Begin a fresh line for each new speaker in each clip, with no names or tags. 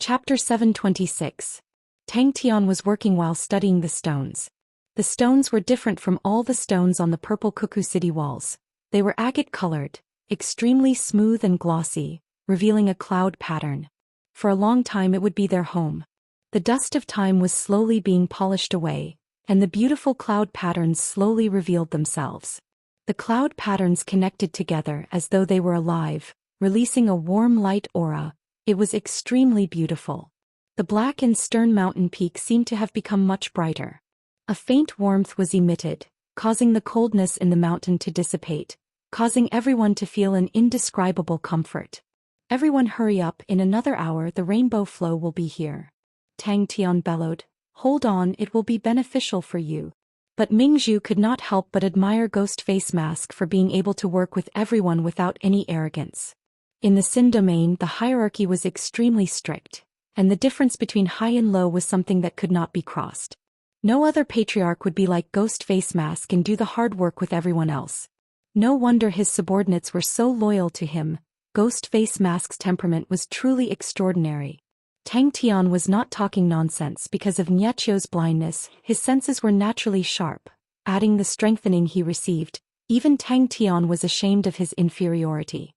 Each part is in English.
Chapter 726. Tang Tian was working while studying the stones. The stones were different from all the stones on the purple cuckoo city walls. They were agate-colored, extremely smooth and glossy, revealing a cloud pattern. For a long time it would be their home. The dust of time was slowly being polished away, and the beautiful cloud patterns slowly revealed themselves. The cloud patterns connected together as though they were alive, releasing a warm light aura. It was extremely beautiful. The black and stern mountain peak seemed to have become much brighter. A faint warmth was emitted, causing the coldness in the mountain to dissipate, causing everyone to feel an indescribable comfort. Everyone hurry up, in another hour the rainbow flow will be here. Tang Tian bellowed, hold on, it will be beneficial for you. But Mingzhu could not help but admire Ghost Face Mask for being able to work with everyone without any arrogance. In the Xin domain the hierarchy was extremely strict, and the difference between high and low was something that could not be crossed. No other patriarch would be like Ghost Face Mask and do the hard work with everyone else. No wonder his subordinates were so loyal to him. Ghost Face Mask's temperament was truly extraordinary. Tang Tian was not talking nonsense because of Niechio's blindness. His senses were naturally sharp. Adding the strengthening he received, even Tang Tian was ashamed of his inferiority.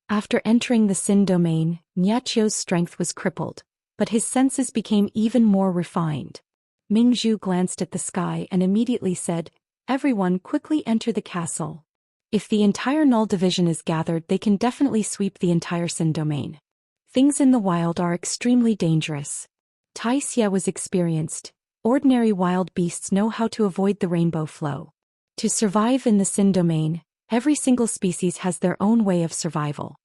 After entering the Xin domain, Niechio's strength was crippled, but his senses became even more refined. Mingzhu glanced at the sky and immediately said, "Everyone quickly enter the castle. If the entire Null Division is gathered, they can definitely sweep the entire Xin domain. Things in the wild are extremely dangerous." Xianxia was experienced. Ordinary wild beasts know how to avoid the rainbow flow. To survive in the Xin domain, every single species has their own way of survival.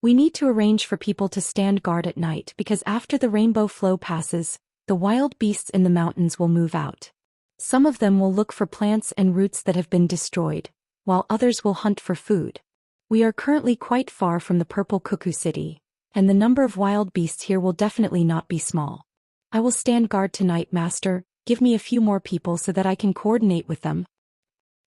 We need to arrange for people to stand guard at night because after the rainbow flow passes, the wild beasts in the mountains will move out. Some of them will look for plants and roots that have been destroyed, while others will hunt for food. We are currently quite far from the purple cuckoo city, and the number of wild beasts here will definitely not be small. I will stand guard tonight, Master. Give me a few more people so that I can coordinate with them.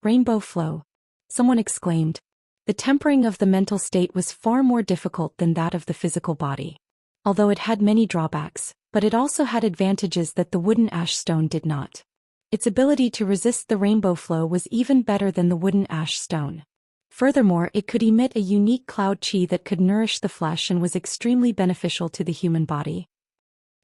Rainbow flow. Someone exclaimed. The tempering of the mental state was far more difficult than that of the physical body. Although it had many drawbacks, but it also had advantages that the wooden ash stone did not. Its ability to resist the rainbow flow was even better than the wooden ash stone. Furthermore, it could emit a unique cloud chi that could nourish the flesh and was extremely beneficial to the human body.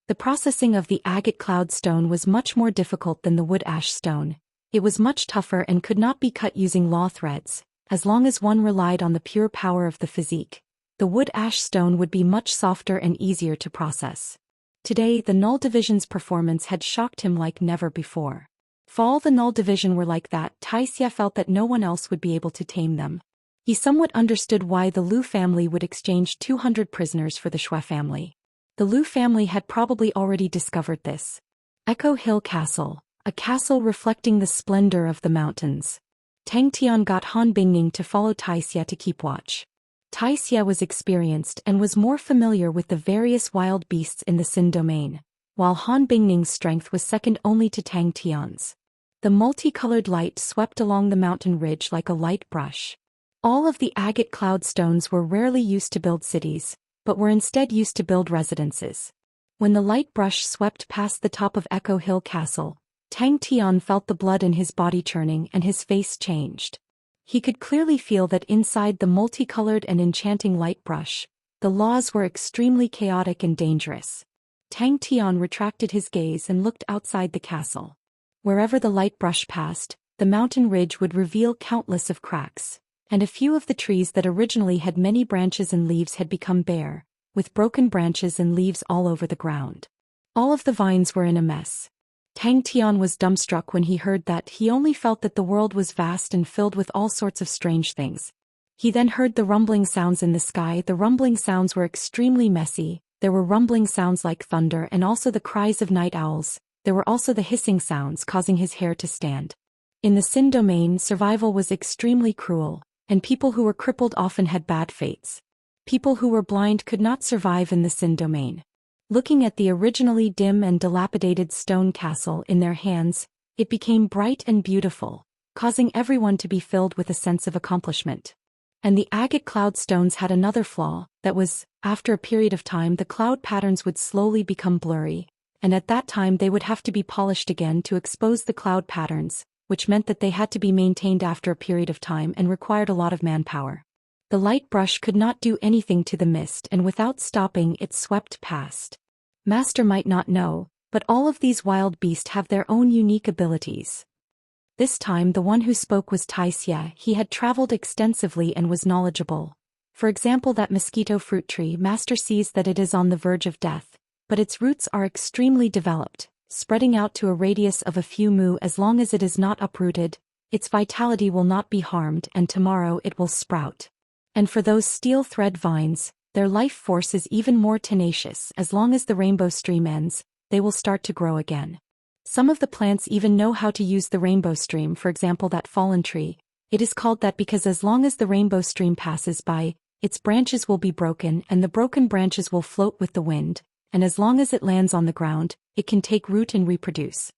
The processing of the agate cloud stone was much more difficult than the wood ash stone. It was much tougher and could not be cut using law threads. As long as one relied on the pure power of the physique, the wood ash stone would be much softer and easier to process. Today the Null Division's performance had shocked him like never before. If all the Null Division were like that, Xianxia felt that no one else would be able to tame them. He somewhat understood why the Lu family would exchange 200 prisoners for the Shui family. The Lu family had probably already discovered this. Echo Hill Castle, a castle reflecting the splendor of the mountains. Tang Tian got Han Bingning to follow Xianxia to keep watch. Xianxia was experienced and was more familiar with the various wild beasts in the Xin domain, while Han Bingning's strength was second only to Tang Tian's. The multicolored light swept along the mountain ridge like a light brush. All of the agate cloud stones were rarely used to build cities, but were instead used to build residences. When the light brush swept past the top of Echo Hill Castle, Tang Tian felt the blood in his body churning and his face changed. He could clearly feel that inside the multicolored and enchanting light brush, the laws were extremely chaotic and dangerous. Tang Tian retracted his gaze and looked outside the castle. Wherever the light brush passed, the mountain ridge would reveal countless of cracks, and a few of the trees that originally had many branches and leaves had become bare, with broken branches and leaves all over the ground. All of the vines were in a mess. Tang Tian was dumbstruck when he heard that. He only felt that the world was vast and filled with all sorts of strange things. He then heard the rumbling sounds in the sky. The rumbling sounds were extremely messy. There were rumbling sounds like thunder and also the cries of night owls. There were also the hissing sounds causing his hair to stand. In the Xin domain, survival was extremely cruel, and people who were crippled often had bad fates. People who were blind could not survive in the Xin domain. Looking at the originally dim and dilapidated stone castle in their hands, it became bright and beautiful, causing everyone to be filled with a sense of accomplishment. And the agate cloud stones had another flaw, that was, after a period of time the cloud patterns would slowly become blurry, and at that time they would have to be polished again to expose the cloud patterns, which meant that they had to be maintained after a period of time and required a lot of manpower. The light brush could not do anything to the mist, and without stopping it swept past. Master might not know, but all of these wild beasts have their own unique abilities. This time the one who spoke was Xianxia. He had traveled extensively and was knowledgeable. For example, that mosquito fruit tree, Master sees that it is on the verge of death, but its roots are extremely developed, spreading out to a radius of a few mu. As long as it is not uprooted, its vitality will not be harmed, and tomorrow it will sprout. And for those steel thread vines, their life force is even more tenacious. As long as the rainbow stream ends, they will start to grow again. Some of the plants even know how to use the rainbow stream. For example, that fallen tree. It is called that because as long as the rainbow stream passes by, its branches will be broken and the broken branches will float with the wind, and as long as it lands on the ground, it can take root and reproduce.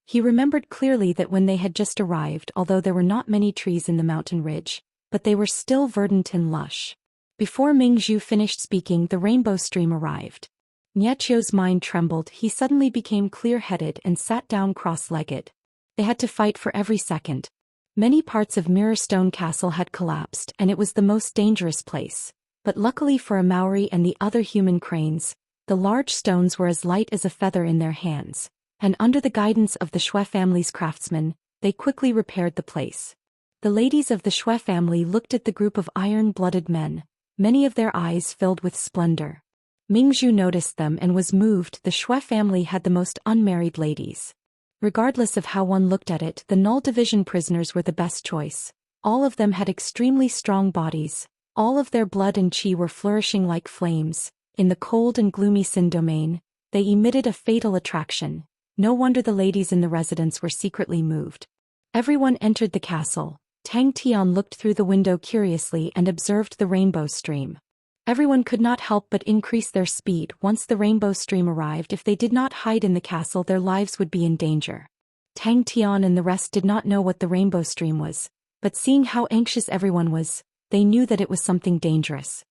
He remembered clearly that when they had just arrived, although there were not many trees in the mountain ridge, but they were still verdant and lush. Before Mingzhu finished speaking, the rainbow stream arrived. Niechio's mind trembled. He suddenly became clear-headed and sat down cross-legged. They had to fight for every second. Many parts of Mirror Stone Castle had collapsed, and it was the most dangerous place. But luckily for a Maori and the other human cranes, the large stones were as light as a feather in their hands, and under the guidance of the Xue family's craftsmen, they quickly repaired the place. The ladies of the Xue family looked at the group of iron-blooded men, many of their eyes filled with splendor. Mingzhu noticed them and was moved. The Xue family had the most unmarried ladies. Regardless of how one looked at it, the Null Division prisoners were the best choice. All of them had extremely strong bodies. All of their blood and chi were flourishing like flames. In the cold and gloomy Sin domain, they emitted a fatal attraction. No wonder the ladies in the residence were secretly moved. Everyone entered the castle. Tang Tian looked through the window curiously and observed the rainbow stream. Everyone could not help but increase their speed once the rainbow stream arrived. If they did not hide in the castle, their lives would be in danger. Tang Tian and the rest did not know what the rainbow stream was, but seeing how anxious everyone was, they knew that it was something dangerous.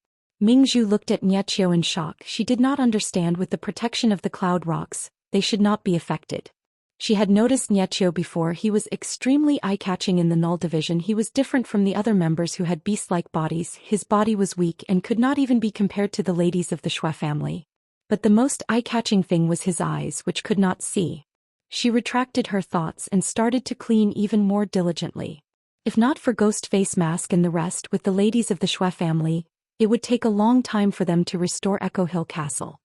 Mingzhu looked at Niechio in shock. She did not understand. With the protection of the cloud rocks, they should not be affected. She had noticed Niechio before. He was extremely eye-catching in the Null Division. He was different from the other members who had beast-like bodies. His body was weak and could not even be compared to the ladies of the Xue family. But the most eye-catching thing was his eyes, which could not see. She retracted her thoughts and started to clean even more diligently. If not for Ghost Face Mask and the rest with the ladies of the Xue family, it would take a long time for them to restore Echo Hill Castle.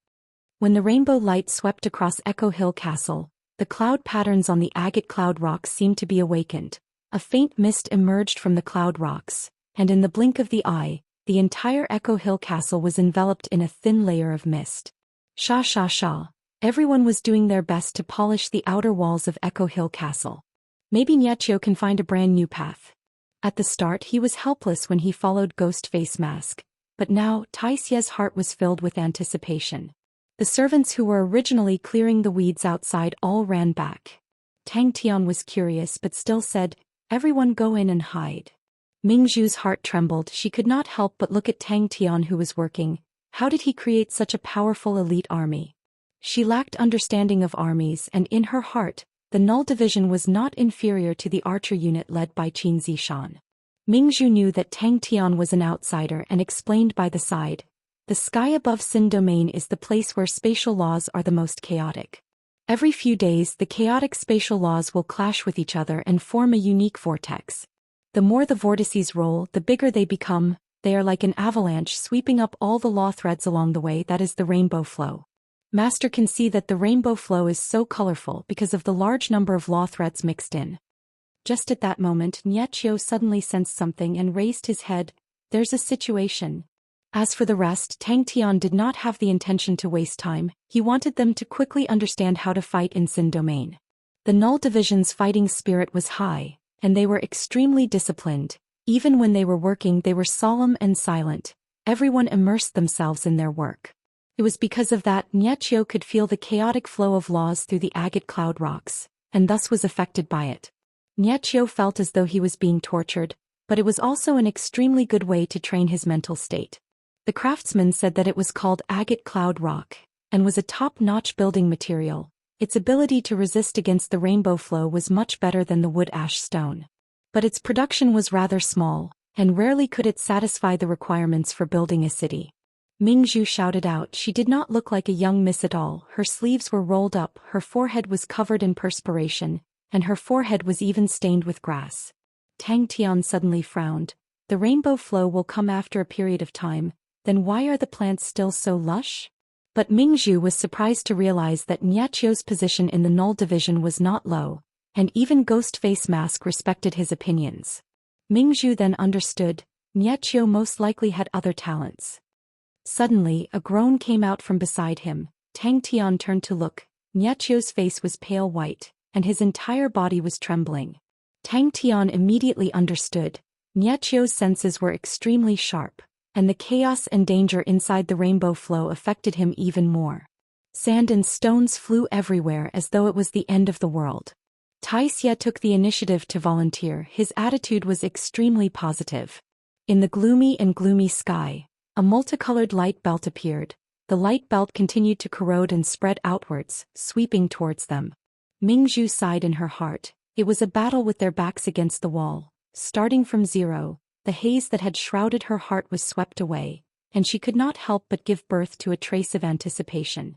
When the rainbow light swept across Echo Hill Castle, the cloud patterns on the agate cloud rocks seemed to be awakened. A faint mist emerged from the cloud rocks, and in the blink of the eye, the entire Echo Hill Castle was enveloped in a thin layer of mist. Sha sha sha. Everyone was doing their best to polish the outer walls of Echo Hill Castle. Maybe Niechio can find a brand new path. At the start he was helpless when he followed Ghost Face Mask, but now Taixia's heart was filled with anticipation. The servants who were originally clearing the weeds outside all ran back. Tang Tian was curious but still said, "Everyone go in and hide." Mingzhu's heart trembled. She could not help but look at Tang Tian, who was working. How did he create such a powerful elite army? She lacked understanding of armies, and in her heart, the Null Division was not inferior to the archer unit led by Qin Zishan. Mingzhu knew that Tang Tian was an outsider and explained by the side. The sky above Sin Domain is the place where spatial laws are the most chaotic. Every few days the chaotic spatial laws will clash with each other and form a unique vortex. The more the vortices roll, the bigger they become. They are like an avalanche sweeping up all the law threads along the way. That is the rainbow flow. Master can see that the rainbow flow is so colorful because of the large number of law threads mixed in. Just at that moment, Niechio suddenly sensed something and raised his head. There's a situation. As for the rest, Tang Tian did not have the intention to waste time. He wanted them to quickly understand how to fight in Sin Domain. The Null Division's fighting spirit was high, and they were extremely disciplined. Even when they were working, they were solemn and silent. Everyone immersed themselves in their work. It was because of that Niechio could feel the chaotic flow of laws through the agate cloud rocks, and thus was affected by it. Niechio felt as though he was being tortured. but it was also an extremely good way to train his mental state. The craftsman said that it was called agate cloud rock, and was a top-notch building material. Its ability to resist against the rainbow flow was much better than the wood ash stone. But its production was rather small, and rarely could it satisfy the requirements for building a city. Mingzhu shouted out. She did not look like a young miss at all. Her sleeves were rolled up, her forehead was covered in perspiration, and her forehead was even stained with grass. Tang Tian suddenly frowned. The rainbow flow will come after a period of time, then why are the plants still so lush? But Mingzhu was surprised to realize that Niachio's position in the null division was not low, and even Ghost Face Mask respected his opinions. Mingzhu then understood, Niachio most likely had other talents. Suddenly, a groan came out from beside him. Tang Tian turned to look. Niachio's face was pale white, and his entire body was trembling. Tang Tian immediately understood. Niachio's senses were extremely sharp, and the chaos and danger inside the rainbow flow affected him even more. Sand and stones flew everywhere as though it was the end of the world. Xianxia took the initiative to volunteer. His attitude was extremely positive. In the gloomy sky, a multicolored light belt appeared. The light belt continued to corrode and spread outwards, sweeping towards them. Mingzhu sighed in her heart. It was a battle with their backs against the wall. Starting from zero, the haze that had shrouded her heart was swept away, and she could not help but give birth to a trace of anticipation.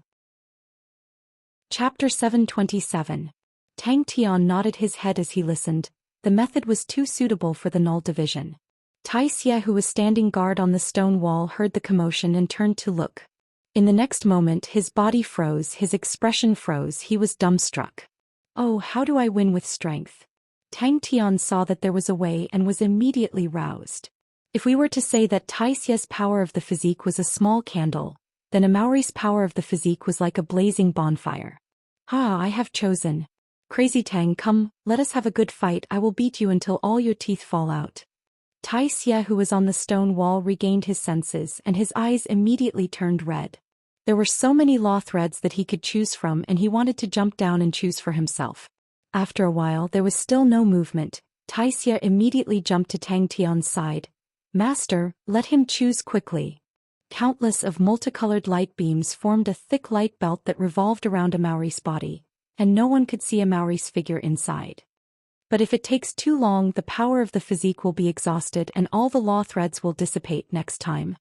Chapter 727. Tang Tian nodded his head as he listened. The method was too suitable for the null division. Xianxia, who was standing guard on the stone wall, heard the commotion and turned to look. In the next moment his body froze, his expression froze, he was dumbstruck. Oh, how do I win with strength? Tang Tian saw that there was a way and was immediately roused. If we were to say that Xia's power of the physique was a small candle, then Amauri's power of the physique was like a blazing bonfire. I have chosen. Crazy Tang, come, let us have a good fight. I will beat you until all your teeth fall out. Xianxia, who was on the stone wall, regained his senses, and his eyes immediately turned red. There were so many law threads that he could choose from, and he wanted to jump down and choose for himself. After a while there was still no movement. Xianxia immediately jumped to Tang Tian's side. Master, let him choose quickly. Countless of multicolored light beams formed a thick light belt that revolved around Amauri's body, and no one could see Amauri's figure inside. But if it takes too long, the power of the physique will be exhausted and all the law threads will dissipate next time.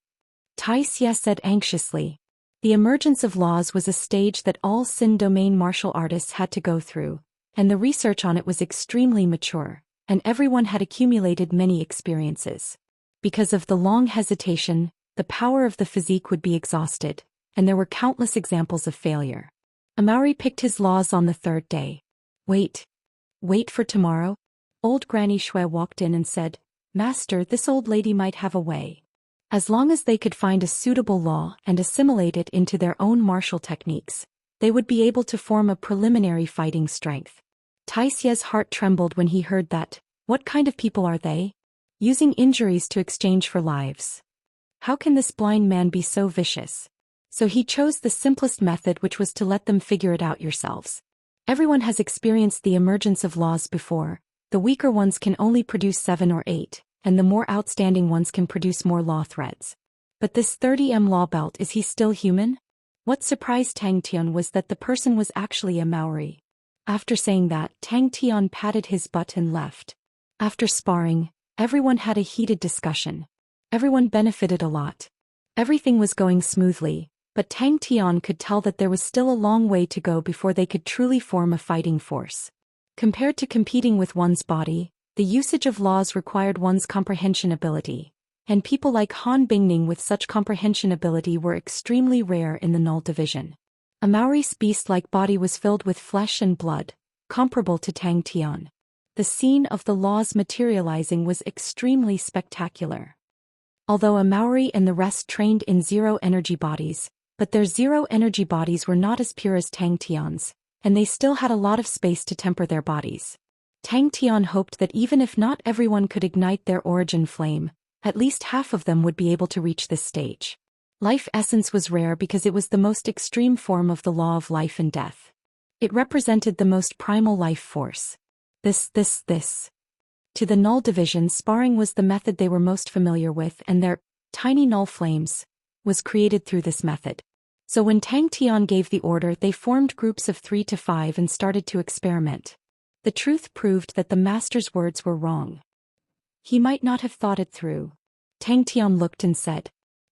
Xianxia said anxiously. The emergence of laws was a stage that all Sin domain martial artists had to go through, and the research on it was extremely mature, and everyone had accumulated many experiences. Because of the long hesitation, the power of the physique would be exhausted, and there were countless examples of failure. Amauri picked his laws on the third day. Wait for tomorrow? Old Granny Shui walked in and said, Master, this old lady might have a way. As long as they could find a suitable law and assimilate it into their own martial techniques, they would be able to form a preliminary fighting strength. Xia's heart trembled when he heard that. What kind of people are they? Using injuries to exchange for lives. How can this blind man be so vicious? So he chose the simplest method, which was to let them figure it out yourselves. Everyone has experienced the emergence of laws before. The weaker ones can only produce 7 or 8, and the more outstanding ones can produce more law threads. But this 30M law belt, is he still human? What surprised Tang Tian was that the person was actually a Maori. After saying that, Tang Tian patted his butt and left. After sparring, everyone had a heated discussion. Everyone benefited a lot. Everything was going smoothly, but Tang Tian could tell that there was still a long way to go before they could truly form a fighting force. Compared to competing with one's body, the usage of laws required one's comprehension ability, and people like Han Bingning with such comprehension ability were extremely rare in the null division. Amauri's beast-like body was filled with flesh and blood, comparable to Tang Tian. The scene of the laws materializing was extremely spectacular. Although Amauri and the rest trained in zero-energy bodies, but their zero-energy bodies were not as pure as Tang Tian's, and they still had a lot of space to temper their bodies. Tang Tian hoped that even if not everyone could ignite their origin flame, at least half of them would be able to reach this stage. Life essence was rare because it was the most extreme form of the law of life and death. It represented the most primal life force. This. To the null division, sparring was the method they were most familiar with, and their tiny null flames was created through this method. So when Tang Tian gave the order, they formed groups of 3 to 5 and started to experiment. The truth proved that the master's words were wrong. He might not have thought it through. Tang Tian looked and said.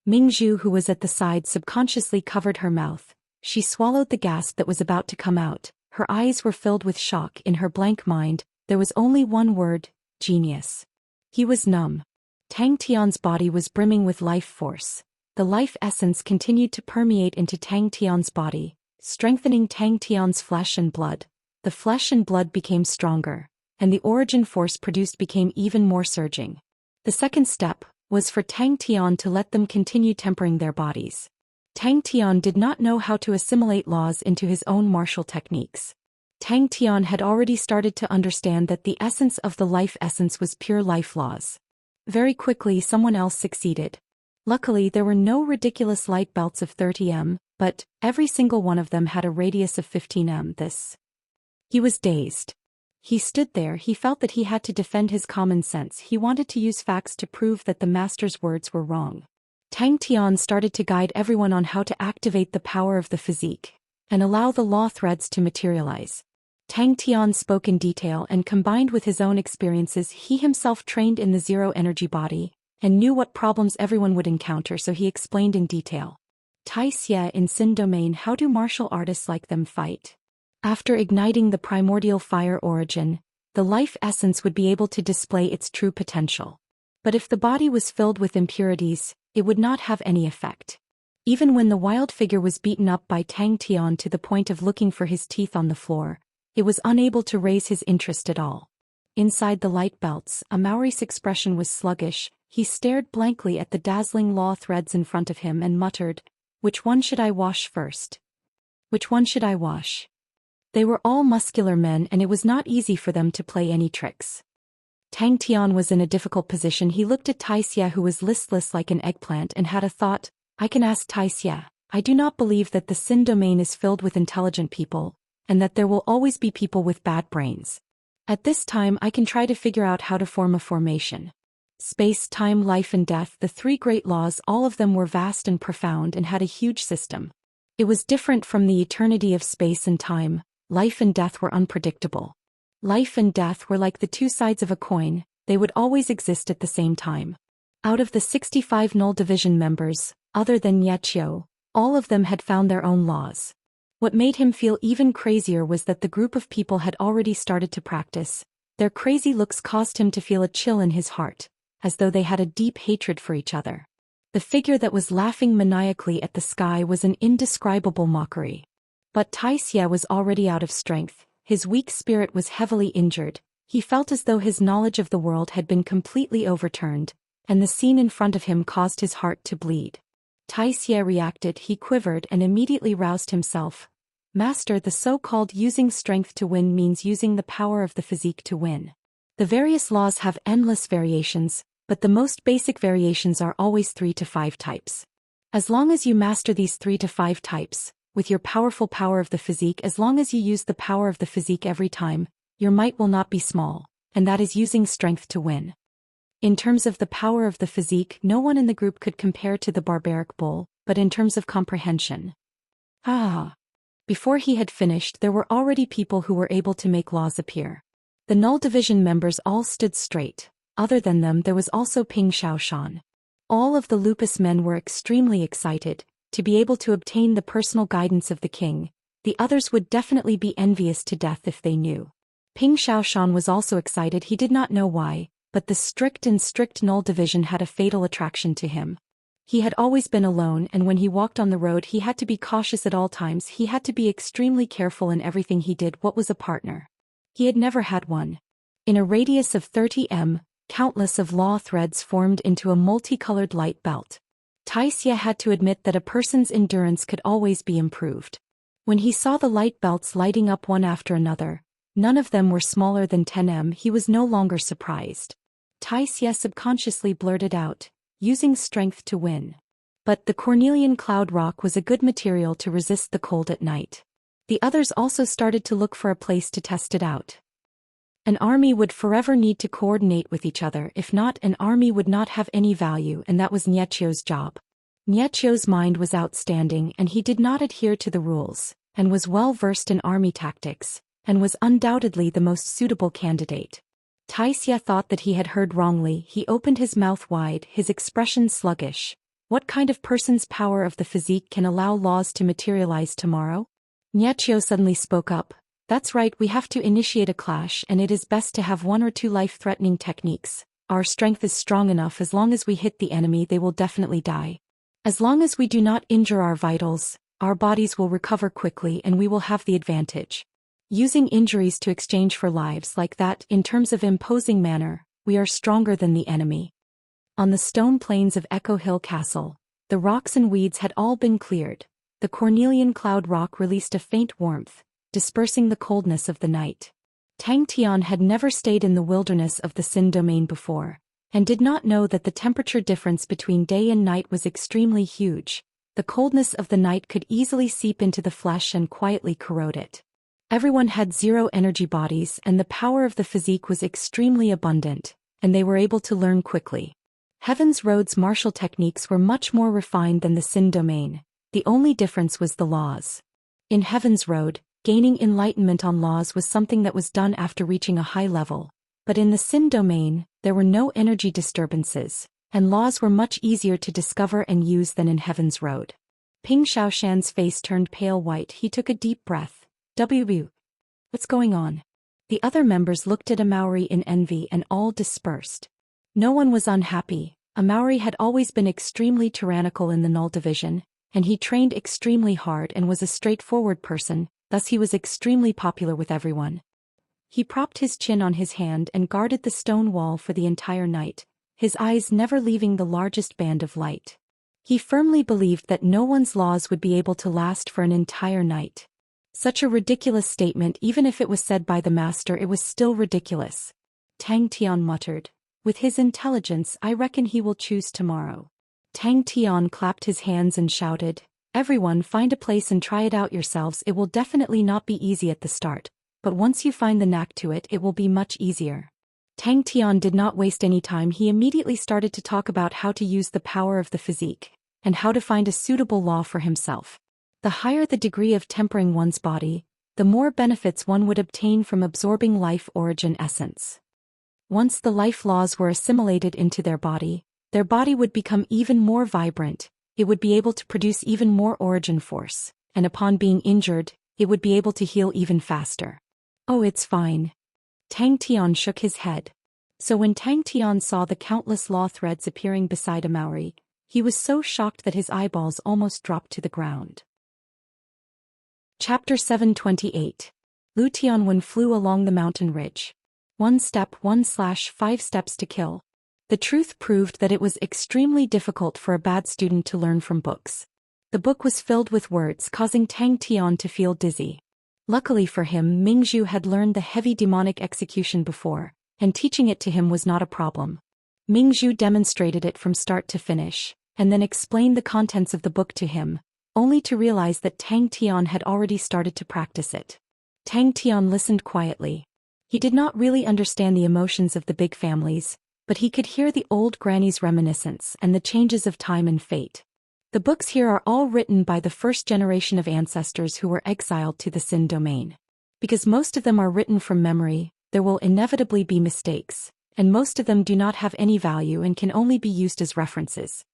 Mingzhu, who was at the side, subconsciously covered her mouth. She swallowed the gasp that was about to come out. Her eyes were filled with shock. In her blank mind, there was only one word: genius. He was numb. Tang Tian's body was brimming with life force. The life essence continued to permeate into Tang Tian's body, strengthening Tang Tian's flesh and blood. The flesh and blood became stronger, and the origin force produced became even more surging. The second step was for Tang Tian to let them continue tempering their bodies. Tang Tian did not know how to assimilate laws into his own martial techniques. Tang Tian had already started to understand that the essence of the life essence was pure life laws. Very quickly someone else succeeded. Luckily there were no ridiculous light belts of 30 m, but every single one of them had a radius of 15 m. He was dazed. He stood there. He felt that he had to defend his common sense. He wanted to use facts to prove that the master's words were wrong. Tang Tian started to guide everyone on how to activate the power of the physique and allow the law threads to materialize. Tang Tian spoke in detail, and combined with his own experiences, he himself trained in the zero-energy body and knew what problems everyone would encounter, so he explained in detail. Tai Xie in Sin domain, how do martial artists like them fight? After igniting the primordial fire origin, the life essence would be able to display its true potential. But if the body was filled with impurities, it would not have any effect. Even when the wild figure was beaten up by Tang Tian to the point of looking for his teeth on the floor, it was unable to raise his interest at all. Inside the light belts, a Maori's expression was sluggish. He stared blankly at the dazzling law threads in front of him and muttered, "Which one should I wash first? Which one should I wash?" They were all muscular men, and it was not easy for them to play any tricks. Tang Tian was in a difficult position. He looked at Tai Xie, who was listless like an eggplant, and had a thought. I can ask Tai Xie. I do not believe that the Sin domain is filled with intelligent people, and that there will always be people with bad brains. At this time I can try to figure out how to form a formation. Space, time, life and death, the three great laws, all of them were vast and profound and had a huge system. It was different from the eternity of space and time. Life and death were unpredictable. Life and death were like the two sides of a coin, they would always exist at the same time. Out of the 65 null division members, other than Yeqiu, all of them had found their own laws. What made him feel even crazier was that the group of people had already started to practice. Their crazy looks caused him to feel a chill in his heart, as though they had a deep hatred for each other. The figure that was laughing maniacally at the sky was an indescribable mockery. But Tai Xie was already out of strength. His weak spirit was heavily injured. He felt as though his knowledge of the world had been completely overturned, and the scene in front of him caused his heart to bleed. Tai Xie reacted. He quivered and immediately roused himself. Master, the so-called using strength to win means using the power of the physique to win. The various laws have endless variations, but the most basic variations are always 3 to 5 types. As long as you master these 3 to 5 types, with your powerful power of the physique, as long as you use the power of the physique every time, your might will not be small, and that is using strength to win. In terms of the power of the physique, no one in the group could compare to the barbaric bull, but in terms of comprehension. Before he had finished, there were already people who were able to make laws appear. The null division members all stood straight. Other than them, there was also Ping Xiaoshan. All of the lupus men were extremely excited to be able to obtain the personal guidance of the king. The others would definitely be envious to death if they knew. Ping Xiaoshan was also excited. He did not know why, but the strict null division had a fatal attraction to him. He had always been alone, and when he walked on the road he had to be cautious at all times. He had to be extremely careful in everything he did. What was a partner? He had never had one. In a radius of 30 m, countless of law threads formed into a multicolored light belt. Tai Xie had to admit that a person's endurance could always be improved. When he saw the light belts lighting up one after another, none of them were smaller than 10 m, he was no longer surprised. Tai Xie subconsciously blurted out, using strength to win. But the cornelian cloud rock was a good material to resist the cold at night. The others also started to look for a place to test it out. An army would forever need to coordinate with each other. If not, an army would not have any value, and that was Niechio's job. Niechio's mind was outstanding, and he did not adhere to the rules, and was well versed in army tactics, and was undoubtedly the most suitable candidate. Taixia thought that he had heard wrongly. He opened his mouth wide, his expression sluggish. What kind of person's power of the physique can allow laws to materialize tomorrow? Niechio suddenly spoke up. That's right, we have to initiate a clash, and it is best to have 1 or 2 life-threatening techniques. Our strength is strong enough. As long as we hit the enemy, they will definitely die. As long as we do not injure our vitals, our bodies will recover quickly and we will have the advantage. Using injuries to exchange for lives like that, in terms of imposing manner, we are stronger than the enemy. On the stone plains of Echo Hill Castle, the rocks and weeds had all been cleared. The cornelian cloud rock released a faint warmth, dispersing the coldness of the night. Tang Tian had never stayed in the wilderness of the Xin domain before, and did not know that the temperature difference between day and night was extremely huge. The coldness of the night could easily seep into the flesh and quietly corrode it. Everyone had 0 energy bodies, and the power of the physique was extremely abundant, and they were able to learn quickly. Heaven's Road's martial techniques were much more refined than the Xin domain. The only difference was the laws. In Heaven's Road, gaining enlightenment on laws was something that was done after reaching a high level, but in the Xin domain, there were no energy disturbances, and laws were much easier to discover and use than in Heaven's Road. Ping Xiaoshan's face turned pale white. He took a deep breath. What's going on? The other members looked at Amaury in envy and all dispersed. No one was unhappy. Amaury had always been extremely tyrannical in the Null Division, and he trained extremely hard and was a straightforward person, thus he was extremely popular with everyone. He propped his chin on his hand and guarded the stone wall for the entire night, his eyes never leaving the largest band of light. He firmly believed that no one's laws would be able to last for an entire night. Such a ridiculous statement. Even if it was said by the master, it was still ridiculous. Tang Tian muttered. With his intelligence, I reckon he will choose tomorrow. Tang Tian clapped his hands and shouted, Everyone, find a place and try it out yourselves. It will definitely not be easy at the start, but once you find the knack to it, it will be much easier. Tang Tian did not waste any time. He immediately started to talk about how to use the power of the physique, and how to find a suitable law for himself. The higher the degree of tempering one's body, the more benefits one would obtain from absorbing life origin essence. Once the life laws were assimilated into their body would become even more vibrant, it would be able to produce even more origin force, and upon being injured, it would be able to heal even faster. Oh, it's fine. Tang Tian shook his head. So when Tang Tian saw the countless law threads appearing beside Amaury, he was so shocked that his eyeballs almost dropped to the ground. Chapter 728. Lu Tianwen flew along the mountain ridge. 1 step 1/5 steps to kill. The truth proved that it was extremely difficult for a bad student to learn from books. The book was filled with words, causing Tang Tian to feel dizzy. Luckily for him, Mingzhu had learned the heavy demonic execution before, and teaching it to him was not a problem. Mingzhu demonstrated it from start to finish, and then explained the contents of the book to him, only to realize that Tang Tian had already started to practice it. Tang Tian listened quietly. He did not really understand the emotions of the big families, but he could hear the old granny's reminiscence and the changes of time and fate. The books here are all written by the first generation of ancestors who were exiled to the Xin domain. Because most of them are written from memory, there will inevitably be mistakes, and most of them do not have any value and can only be used as references.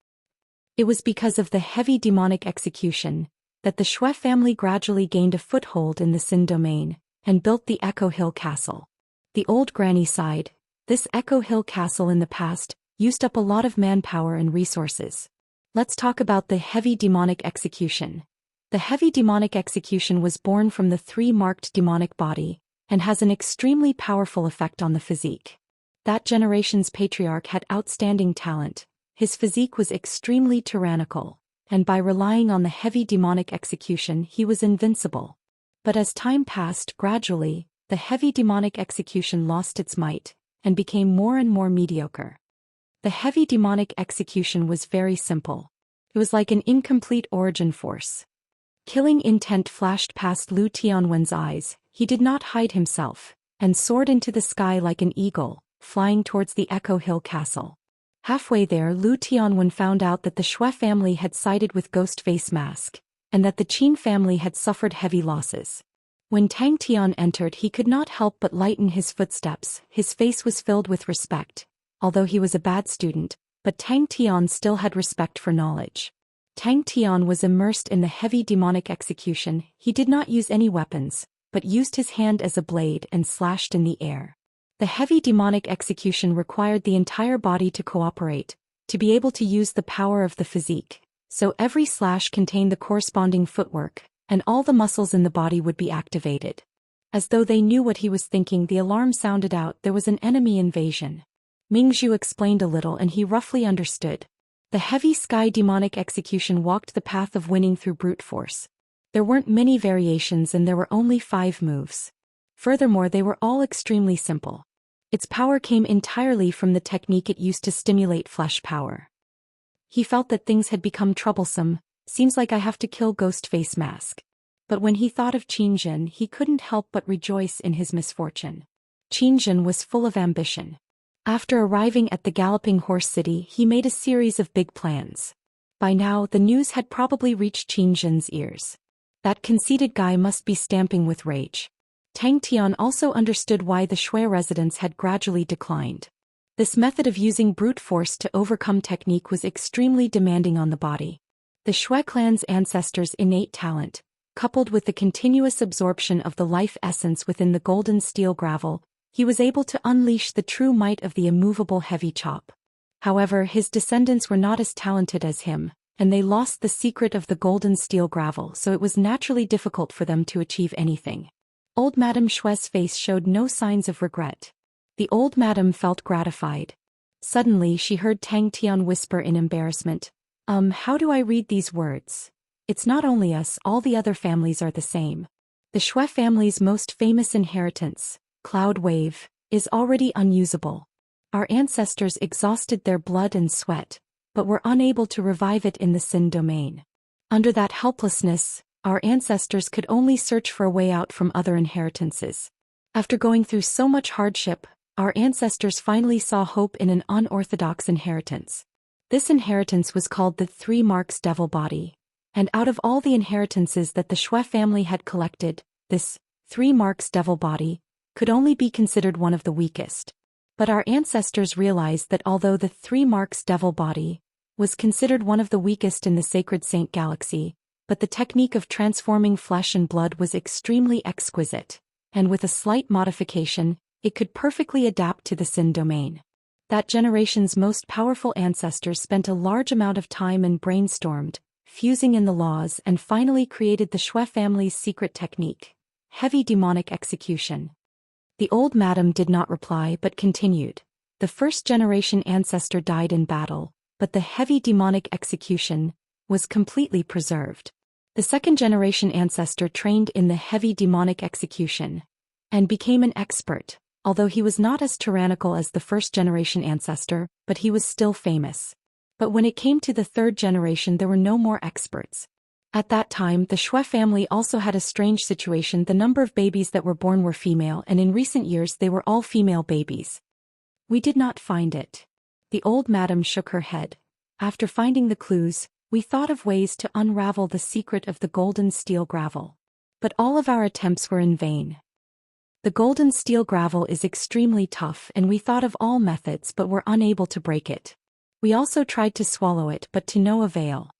It was because of the heavy demonic execution that the Shui family gradually gained a foothold in the Xin domain and built the Echo Hill Castle. The old granny sighed. This Echo Hill Castle in the past used up a lot of manpower and resources. Let's talk about the heavy demonic execution. The heavy demonic execution was born from the 3-marked demonic body and has an extremely powerful effect on the physique. That generation's patriarch had outstanding talent. His physique was extremely tyrannical, and by relying on the heavy demonic execution he was invincible. But as time passed, gradually, the heavy demonic execution lost its might, and became more and more mediocre. The heavy demonic execution was very simple. It was like an incomplete origin force. Killing intent flashed past Lu Tianwen's eyes. He did not hide himself. and soared into the sky like an eagle, flying towards the Echo Hill Castle. Halfway there, Lu Tianwen found out that the Shui family had sided with Ghost Face Mask, and that the Qin family had suffered heavy losses. When Tang Tian entered, he could not help but lighten his footsteps. His face was filled with respect. Although he was a bad student, but Tang Tian still had respect for knowledge. Tang Tian was immersed in the heavy demonic execution. He did not use any weapons, but used his hand as a blade and slashed in the air. The heavy demonic execution required the entire body to cooperate, to be able to use the power of the physique, so every slash contained the corresponding footwork, and all the muscles in the body would be activated. As though they knew what he was thinking, the alarm sounded out. There was an enemy invasion. Mingzhu explained a little and he roughly understood. The heavy sky demonic execution walked the path of winning through brute force. There weren't many variations and there were only 5 moves. Furthermore, they were all extremely simple. Its power came entirely from the technique it used to stimulate flesh power. He felt that things had become troublesome. Seems like I have to kill Ghost Face Mask. But when he thought of Qinzhen, he couldn't help but rejoice in his misfortune. Qinzhen was full of ambition. After arriving at the Galloping Horse City, he made a series of big plans. By now, the news had probably reached Qinzhen's ears. That conceited guy must be stamping with rage. Tang Tian also understood why the Shui residents had gradually declined. This method of using brute force to overcome technique was extremely demanding on the body. The Shui clan's ancestors' innate talent, coupled with the continuous absorption of the life essence within the golden steel gravel, he was able to unleash the true might of the immovable heavy chop. However, his descendants were not as talented as him, and they lost the secret of the golden steel gravel, so it was naturally difficult for them to achieve anything. Old Madame Shui's face showed no signs of regret. The old madam felt gratified. Suddenly she heard Tang Tian whisper in embarrassment, how do I read these words? It's not only us, all the other families are the same. The Shui family's most famous inheritance, Cloud Wave, is already unusable. Our ancestors exhausted their blood and sweat, but were unable to revive it in the Sin domain. Under that helplessness, our ancestors could only search for a way out from other inheritances. After going through so much hardship, our ancestors finally saw hope in an unorthodox inheritance. This inheritance was called the 3 Marks Devil Body, and out of all the inheritances that the Shui family had collected, this 3 Marks Devil Body could only be considered one of the weakest. But our ancestors realized that although the 3 Marks Devil Body was considered one of the weakest in the Sacred Saint Galaxy, but the technique of transforming flesh and blood was extremely exquisite, and with a slight modification, it could perfectly adapt to the Sin domain. That generation's most powerful ancestors spent a large amount of time and brainstormed, fusing in the laws, and finally created the Shui family's secret technique, heavy demonic execution. The old madam did not reply but continued. The first-generation ancestor died in battle, but the heavy demonic execution was completely preserved. The second-generation ancestor trained in the heavy demonic execution and became an expert, although he was not as tyrannical as the first-generation ancestor, but he was still famous. But when it came to the third generation, there were no more experts. At that time, the Shui family also had a strange situation. The number of babies that were born were female, and in recent years they were all female babies. We did not find it. The old madam shook her head. After finding the clues, we thought of ways to unravel the secret of the golden steel gravel. But all of our attempts were in vain. The golden steel gravel is extremely tough, and we thought of all methods but were unable to break it. We also tried to swallow it, but to no avail.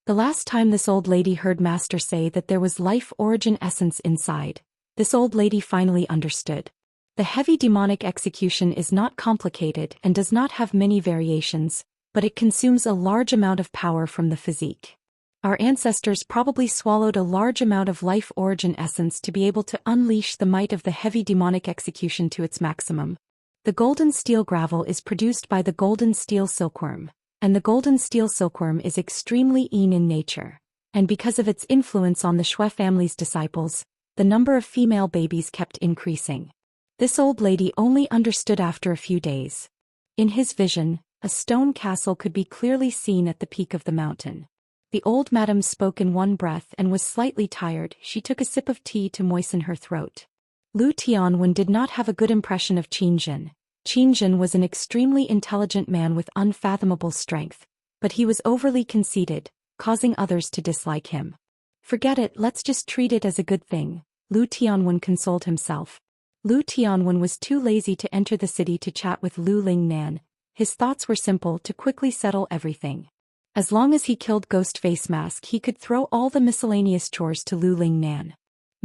The last time this old lady heard Master say that there was life origin essence inside, this old lady finally understood. The heavy demonic execution is not complicated and does not have many variations, but it consumes a large amount of power from the physique. Our ancestors probably swallowed a large amount of life origin essence to be able to unleash the might of the heavy demonic execution to its maximum. The golden steel gravel is produced by the golden steel silkworm, and the golden steel silkworm is extremely Yin in nature, and because of its influence on the Shui family's disciples, the number of female babies kept increasing. This old lady only understood after a few days. In his vision, a stone castle could be clearly seen at the peak of the mountain. The old madam spoke in one breath and was slightly tired. She took a sip of tea to moisten her throat. Lu Tianwen did not have a good impression of Qin Jin. Qin Jin was an extremely intelligent man with unfathomable strength, but he was overly conceited, causing others to dislike him. Forget it, let's just treat it as a good thing, Lu Tianwen consoled himself. Lu Tianwen was too lazy to enter the city to chat with Lu Lingnan. His thoughts were simple: to quickly settle everything. As long as he killed Ghost Face Mask, he could throw all the miscellaneous chores to Lu Lingnan.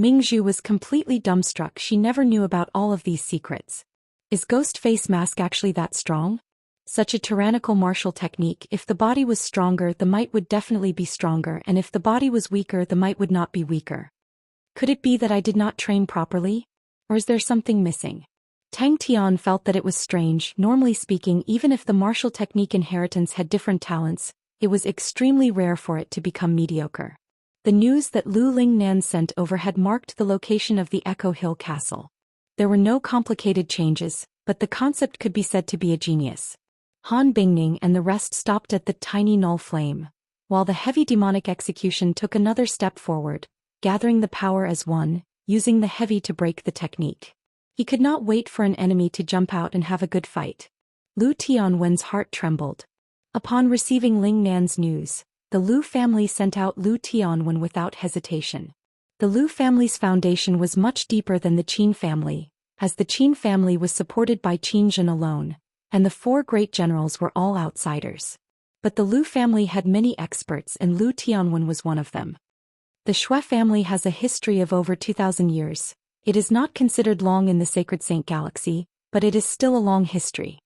Mingzhu was completely dumbstruck. She never knew about all of these secrets. Is Ghost Face Mask actually that strong? Such a tyrannical martial technique. If the body was stronger, the might would definitely be stronger, and if the body was weaker, the might would not be weaker. Could it be that I did not train properly? Or is there something missing? Tang Tian felt that it was strange. Normally speaking, even if the martial technique inheritance had different talents, it was extremely rare for it to become mediocre. The news that Lu Lingnan sent over had marked the location of the Echo Hill Castle. There were no complicated changes, but the concept could be said to be a genius. Han Bingning and the rest stopped at the tiny null flame, while the heavy demonic execution took another step forward, gathering the power as one, using the heavy to break the technique. He could not wait for an enemy to jump out and have a good fight. Lu Tianwen's heart trembled. Upon receiving Ling Nan's news, the Lu family sent out Lu Tianwen without hesitation. The Lu family's foundation was much deeper than the Qin family, as the Qin family was supported by Qin Jin alone, and the four great generals were all outsiders. But the Lu family had many experts, and Lu Tianwen was one of them. The Shui family has a history of over 2,000 years. It is not considered long in the Sacred Saint Galaxy, but it is still a long history.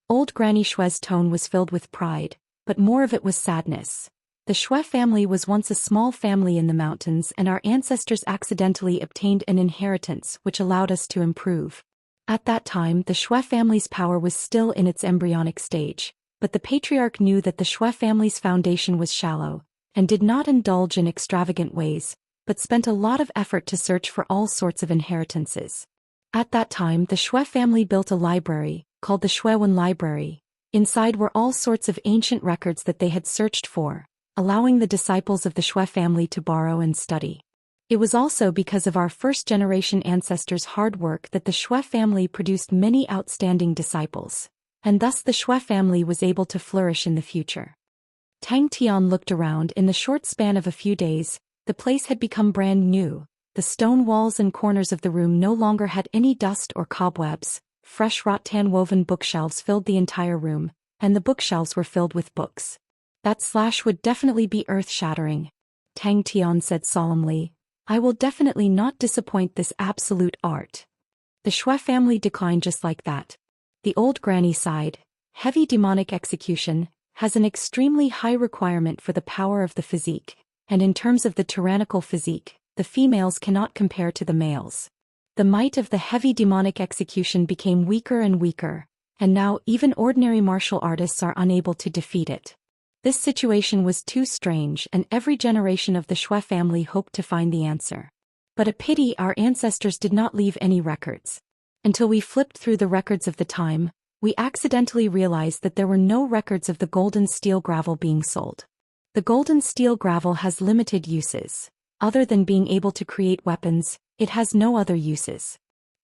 Old Granny Shui's tone was filled with pride, but more of it was sadness. The Shui family was once a small family in the mountains, and our ancestors accidentally obtained an inheritance which allowed us to improve. At that time, the Shui family's power was still in its embryonic stage, but the patriarch knew that the Shui family's foundation was shallow, and did not indulge in extravagant ways, but spent a lot of effort to search for all sorts of inheritances. At that time, the Shui family built a library, called the Shuiwen Library. Inside were all sorts of ancient records that they had searched for, allowing the disciples of the Shui family to borrow and study. It was also because of our first-generation ancestors' hard work that the Shui family produced many outstanding disciples, and thus the Shui family was able to flourish in the future. Tang Tian looked around. In the short span of a few days, the place had become brand new. The stone walls and corners of the room no longer had any dust or cobwebs. Fresh rattan-woven bookshelves filled the entire room, and the bookshelves were filled with books. That slash would definitely be earth-shattering, Tang Tian said solemnly. I will definitely not disappoint this absolute art. The Shui family declined just like that. The old granny sighed. Heavy demonic execution has an extremely high requirement for the power of the physique, and in terms of the tyrannical physique, the females cannot compare to the males. The might of the heavy demonic execution became weaker and weaker, and now even ordinary martial artists are unable to defeat it. This situation was too strange, and every generation of the Shui family hoped to find the answer. But a pity our ancestors did not leave any records. Until we flipped through the records of the time, we accidentally realized that there were no records of the golden steel gravel being sold. The golden steel gravel has limited uses. Other than being able to create weapons, it has no other uses.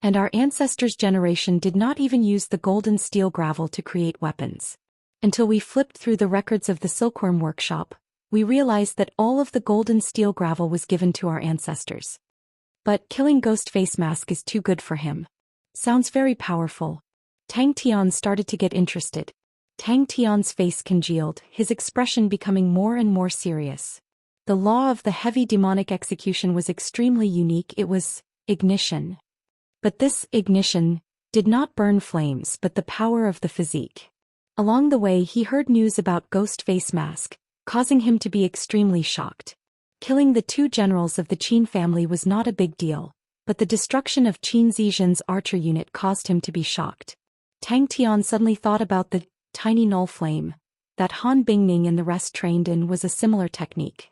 And our ancestors' generation did not even use the golden steel gravel to create weapons. Until we flipped through the records of the Silkworm Workshop, we realized that all of the golden steel gravel was given to our ancestors. But killing Ghost Face Mask is too good for him. Sounds very powerful. Tang Tian started to get interested. Tang Tian's face congealed, his expression becoming more and more serious. The law of the heavy demonic execution was extremely unique. It was ignition. But this ignition did not burn flames, but the power of the physique. Along the way, he heard news about Ghost Face Mask, causing him to be extremely shocked. Killing the two generals of the Qin family was not a big deal, but the destruction of Qin Zizhen's archer unit caused him to be shocked. Tang Tian suddenly thought about the tiny null flame that Han Bingning and the rest trained in. Was a similar technique.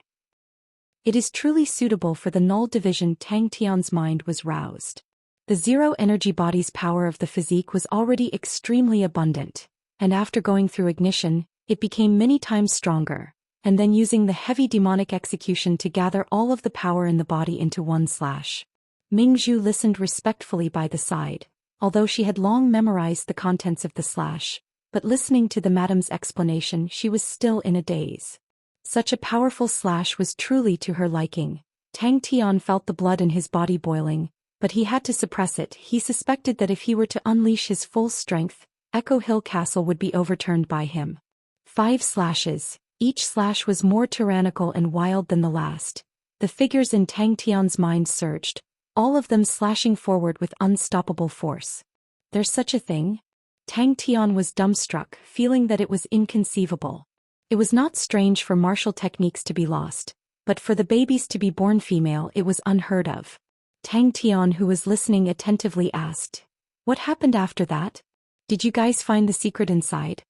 It is truly suitable for the null division. Tang Tian's mind was roused. The zero energy body's power of the physique was already extremely abundant, and after going through ignition, it became many times stronger, and then using the heavy demonic execution to gather all of the power in the body into one slash. Mingzhu listened respectfully by the side, although she had long memorized the contents of the slash, but listening to the madam's explanation she was still in a daze. Such a powerful slash was truly to her liking. Tang Tian felt the blood in his body boiling, but he had to suppress it. He suspected that if he were to unleash his full strength, Echo Hill Castle would be overturned by him. 5 slashes, each slash was more tyrannical and wild than the last. The figures in Tang Tian's mind surged, all of them slashing forward with unstoppable force. There's such a thing? Tang Tian was dumbstruck, feeling that it was inconceivable. It was not strange for martial techniques to be lost, but for the babies to be born female it was unheard of. Tang Tian, who was listening attentively, asked, "What happened after that? Did you guys find the secret inside?"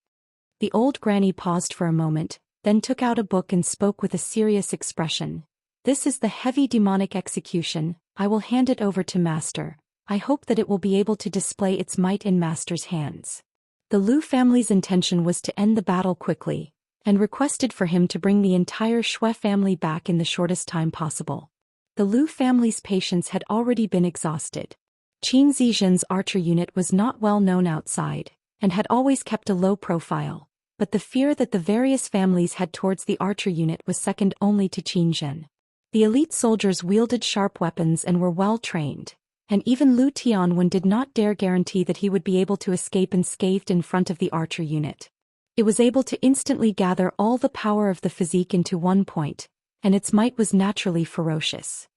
The old granny paused for a moment, then took out a book and spoke with a serious expression. "This is the heavy demonic execution. I will hand it over to Master. I hope that it will be able to display its might in Master's hands." The Lu family's intention was to end the battle quickly, and requested for him to bring the entire Shui family back in the shortest time possible. The Lu family's patience had already been exhausted. Qin Zizhen's archer unit was not well known outside, and had always kept a low profile, but the fear that the various families had towards the archer unit was second only to Qin Zhen. The elite soldiers wielded sharp weapons and were well trained, and even Lu Tianwen did not dare guarantee that he would be able to escape unscathed in front of the archer unit. It was able to instantly gather all the power of the physique into one point, and its might was naturally ferocious.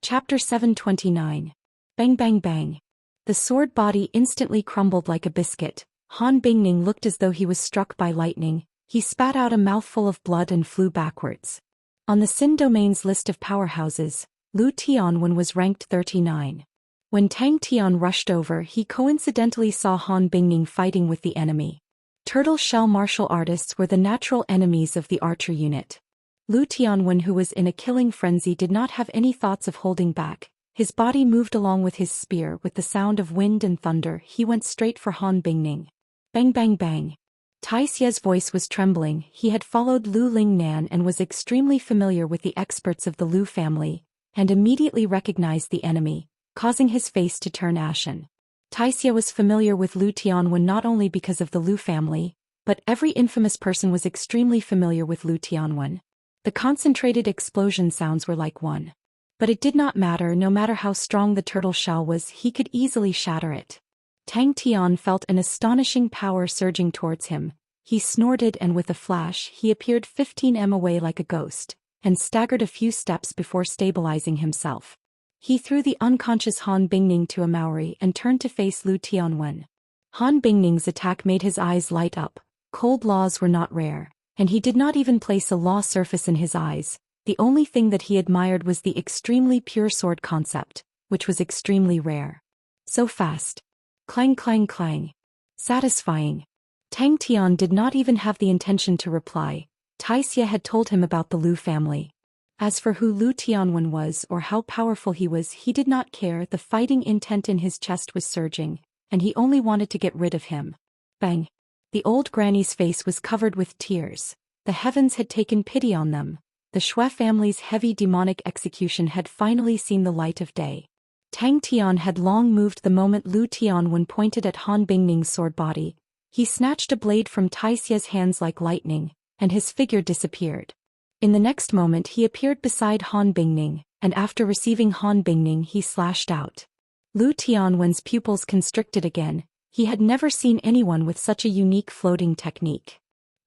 Chapter 729. Bang bang bang. The sword body instantly crumbled like a biscuit. Han Bingning looked as though he was struck by lightning. He spat out a mouthful of blood and flew backwards. On the Xin Domain's list of powerhouses, Lu Tianwen was ranked 39. When Tang Tian rushed over, he coincidentally saw Han Bingning fighting with the enemy. Turtle shell martial artists were the natural enemies of the archer unit. Lu Tianwen, who was in a killing frenzy, did not have any thoughts of holding back. His body moved along with his spear. With the sound of wind and thunder, he went straight for Han Bingning. Bang bang bang. Tai Xie's voice was trembling. He had followed Lu Lingnan and was extremely familiar with the experts of the Lu family, and immediately recognized the enemy, causing his face to turn ashen. Tai Xie was familiar with Lu Tianwen not only because of the Lu family, but every infamous person was extremely familiar with Lu Tianwen. The concentrated explosion sounds were like one. But it did not matter. No matter how strong the turtle shell was, he could easily shatter it. Tang Tian felt an astonishing power surging towards him. He snorted, and with a flash he appeared 15 m away like a ghost, and staggered a few steps before stabilizing himself. He threw the unconscious Han Bingning to a Maori and turned to face Lu Tianwen. Han Bingning's attack made his eyes light up. Cold laws were not rare, and he did not even place a law surface in his eyes. The only thing that he admired was the extremely pure sword concept, which was extremely rare. So fast. Clang clang clang. Satisfying. Tang Tian did not even have the intention to reply. Tai Xie had told him about the Lu family. As for who Lu Tianwen was or how powerful he was, he did not care. The fighting intent in his chest was surging, and he only wanted to get rid of him. Bang. The old granny's face was covered with tears. The heavens had taken pity on them. The Shui family's heavy demonic execution had finally seen the light of day. Tang Tian had long moved the moment Lu Tianwen pointed at Han Bingning's sword body. He snatched a blade from Tai Xie's hands like lightning, and his figure disappeared. In the next moment he appeared beside Han Bingning, and after receiving Han Bingning he slashed out. Lu Tianwen's pupils constricted again. He had never seen anyone with such a unique floating technique.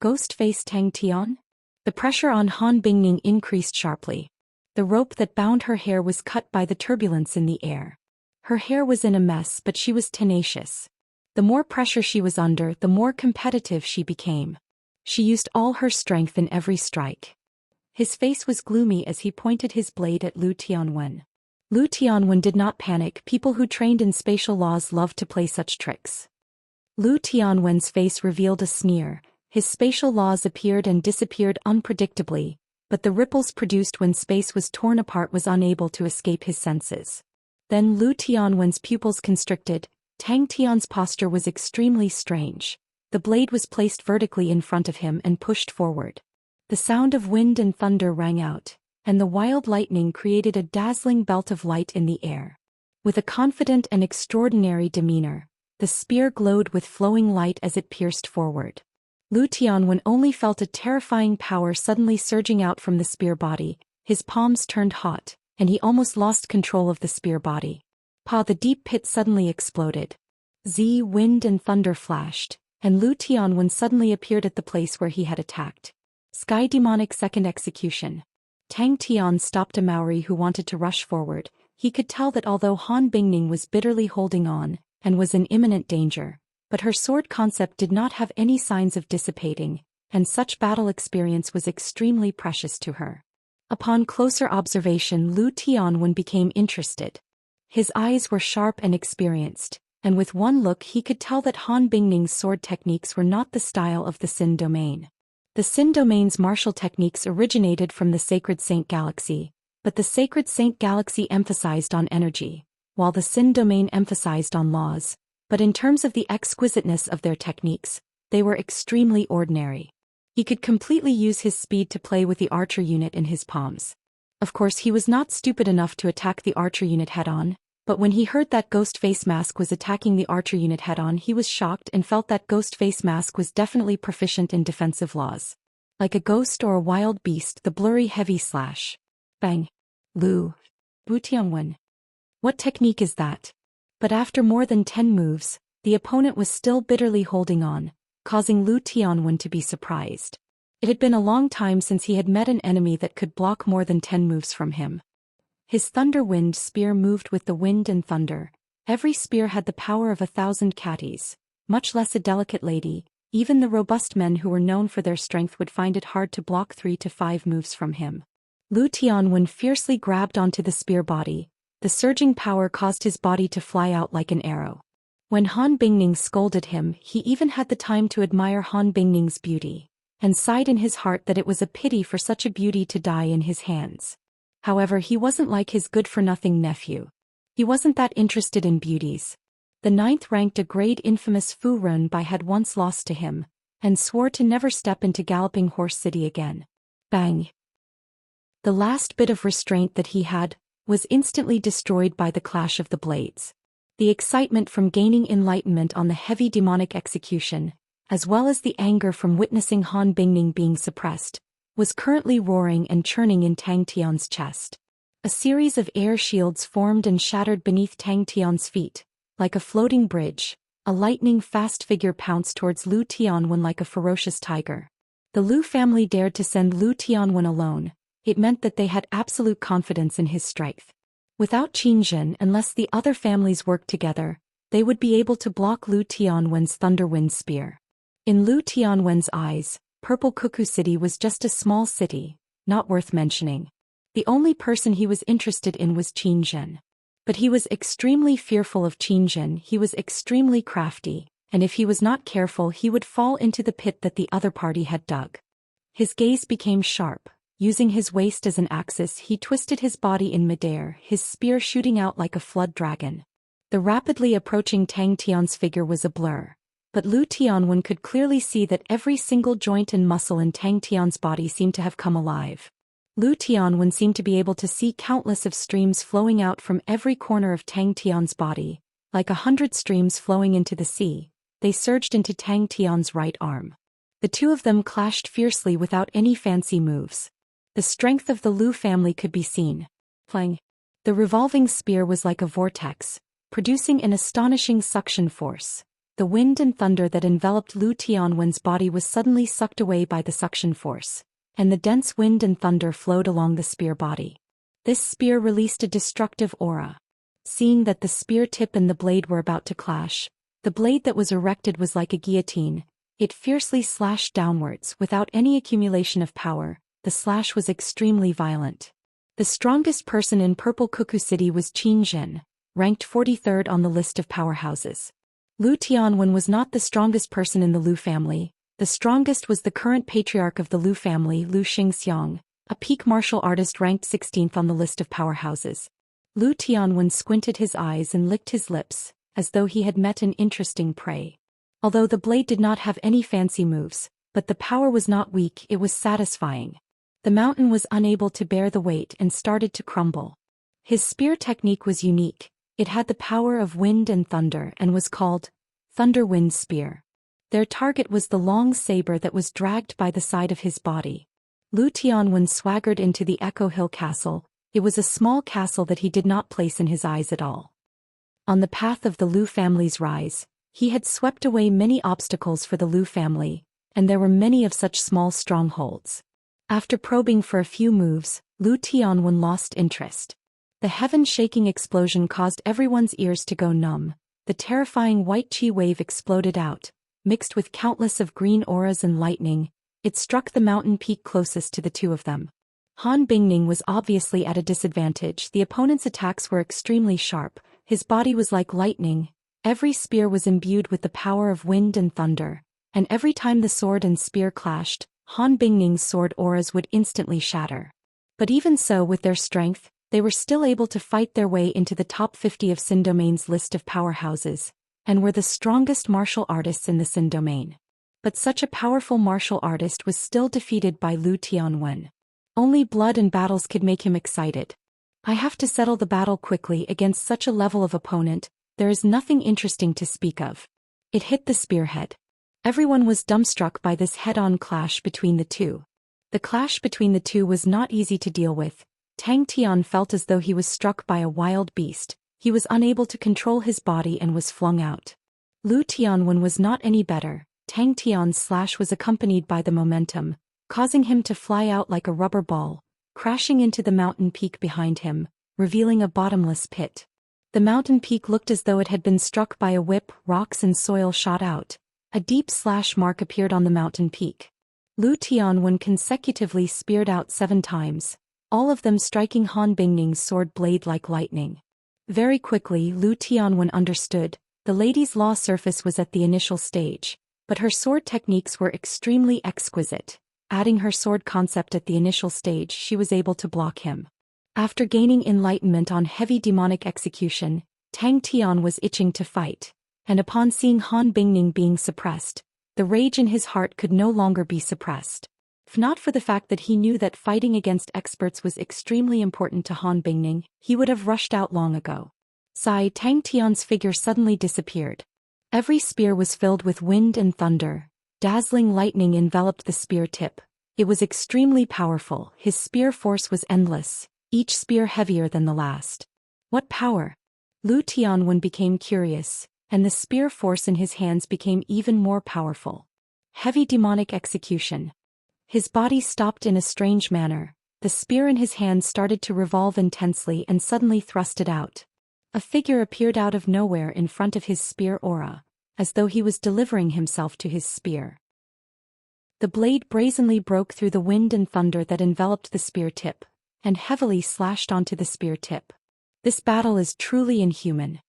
Ghost-faced Tang Tian? The pressure on Han Bingning increased sharply. The rope that bound her hair was cut by the turbulence in the air. Her hair was in a mess, but she was tenacious. The more pressure she was under, the more competitive she became. She used all her strength in every strike. His face was gloomy as he pointed his blade at Lu Tianwen. Lu Tianwen did not panic. People who trained in spatial laws loved to play such tricks. Lu Tianwen's face revealed a sneer. His spatial laws appeared and disappeared unpredictably, but the ripples produced when space was torn apart was unable to escape his senses. Then Lu Tianwen's pupils constricted. Tang Tian's posture was extremely strange. The blade was placed vertically in front of him and pushed forward. The sound of wind and thunder rang out. and the wild lightning created a dazzling belt of light in the air. With a confident and extraordinary demeanor, the spear glowed with flowing light as it pierced forward. Lu Tianwen only felt a terrifying power suddenly surging out from the spear body. His palms turned hot, and he almost lost control of the spear body. The deep pit suddenly exploded. Wind and thunder flashed, and Lu Tianwen suddenly appeared at the place where he had attacked. Sky Demonic Second Execution. Tang Tian stopped a Maori who wanted to rush forward. He could tell that although Han Bingning was bitterly holding on, and was in imminent danger, but her sword concept did not have any signs of dissipating, and such battle experience was extremely precious to her. Upon closer observation, Lu Tianwen became interested. His eyes were sharp and experienced, and with one look he could tell that Han Bingning's sword techniques were not the style of the Sin domain. The Sin domain's martial techniques originated from the Sacred Saint Galaxy, but the Sacred Saint Galaxy emphasized on energy, while the Sin domain emphasized on laws, but in terms of the exquisiteness of their techniques, they were extremely ordinary. He could completely use his speed to play with the archer unit in his palms. Of course, he was not stupid enough to attack the archer unit head-on, but when he heard that Ghost Face Mask was attacking the archer unit head-on, he was shocked and felt that Ghost Face Mask was definitely proficient in defensive laws. Like a ghost or a wild beast, the blurry heavy slash. Bang. Lu Tianwen. What technique is that? But after more than 10 moves, the opponent was still bitterly holding on, causing Lu Tianwen to be surprised. It had been a long time since he had met an enemy that could block more than 10 moves from him. His Thunder Wind spear moved with the wind and thunder. Every spear had the power of 1,000 catties, much less a delicate lady. Even the robust men who were known for their strength would find it hard to block 3 to 5 moves from him. Lu Tianwen fiercely grabbed onto the spear body. The surging power caused his body to fly out like an arrow. When Han Bingning scolded him, he even had the time to admire Han Bingning's beauty, and sighed in his heart that it was a pity for such a beauty to die in his hands. However, he wasn't like his good-for-nothing nephew. He wasn't that interested in beauties. The 9th-ranked grade infamous Fu Runbai had once lost to him, and swore to never step into Galloping Horse City again. Bang! The last bit of restraint that he had was instantly destroyed by the clash of the blades. The excitement from gaining enlightenment on the heavy demonic execution, as well as the anger from witnessing Han Bingning being suppressed, was currently roaring and churning in Tang Tian's chest. A series of air shields formed and shattered beneath Tang Tian's feet. Like a floating bridge, a lightning-fast figure pounced towards Lu Tianwen like a ferocious tiger. The Lu family dared to send Lu Tianwen alone. It meant that they had absolute confidence in his strength. Without Qinzhen, unless the other families worked together, they would be able to block Lu Tianwen's Thunderwind spear. In Lu Tianwen's eyes, Purple Cuckoo City was just a small city, not worth mentioning. The only person he was interested in was Qinzhen. But he was extremely fearful of Qinzhen. He was extremely crafty, and if he was not careful he would fall into the pit that the other party had dug. His gaze became sharp. Using his waist as an axis, he twisted his body in midair, his spear shooting out like a flood dragon. The rapidly approaching Tang Tian's figure was a blur, but Lu Tianwen could clearly see that every single joint and muscle in Tang Tian's body seemed to have come alive. Lu Tianwen seemed to be able to see countless of streams flowing out from every corner of Tang Tian's body, like 100 streams flowing into the sea. They surged into Tang Tian's right arm. The two of them clashed fiercely without any fancy moves. The strength of the Lu family could be seen. Plang. The revolving spear was like a vortex, producing an astonishing suction force. The wind and thunder that enveloped Lu Tianwen's body was suddenly sucked away by the suction force, and the dense wind and thunder flowed along the spear body. This spear released a destructive aura. Seeing that the spear tip and the blade were about to clash, the blade that was erected was like a guillotine. It fiercely slashed downwards without any accumulation of power. The slash was extremely violent. The strongest person in Purple Cuckoo City was Qinzhen, ranked 43rd on the list of powerhouses. Lu Tianwen was not the strongest person in the Lu family. The strongest was the current patriarch of the Lu family, Lu Xianxia, a peak martial artist ranked 16th on the list of powerhouses. Lu Tianwen squinted his eyes and licked his lips, as though he had met an interesting prey. Although the blade did not have any fancy moves, but the power was not weak, it was satisfying. The mountain was unable to bear the weight and started to crumble. His spear technique was unique. It had the power of wind and thunder and was called Thunder Wind Spear. Their target was the long saber that was dragged by the side of his body. Lu Tianwen swaggered into the Echo Hill Castle. It was a small castle that he did not place in his eyes at all. On the path of the Lu family's rise, he had swept away many obstacles for the Lu family, and there were many of such small strongholds. After probing for a few moves, Lu Tianwen lost interest. The heaven-shaking explosion caused everyone's ears to go numb. The terrifying white chi wave exploded out, mixed with countless of green auras and lightning. It struck the mountain peak closest to the two of them. Han Bingning was obviously at a disadvantage. The opponent's attacks were extremely sharp. His body was like lightning. Every spear was imbued with the power of wind and thunder, and every time the sword and spear clashed, Han Bingning's sword auras would instantly shatter. But even so, with their strength, they were still able to fight their way into the top 50 of Sin Domain's list of powerhouses, and were the strongest martial artists in the Sin Domain. But such a powerful martial artist was still defeated by Lu Tianwen. Only blood and battles could make him excited. I have to settle the battle quickly against such a level of opponent. There is nothing interesting to speak of. It hit the spearhead. Everyone was dumbstruck by this head-on clash between the two. The clash between the two was not easy to deal with. Tang Tian felt as though he was struck by a wild beast. He was unable to control his body and was flung out. Lu Tianwen was not any better. Tang Tian's slash was accompanied by the momentum, causing him to fly out like a rubber ball, crashing into the mountain peak behind him, revealing a bottomless pit. The mountain peak looked as though it had been struck by a whip. Rocks and soil shot out. A deep slash mark appeared on the mountain peak. Lu Tianwen consecutively speared out 7 times, all of them striking Han Bingning's sword blade like lightning. Very quickly Lu Tianwen understood. The lady's law surface was at the initial stage, but her sword techniques were extremely exquisite. Adding her sword concept at the initial stage, she was able to block him. After gaining enlightenment on heavy demonic execution, Tang Tian was itching to fight, and upon seeing Han Bingning being suppressed, the rage in his heart could no longer be suppressed. If not for the fact that he knew that fighting against experts was extremely important to Han Bingning, he would have rushed out long ago. Tang Tian's figure suddenly disappeared. Every spear was filled with wind and thunder. Dazzling lightning enveloped the spear tip. It was extremely powerful. His spear force was endless, each spear heavier than the last. What power? Lu Tianwen became curious, and the spear force in his hands became even more powerful. Heavy demonic execution. His body stopped in a strange manner. The spear in his hand started to revolve intensely and suddenly thrust it out. A figure appeared out of nowhere in front of his spear aura, as though he was delivering himself to his spear. The blade brazenly broke through the wind and thunder that enveloped the spear tip, and heavily slashed onto the spear tip. This battle is truly inhuman.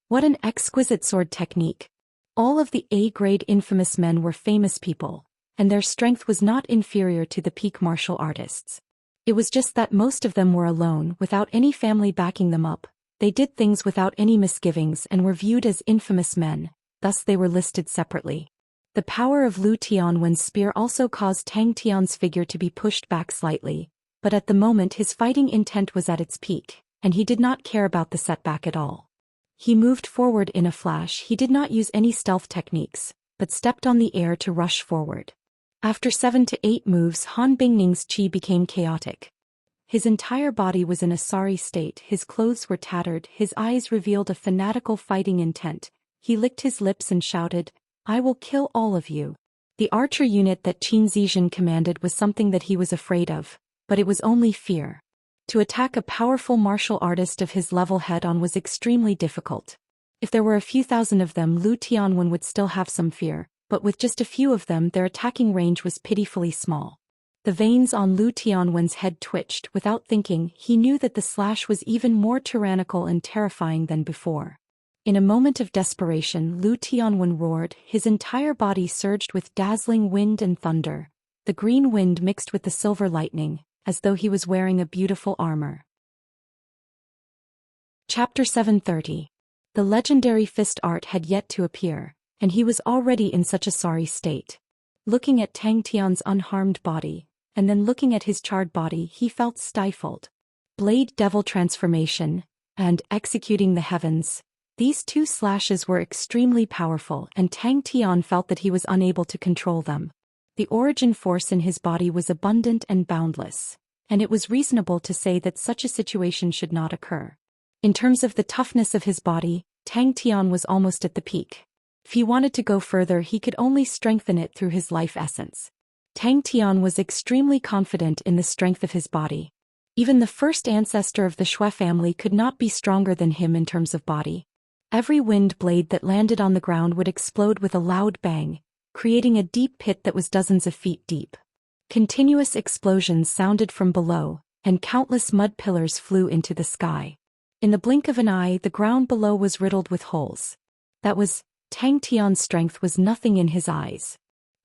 What an exquisite sword technique. All of the A-grade infamous men were famous people, and their strength was not inferior to the peak martial artists. It was just that most of them were alone, without any family backing them up. They did things without any misgivings and were viewed as infamous men, thus they were listed separately. The power of Lu Tianwen's spear also caused Tang Tian's figure to be pushed back slightly, but at the moment his fighting intent was at its peak, and he did not care about the setback at all. He moved forward in a flash. He did not use any stealth techniques, but stepped on the air to rush forward. After 7 to 8 moves, Han Bingning's chi became chaotic. His entire body was in a sorry state. His clothes were tattered. His eyes revealed a fanatical fighting intent. He licked his lips and shouted, "I will kill all of you." The archer unit that Qin Zizhen commanded was something that he was afraid of, but it was only fear. To attack a powerful martial artist of his level head-on was extremely difficult. If there were a few thousand of them, Lu Tianwen would still have some fear, but with just a few of them their attacking range was pitifully small. The veins on Lu Tianwen's head twitched. Without thinking, he knew that the slash was even more tyrannical and terrifying than before. In a moment of desperation, Lu Tianwen roared. His entire body surged with dazzling wind and thunder. The green wind mixed with the silver lightning, as though he was wearing a beautiful armor. Chapter 730. The legendary fist art had yet to appear, and he was already in such a sorry state. Looking at Tang Tian's unharmed body, and then looking at his charred body he felt stifled. Blade Devil Transformation, and Executing the Heavens. These two slashes were extremely powerful and Tang Tian felt that he was unable to control them. The origin force in his body was abundant and boundless, and it was reasonable to say that such a situation should not occur. In terms of the toughness of his body, Tang Tian was almost at the peak. If he wanted to go further he could only strengthen it through his life essence. Tang Tian was extremely confident in the strength of his body. Even the first ancestor of the Shui family could not be stronger than him in terms of body. Every wind blade that landed on the ground would explode with a loud bang, creating a deep pit that was dozens of feet deep. Continuous explosions sounded from below, and countless mud pillars flew into the sky. In the blink of an eye the ground below was riddled with holes. Tang Tian's strength was nothing in his eyes.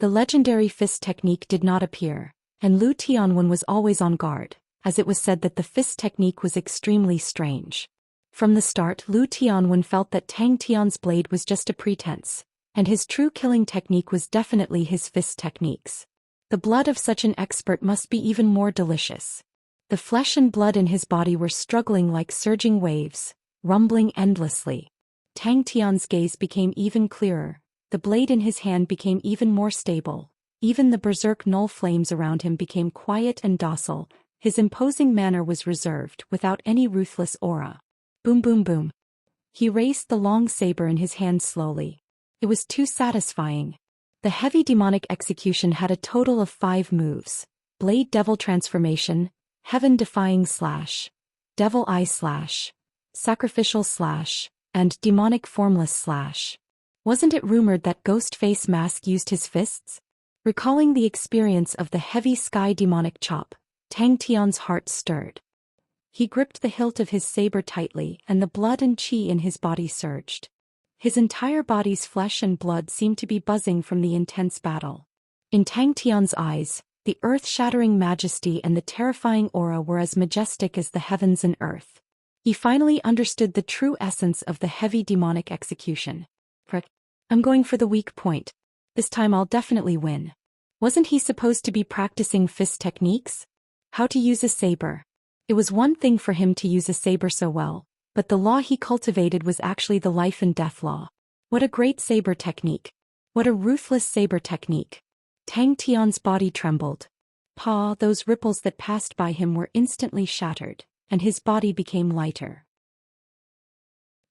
The legendary fist technique did not appear, and Lu Tianwen was always on guard, as it was said that the fist technique was extremely strange. From the start Lu Tianwen felt that Tang Tian's blade was just a pretense, and his true killing technique was definitely his fist techniques. The blood of such an expert must be even more delicious. The flesh and blood in his body were struggling like surging waves, rumbling endlessly. Tang Tian's gaze became even clearer, the blade in his hand became even more stable, even the berserk null flames around him became quiet and docile, his imposing manner was reserved without any ruthless aura. Boom boom boom. He raised the long saber in his hand slowly. It was too satisfying. The heavy demonic execution had a total of 5 moves: Blade Devil Transformation, Heaven-Defying Slash, Devil Eye Slash, Sacrificial Slash, and Demonic Formless Slash. Wasn't it rumored that Ghostface Mask used his fists? Recalling the experience of the heavy sky demonic chop, Tang Tian's heart stirred. He gripped the hilt of his saber tightly and the blood and qi in his body surged. His entire body's flesh and blood seemed to be buzzing from the intense battle. In Tang Tian's eyes, the earth-shattering majesty and the terrifying aura were as majestic as the heavens and earth. He finally understood the true essence of the heavy demonic execution. I'm going for the weak point. This time I'll definitely win. Wasn't he supposed to be practicing fist techniques? How to use a saber. It was one thing for him to use a saber so well, but the law he cultivated was actually the life and death law. What a great saber technique. What a ruthless saber technique. Tang Tian's body trembled. Those ripples that passed by him were instantly shattered, and his body became lighter.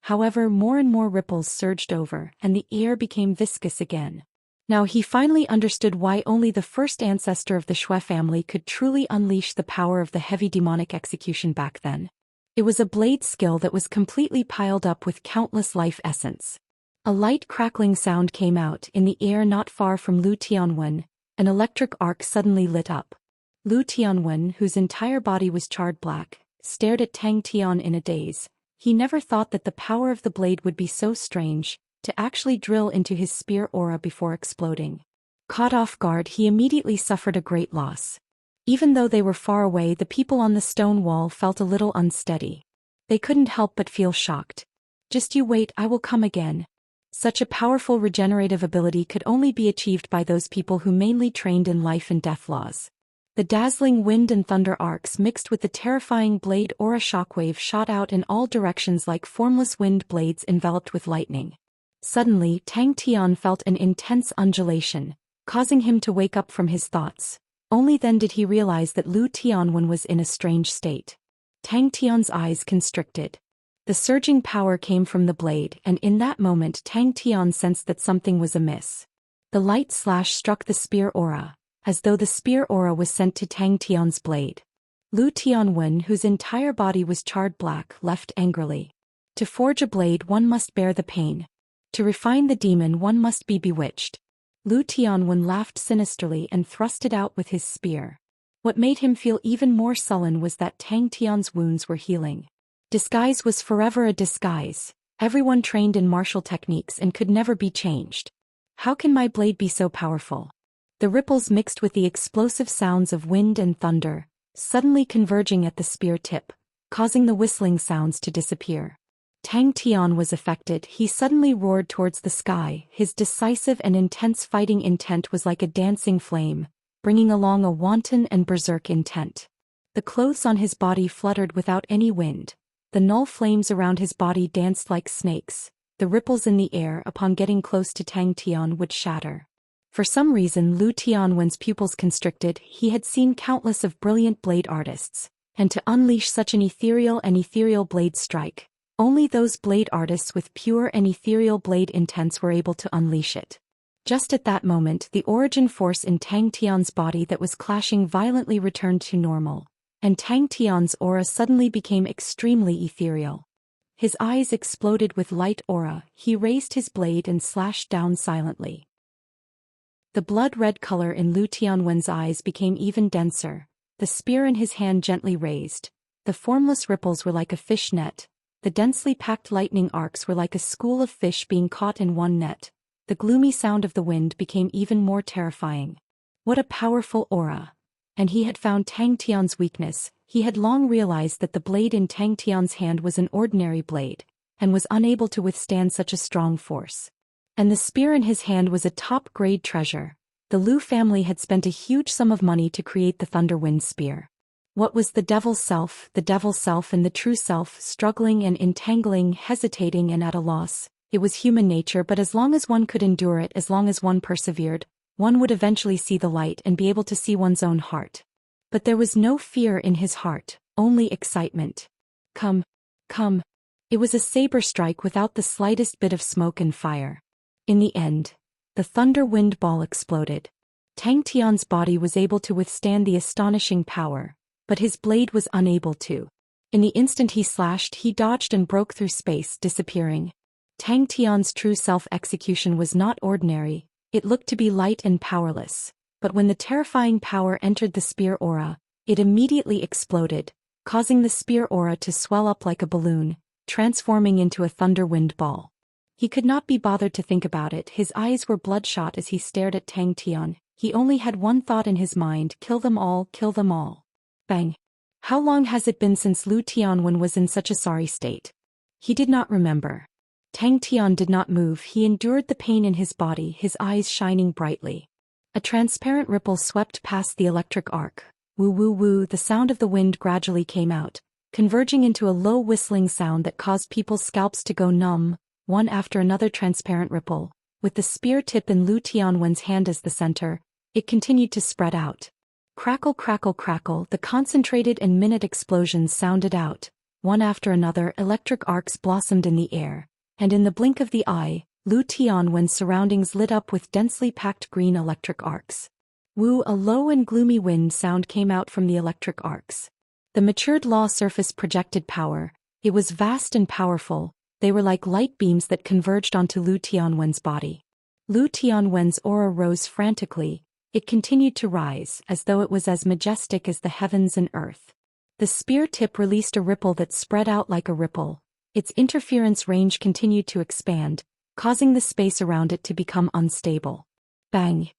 However, more and more ripples surged over, and the air became viscous again. Now he finally understood why only the first ancestor of the Shui family could truly unleash the power of the heavy demonic execution back then. It was a blade skill that was completely piled up with countless life essence. A light crackling sound came out in the air not far from Lu Tianwen. An electric arc suddenly lit up. Lu Tianwen, whose entire body was charred black, stared at Tang Tian in a daze. He never thought that the power of the blade would be so strange, to actually drill into his spear aura before exploding. Caught off guard, he immediately suffered a great loss. Even though they were far away, the people on the stone wall felt a little unsteady. They couldn't help but feel shocked. Just you wait, I will come again. Such a powerful regenerative ability could only be achieved by those people who mainly trained in life and death laws. The dazzling wind and thunder arcs mixed with the terrifying blade aura shockwave shot out in all directions like formless wind blades enveloped with lightning. Suddenly, Tang Tian felt an intense undulation, causing him to wake up from his thoughts. Only then did he realize that Lu Tianwen was in a strange state. Tang Tian's eyes constricted. The surging power came from the blade, and in that moment Tang Tian sensed that something was amiss. The light slash struck the spear aura, as though the spear aura was sent to Tang Tian's blade. Lu Tianwen, whose entire body was charred black, left angrily. To forge a blade one must bear the pain. To refine the demon one must be bewitched. Lu Tianwen laughed sinisterly and thrust it out with his spear. What made him feel even more sullen was that Tang Tian's wounds were healing. Disguise was forever a disguise. Everyone trained in martial techniques and could never be changed. How can my blade be so powerful? The ripples mixed with the explosive sounds of wind and thunder, suddenly converging at the spear tip, causing the whistling sounds to disappear. Tang Tian was affected. He suddenly roared towards the sky. His decisive and intense fighting intent was like a dancing flame, bringing along a wanton and berserk intent. The clothes on his body fluttered without any wind. The null flames around his body danced like snakes. The ripples in the air upon getting close to Tang Tian would shatter. For some reason Lu Tianwen's pupils constricted. He had seen countless of brilliant blade artists, and to unleash such an ethereal blade strike, only those blade artists with pure and ethereal blade intents were able to unleash it. Just at that moment the origin force in Tang Tian's body that was clashing violently returned to normal, and Tang Tian's aura suddenly became extremely ethereal. His eyes exploded with light aura. He raised his blade and slashed down silently. The blood-red color in Lu Tianwen's eyes became even denser. The spear in his hand gently raised. The formless ripples were like a fish net. The densely packed lightning arcs were like a school of fish being caught in one net. The gloomy sound of the wind became even more terrifying. What a powerful aura! And he had found Tang Tian's weakness. He had long realized that the blade in Tang Tian's hand was an ordinary blade, and was unable to withstand such a strong force. And the spear in his hand was a top-grade treasure. The Lu family had spent a huge sum of money to create the Thunderwind spear. What was the devil's self and the true self, struggling and entangling, hesitating and at a loss? It was human nature, but as long as one could endure it, as long as one persevered, one would eventually see the light and be able to see one's own heart. But there was no fear in his heart, only excitement. Come. It was a saber strike without the slightest bit of smoke and fire. In the end, the thunder wind ball exploded. Tang Tian's body was able to withstand the astonishing power, but his blade was unable to. In the instant he slashed, he dodged and broke through space, disappearing. Tang Tian's true self-execution was not ordinary. It looked to be light and powerless. But when the terrifying power entered the spear aura, it immediately exploded, causing the spear aura to swell up like a balloon, transforming into a thunder wind ball. He could not be bothered to think about it. His eyes were bloodshot as he stared at Tang Tian. He only had one thought in his mind: kill them all, kill them all. Bang! How long has it been since Lu Tianwen was in such a sorry state? He did not remember. Tang Tian did not move. He endured the pain in his body, his eyes shining brightly. A transparent ripple swept past the electric arc. Woo woo woo, the sound of the wind gradually came out, converging into a low whistling sound that caused people's scalps to go numb. One after another transparent ripple, with the spear tip in Lu Tianwen's hand as the center, it continued to spread out. Crackle crackle crackle, the concentrated and minute explosions sounded out. One after another electric arcs blossomed in the air, and in the blink of the eye, Lu Tianwen's surroundings lit up with densely packed green electric arcs. Woo, a low and gloomy wind sound came out from the electric arcs. The matured law surface projected power. It was vast and powerful. They were like light beams that converged onto Lu Tianwen's body. Lu Tianwen's aura rose frantically. It continued to rise, as though it was as majestic as the heavens and earth. The spear tip released a ripple that spread out like a ripple. Its interference range continued to expand, causing the space around it to become unstable. Bang!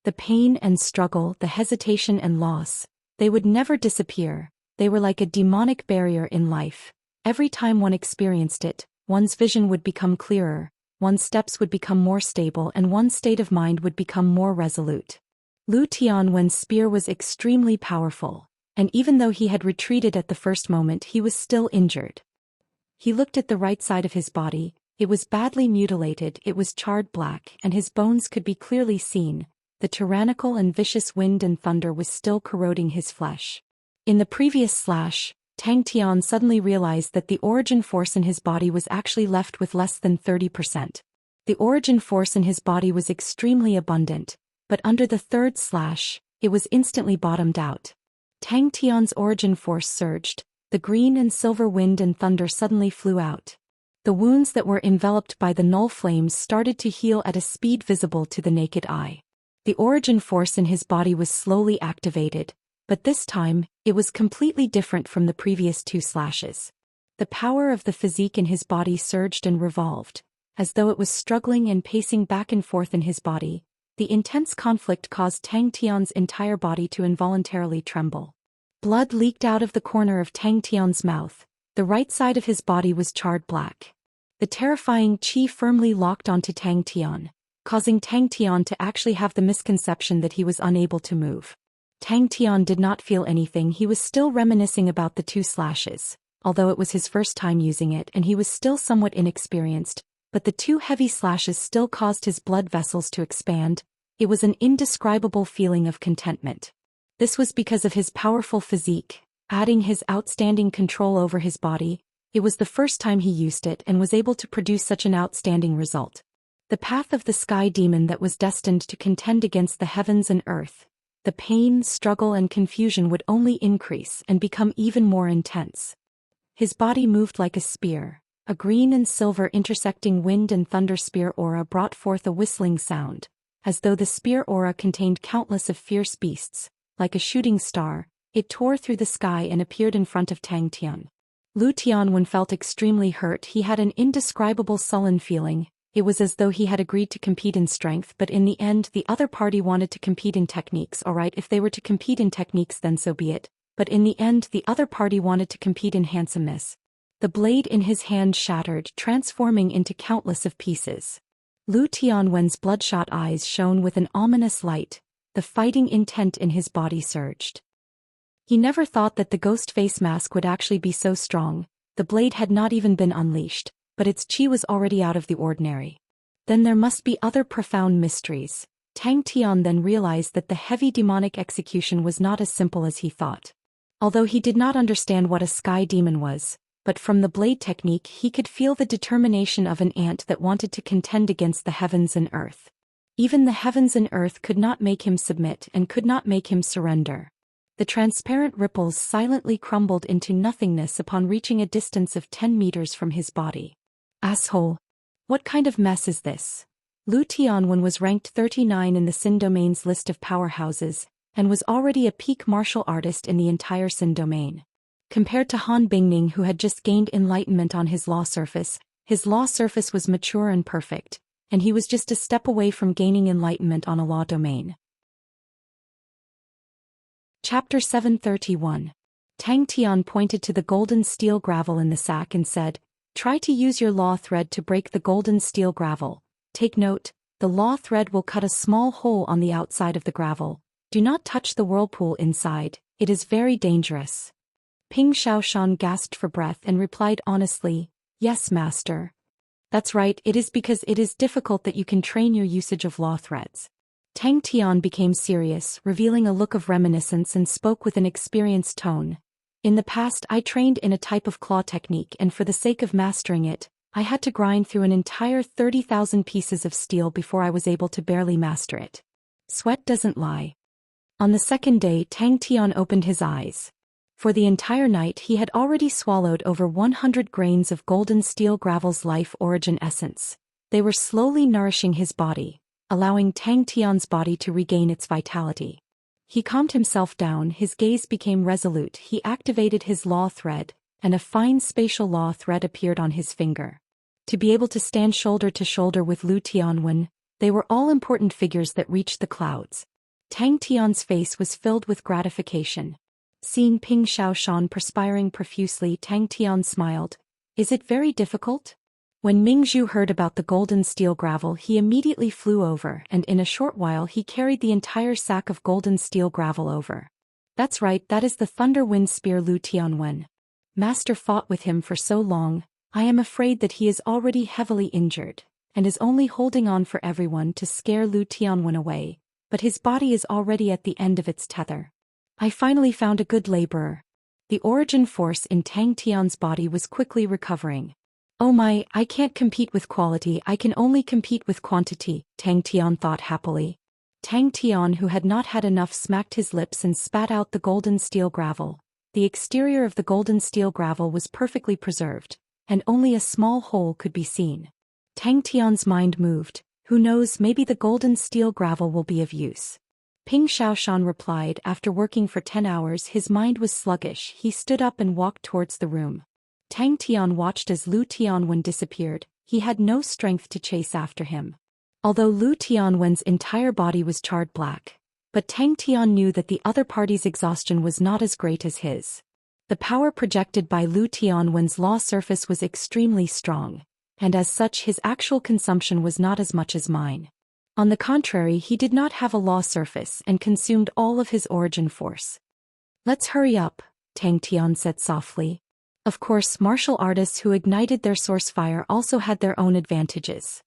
The pain and struggle, the hesitation and loss, they would never disappear. They were like a demonic barrier in life. Every time one experienced it, one's vision would become clearer, one's steps would become more stable, and one's state of mind would become more resolute. Lu Tianwen's spear was extremely powerful, and even though he had retreated at the first moment, he was still injured. He looked at the right side of his body. It was badly mutilated, it was charred black, and his bones could be clearly seen. The tyrannical and vicious wind and thunder was still corroding his flesh. In the previous slash, Tang Tian suddenly realized that the origin force in his body was actually left with less than 30%. The origin force in his body was extremely abundant, but under the third slash, it was instantly bottomed out. Tang Tian's origin force surged. The green and silver wind and thunder suddenly flew out. The wounds that were enveloped by the null flames started to heal at a speed visible to the naked eye. The origin force in his body was slowly activated, but this time, it was completely different from the previous two slashes. The power of the physique in his body surged and revolved, as though it was struggling and pacing back and forth in his body. The intense conflict caused Tang Tian's entire body to involuntarily tremble. Blood leaked out of the corner of Tang Tian's mouth. The right side of his body was charred black. The terrifying qi firmly locked onto Tang Tian. causing Tang Tian to actually have the misconception that he was unable to move. Tang Tian did not feel anything. He was still reminiscing about the 2 slashes, although it was his first time using it and he was still somewhat inexperienced, but the 2 heavy slashes still caused his blood vessels to expand. It was an indescribable feeling of contentment. This was because of his powerful physique, adding his outstanding control over his body. It was the first time he used it and was able to produce such an outstanding result. The path of the sky demon that was destined to contend against the heavens and earth. The pain, struggle and confusion would only increase and become even more intense. His body moved like a spear. A green and silver intersecting wind and thunder spear aura brought forth a whistling sound, as though the spear aura contained countless of fierce beasts. Like a shooting star, it tore through the sky and appeared in front of Tang Tian. Lu Tianwen felt extremely hurt. He had an indescribable sullen feeling. It was as though he had agreed to compete in strength, but in the end the other party wanted to compete in techniques. Alright, if they were to compete in techniques then so be it, but in the end the other party wanted to compete in handsomeness. The blade in his hand shattered, transforming into countless of pieces. Lu Tianwen's bloodshot eyes shone with an ominous light. The fighting intent in his body surged. He never thought that the ghost face mask would actually be so strong. The blade had not even been unleashed, but its chi was already out of the ordinary. Then there must be other profound mysteries. Tang Tian then realized that the heavy demonic execution was not as simple as he thought. Although he did not understand what a sky demon was, but from the blade technique he could feel the determination of an ant that wanted to contend against the heavens and earth. Even the heavens and earth could not make him submit and could not make him surrender. The transparent ripples silently crumbled into nothingness upon reaching a distance of 10 meters from his body. Asshole! What kind of mess is this? Lu Tianwen was ranked 39 in the Sin Domain's list of powerhouses, and was already a peak martial artist in the entire Sin Domain. Compared to Han Bingning, who had just gained enlightenment on his law surface was mature and perfect, and he was just a step away from gaining enlightenment on a law domain. Chapter 731. Tang Tian pointed to the golden steel gravel in the sack and said, "Try to use your law thread to break the golden steel gravel. Take note, the law thread will cut a small hole on the outside of the gravel. Do not touch the whirlpool inside, it is very dangerous." Ping Xiaoshan gasped for breath and replied honestly, "Yes, master." That's right, it is because it is difficult that you can train your usage of law threads. Tang Tian became serious, revealing a look of reminiscence and spoke with an experienced tone. "In the past I trained in a type of claw technique and for the sake of mastering it, I had to grind through an entire 30,000 pieces of steel before I was able to barely master it." Sweat doesn't lie. On the second day Tang Tian opened his eyes. For the entire night he had already swallowed over 100 grains of golden steel gravel's life origin essence. They were slowly nourishing his body, allowing Tang Tian's body to regain its vitality. He calmed himself down, his gaze became resolute, he activated his law thread, and a fine spatial law thread appeared on his finger. To be able to stand shoulder to shoulder with Lu Tianwen, they were all important figures that reached the clouds. Tang Tian's face was filled with gratification. Seeing Ping Xiaoshan perspiring profusely, Tang Tian smiled. "Is it very difficult?" When Ming Zhu heard about the golden steel gravel, he immediately flew over, and in a short while he carried the entire sack of golden steel gravel over. "That's right, that is the thunder wind spear Lu Tianwen. Master fought with him for so long, I am afraid that he is already heavily injured, and is only holding on for everyone to scare Lu Tianwen away, but his body is already at the end of its tether. I finally found a good laborer." The origin force in Tang Tian's body was quickly recovering. "Oh my, I can't compete with quality, I can only compete with quantity," Tang Tian thought happily. Tang Tian, who had not had enough, smacked his lips and spat out the golden steel gravel. The exterior of the golden steel gravel was perfectly preserved, and only a small hole could be seen. Tang Tian's mind moved. Who knows, maybe the golden steel gravel will be of use. Ping Xiaoshan replied. After working for 10 hours his mind was sluggish. He stood up and walked towards the room. Tang Tian watched as Lu Tianwen disappeared. He had no strength to chase after him. Although Lu Tianwen's entire body was charred black, but Tang Tian knew that the other party's exhaustion was not as great as his. The power projected by Lu Tianwen's law surface was extremely strong, and as such his actual consumption was not as much as mine. On the contrary, he did not have a law surface and consumed all of his origin force. Let's hurry up, Tang Tian said softly. Of course, martial artists who ignited their source fire also had their own advantages.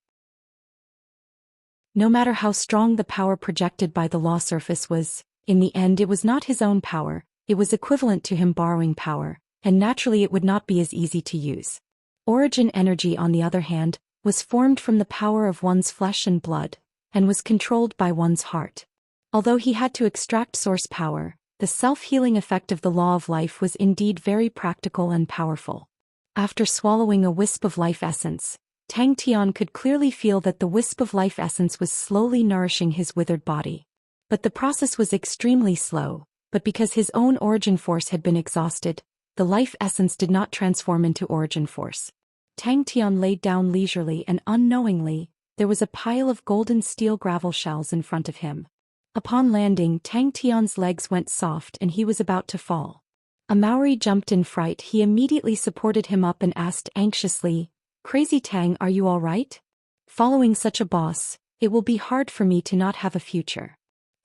No matter how strong the power projected by the law surface was, in the end it was not his own power, it was equivalent to him borrowing power, and naturally it would not be as easy to use. Origin energy, on the other hand, was formed from the power of one's flesh and blood, and was controlled by one's heart. Although he had to extract source power, the self-healing effect of the law of life was indeed very practical and powerful. After swallowing a wisp of life essence, Tang Tian could clearly feel that the wisp of life essence was slowly nourishing his withered body. But the process was extremely slow, but because his own origin force had been exhausted, the life essence did not transform into origin force. Tang Tian laid down leisurely and unknowingly, there was a pile of golden steel gravel shells in front of him. Upon landing, Tang Tian's legs went soft and he was about to fall. A Maori jumped in fright. He immediately supported him up and asked anxiously, "Crazy Tang, are you all right? Following such a boss, it will be hard for me to not have a future."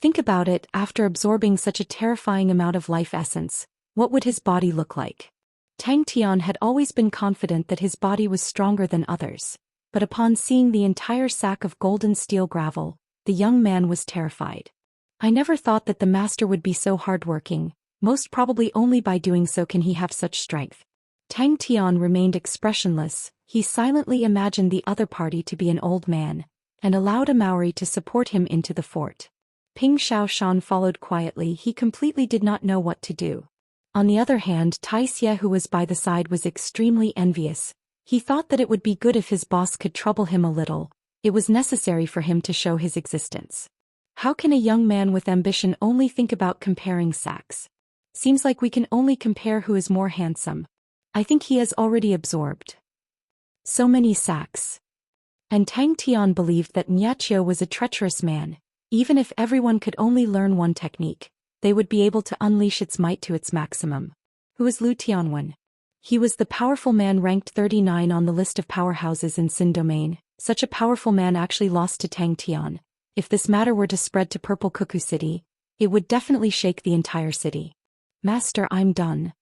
Think about it, after absorbing such a terrifying amount of life essence, what would his body look like? Tang Tian had always been confident that his body was stronger than others, but upon seeing the entire sack of golden steel gravel, the young man was terrified. I never thought that the master would be so hardworking, most probably only by doing so can he have such strength. Tang Tian remained expressionless. He silently imagined the other party to be an old man, and allowed a Maori to support him into the fort. Ping Xiaoshan followed quietly. He completely did not know what to do. On the other hand, Taixia, who was by the side, was extremely envious. He thought that it would be good if his boss could trouble him a little. It was necessary for him to show his existence. How can a young man with ambition only think about comparing sacks? Seems like we can only compare who is more handsome. I think he has already absorbed so many sacks. And Tang Tian believed that Xianxia was a treacherous man. Even if everyone could only learn one technique, they would be able to unleash its might to its maximum. Who is Lu Tianwen? He was the powerful man ranked 39 on the list of powerhouses in Xin Domain. Such a powerful man actually lost to Tang Tian. If this matter were to spread to Purple Cuckoo City, it would definitely shake the entire city. Master, I'm done.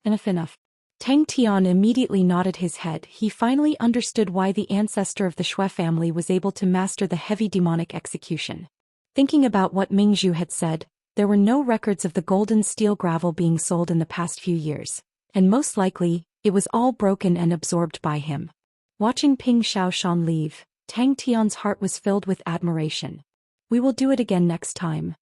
Enough. Tang Tian immediately nodded his head. He finally understood why the ancestor of the Shui family was able to master the heavy demonic execution. Thinking about what Mingzhu had said, there were no records of the golden steel gravel being sold in the past few years, and most likely, it was all broken and absorbed by him. Watching Ping Xiaoshan leave, Tang Tian's heart was filled with admiration. We will do it again next time.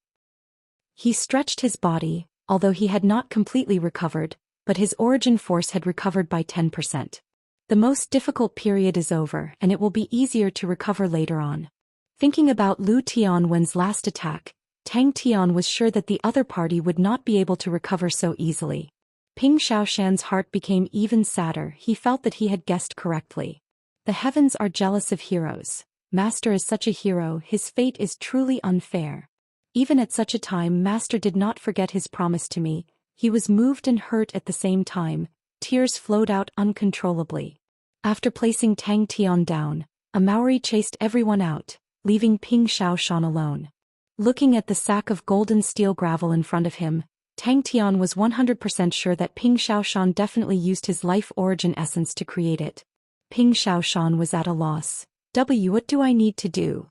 He stretched his body, although he had not completely recovered, but his origin force had recovered by 10%. The most difficult period is over and it will be easier to recover later on. Thinking about Lu Tianwen's last attack, Tang Tian was sure that the other party would not be able to recover so easily. Ping Xiaoshan's heart became even sadder. He felt that he had guessed correctly. The heavens are jealous of heroes. Master is such a hero, his fate is truly unfair. Even at such a time, Master did not forget his promise to me. He was moved and hurt at the same time. Tears flowed out uncontrollably. After placing Tang Tian down, a Maori chased everyone out, leaving Ping Xiaoshan alone. Looking at the sack of golden steel gravel in front of him, Tang Tian was 100% sure that Ping Xiaoshan definitely used his life origin essence to create it. Ping Xiaoshan was at a loss. What do I need to do?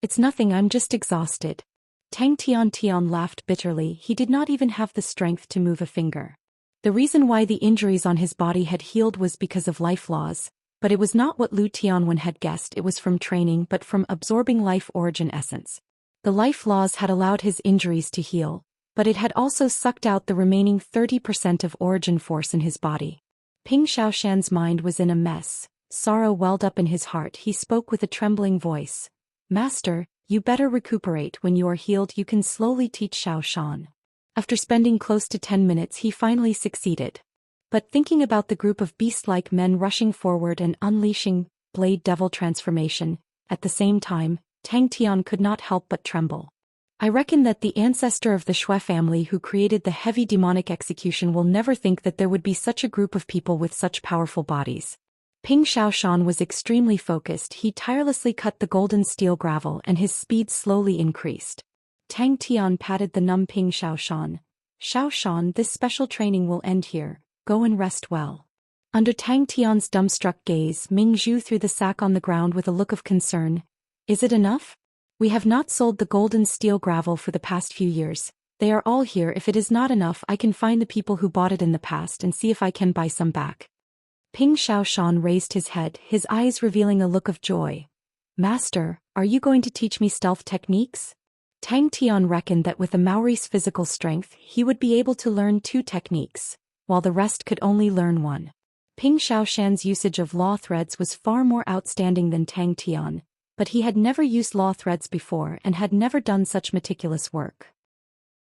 It's nothing, I'm just exhausted. Tang Tian laughed bitterly. He did not even have the strength to move a finger. The reason why the injuries on his body had healed was because of life laws, but it was not what Lu Tianwen had guessed. It was from training, but from absorbing life origin essence. The life laws had allowed his injuries to heal, but it had also sucked out the remaining 30% of origin force in his body. Ping Xiaoshan's mind was in a mess. Sorrow welled up in his heart. He spoke with a trembling voice. Master, you better recuperate. When you are healed, you can slowly teach Xiaoshan. After spending close to 10 minutes, he finally succeeded. But thinking about the group of beast-like men rushing forward and unleashing Blade Devil transformation, at the same time, Tang Tian could not help but tremble. I reckon that the ancestor of the Shui family who created the heavy demonic execution will never think that there would be such a group of people with such powerful bodies. Ping Xiaoshan was extremely focused. He tirelessly cut the golden steel gravel and his speed slowly increased. Tang Tian patted the numb Ping Xiaoshan. Xiaoshan, this special training will end here. Go and rest well. Under Tang Tian's dumbstruck gaze, Ming Zhu threw the sack on the ground with a look of concern. Is it enough? We have not sold the golden steel gravel for the past few years. They are all here. If it is not enough, I can find the people who bought it in the past and see if I can buy some back. Ping Xiaoshan raised his head, his eyes revealing a look of joy. Master, are you going to teach me stealth techniques? Tang Tian reckoned that with the Maori's physical strength, he would be able to learn 2 techniques, while the rest could only learn 1. Ping Xiaoshan's usage of law threads was far more outstanding than Tang Tian, but he had never used law threads before and had never done such meticulous work.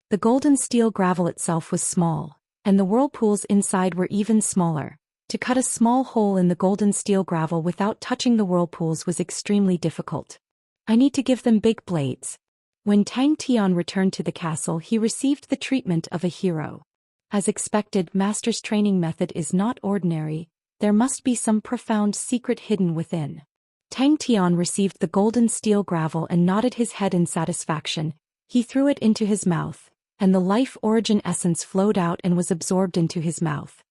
The golden steel gravel itself was small, and the whirlpools inside were even smaller. To cut a small hole in the golden steel gravel without touching the whirlpools was extremely difficult. I need to give them big blades. When Tang Tian returned to the castle, he received the treatment of a hero. As expected, Master's training method is not ordinary. There must be some profound secret hidden within. Tang Tian received the golden steel gravel and nodded his head in satisfaction. He threw it into his mouth, and the life origin essence flowed out and was absorbed into his mouth.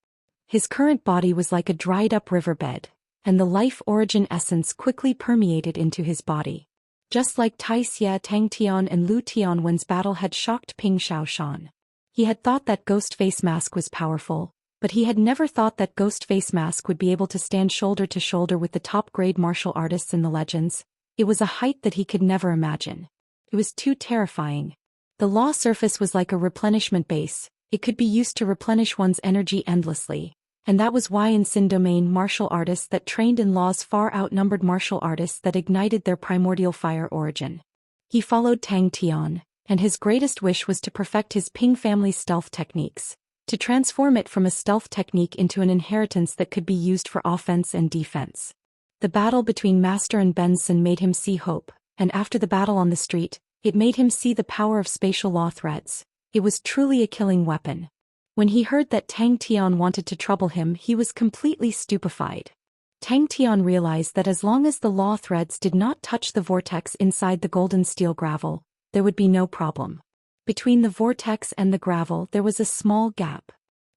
His current body was like a dried-up riverbed, and the life origin essence quickly permeated into his body. Just like Xianxia, Tang Tian and Lu Tianwen's battle had shocked Ping Xiaoshan. He had thought that ghost face mask was powerful, but he had never thought that ghost face mask would be able to stand shoulder to shoulder with the top-grade martial artists in the legends. It was a height that he could never imagine. It was too terrifying. The law surface was like a replenishment base. It could be used to replenish one's energy endlessly. And that was why in Sin Domain martial artists that trained in laws far outnumbered martial artists that ignited their primordial fire origin. He followed Tang Tian, and his greatest wish was to perfect his Ping family stealth techniques, to transform it from a stealth technique into an inheritance that could be used for offense and defense. The battle between Master and Benson made him see hope, and after the battle on the street, it made him see the power of spatial law threads. It was truly a killing weapon. When he heard that Tang Tian wanted to trouble him, he was completely stupefied. Tang Tian realized that as long as the law threads did not touch the vortex inside the golden steel gravel, there would be no problem. Between the vortex and the gravel there was a small gap.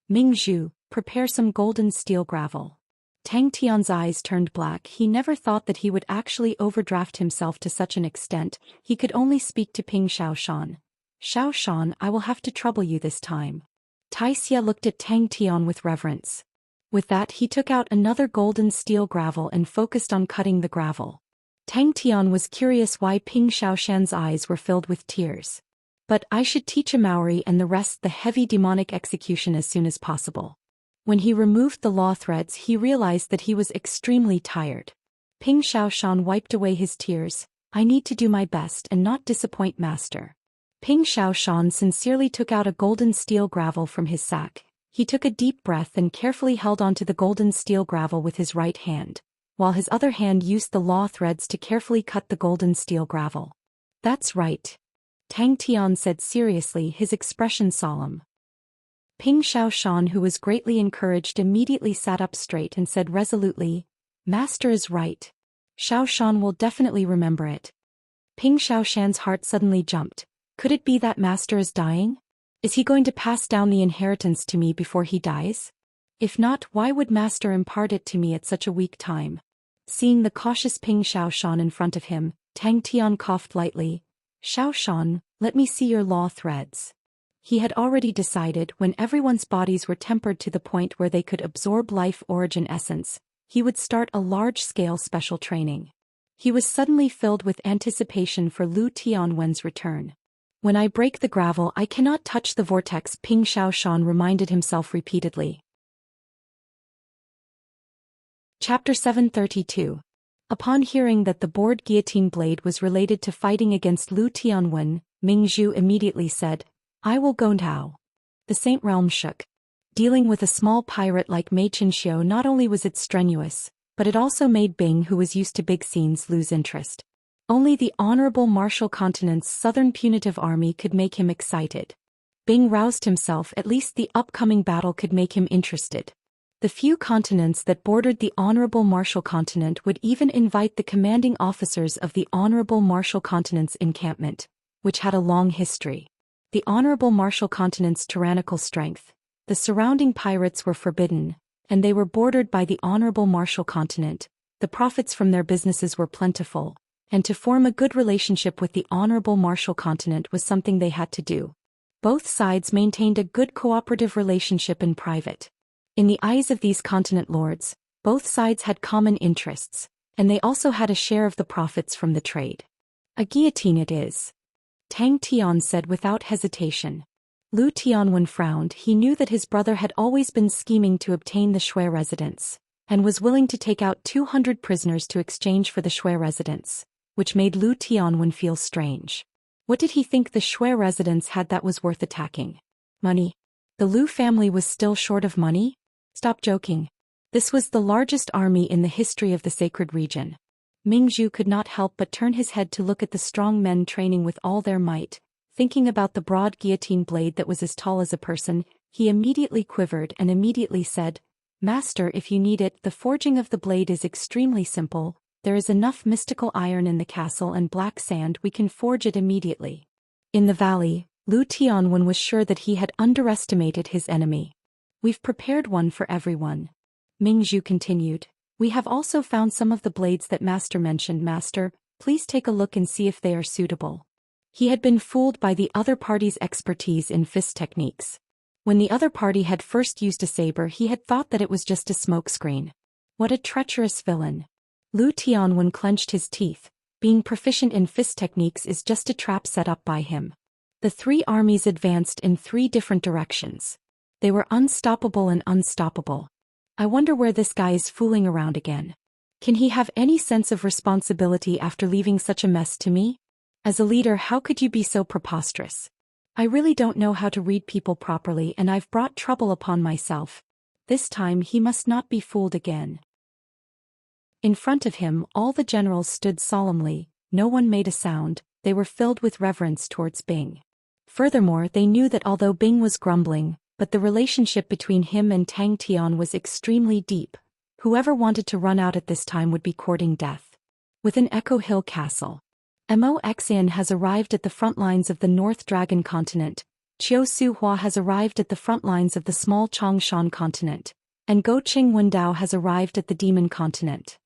Ming Zhu, prepare some golden steel gravel. Tang Tian's eyes turned black. He never thought that he would actually overdraft himself to such an extent. He could only speak to Ping Xiaoshan. Xiaoshan, I will have to trouble you this time. Xianxia looked at Tang Tian with reverence. With that he took out another golden steel gravel and focused on cutting the gravel. Tang Tian was curious why Ping Xiaoshan's eyes were filled with tears. But I should teach a Maori and the rest the heavy demonic execution as soon as possible. When he removed the law threads he realized that he was extremely tired. Ping Xiaoshan wiped away his tears. I need to do my best and not disappoint Master. Ping Xiaoshan sincerely took out a golden steel gravel from his sack. He took a deep breath and carefully held onto the golden steel gravel with his right hand, while his other hand used the law threads to carefully cut the golden steel gravel. That's right. Tang Tian said seriously, his expression solemn. Ping Xiaoshan, who was greatly encouraged, immediately sat up straight and said resolutely, Master is right. Xiaoshan will definitely remember it. Ping Xiaoshan's heart suddenly jumped. Could it be that Master is dying? Is he going to pass down the inheritance to me before he dies? If not, why would Master impart it to me at such a weak time? Seeing the cautious Ping Xiaoshan in front of him, Tang Tian coughed lightly. Xiaoshan, let me see your law threads. He had already decided when everyone's bodies were tempered to the point where they could absorb life origin essence, he would start a large-scale special training. He was suddenly filled with anticipation for Lu Tianwen's return. When I break the gravel I cannot touch the vortex, Ping Xiaoshan reminded himself repeatedly. Chapter 732. Upon hearing that the board guillotine blade was related to fighting against Lu Tianwen, Ming Zhu immediately said, I will go now. The Saint Realm shook. Dealing with a small pirate like Mei Qianxiu, not only was it strenuous, but it also made Bing, who was used to big scenes, lose interest. Only the honorable Martial Continent's southern punitive army could make him excited. Bing roused himself, at least the upcoming battle could make him interested. The few continents that bordered the Honorable Marshall Continent would even invite the commanding officers of the Honorable Marshall Continent's encampment, which had a long history. The Honorable Marshall Continent's tyrannical strength. The surrounding pirates were forbidden, and they were bordered by the Honorable Marshall Continent. The profits from their businesses were plentiful, and to form a good relationship with the Honorable Marshall Continent was something they had to do. Both sides maintained a good cooperative relationship in private. In the eyes of these continent lords, both sides had common interests, and they also had a share of the profits from the trade. A guillotine it is, Tang Tian said without hesitation. Lu Tianwen frowned. He knew that his brother had always been scheming to obtain the Shui residence, and was willing to take out 200 prisoners to exchange for the Shui residence, which made Lu Tianwen feel strange. What did he think the Shui residence had that was worth attacking? Money. The Lu family was still short of money? Stop joking. This was the largest army in the history of the sacred region. Ming Zhu could not help but turn his head to look at the strong men training with all their might. Thinking about the broad guillotine blade that was as tall as a person, he immediately quivered and immediately said, "Master, if you need it, the forging of the blade is extremely simple. There is enough mystical iron in the castle and black sand, we can forge it immediately." In the valley, Lu Tianwen was sure that he had underestimated his enemy. "We've prepared one for everyone," Ming Zhu continued. "We have also found some of the blades that Master mentioned. Master, please take a look and see if they are suitable." He had been fooled by the other party's expertise in fist techniques. When the other party had first used a saber, he had thought that it was just a smokescreen. What a treacherous villain. Lu Tianwen clenched his teeth. Being proficient in fist techniques is just a trap set up by him. The three armies advanced in three different directions. They were unstoppable and unstoppable. I wonder where this guy is fooling around again. Can he have any sense of responsibility after leaving such a mess to me? As a leader, how could you be so preposterous? I really don't know how to read people properly, and I've brought trouble upon myself. This time he must not be fooled again. In front of him, all the generals stood solemnly. No one made a sound. They were filled with reverence towards Bing. Furthermore, they knew that although Bing was grumbling, but the relationship between him and Tang Tian was extremely deep. Whoever wanted to run out at this time would be courting death. Within Echo Hill Castle, Mo Xian has arrived at the front lines of the North Dragon Continent, Qiu Su Hua has arrived at the front lines of the small Changshan Continent, and Go Qing Wendao has arrived at the Demon Continent.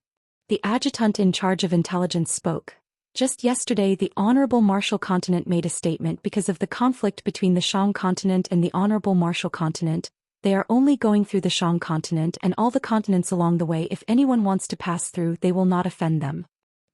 The adjutant in charge of intelligence spoke. Just yesterday, the Honorable Marshall Continent made a statement because of the conflict between the Shang Continent and the Honorable Marshall Continent. They are only going through the Shang Continent and all the continents along the way. If anyone wants to pass through, they will not offend them.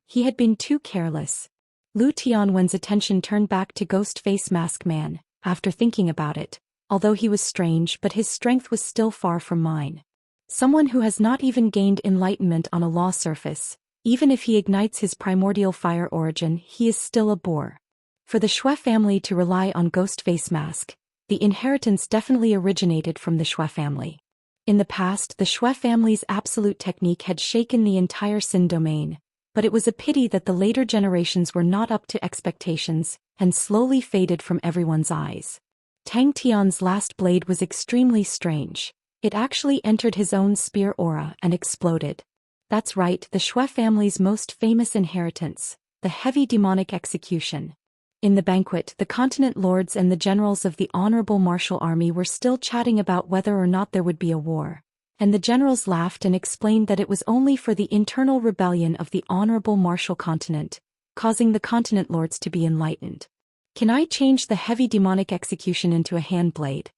He had been too careless. Lu Tianwen's attention turned back to Ghost Face Mask Man, after thinking about it. Although he was strange, but his strength was still far from mine. Someone who has not even gained enlightenment on a law surface. Even if he ignites his primordial fire origin, he is still a bore. For the Shui family to rely on Ghost Face Mask, the inheritance definitely originated from the Shui family. In the past, the Shui family's absolute technique had shaken the entire Sin domain, but it was a pity that the later generations were not up to expectations, and slowly faded from everyone's eyes. Tang Tian's last blade was extremely strange. It actually entered his own spear aura and exploded. That's right, the Shui family's most famous inheritance, the heavy demonic execution. In the banquet, the continent lords and the generals of the Honorable Marshall Army were still chatting about whether or not there would be a war, and the generals laughed and explained that it was only for the internal rebellion of the Honorable Marshall Continent, causing the continent lords to be enlightened. Can I change the heavy demonic execution into a hand blade?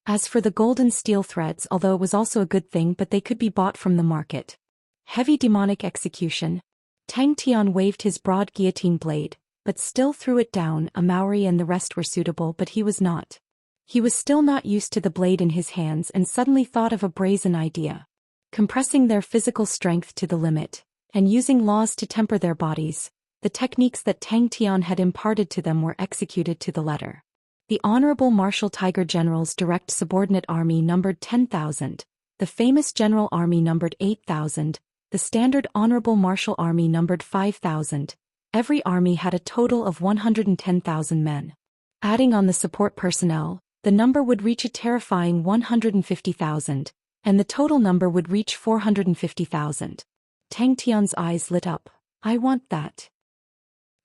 As for the golden steel threads, although it was also a good thing, but they could be bought from the market. Heavy demonic execution. Tang Tian waved his broad guillotine blade, but still threw it down. A Maori and the rest were suitable, but he was not. He was still not used to the blade in his hands and suddenly thought of a brazen idea. Compressing their physical strength to the limit, and using laws to temper their bodies, the techniques that Tang Tian had imparted to them were executed to the letter. The Honorable Marshal Tiger General's direct subordinate army numbered 10,000, the famous General Army numbered 8,000, the standard Honorable Marshal Army numbered 5,000. Every army had a total of 110,000 men. Adding on the support personnel, the number would reach a terrifying 150,000, and the total number would reach 450,000. Tang Tian's eyes lit up. I want that.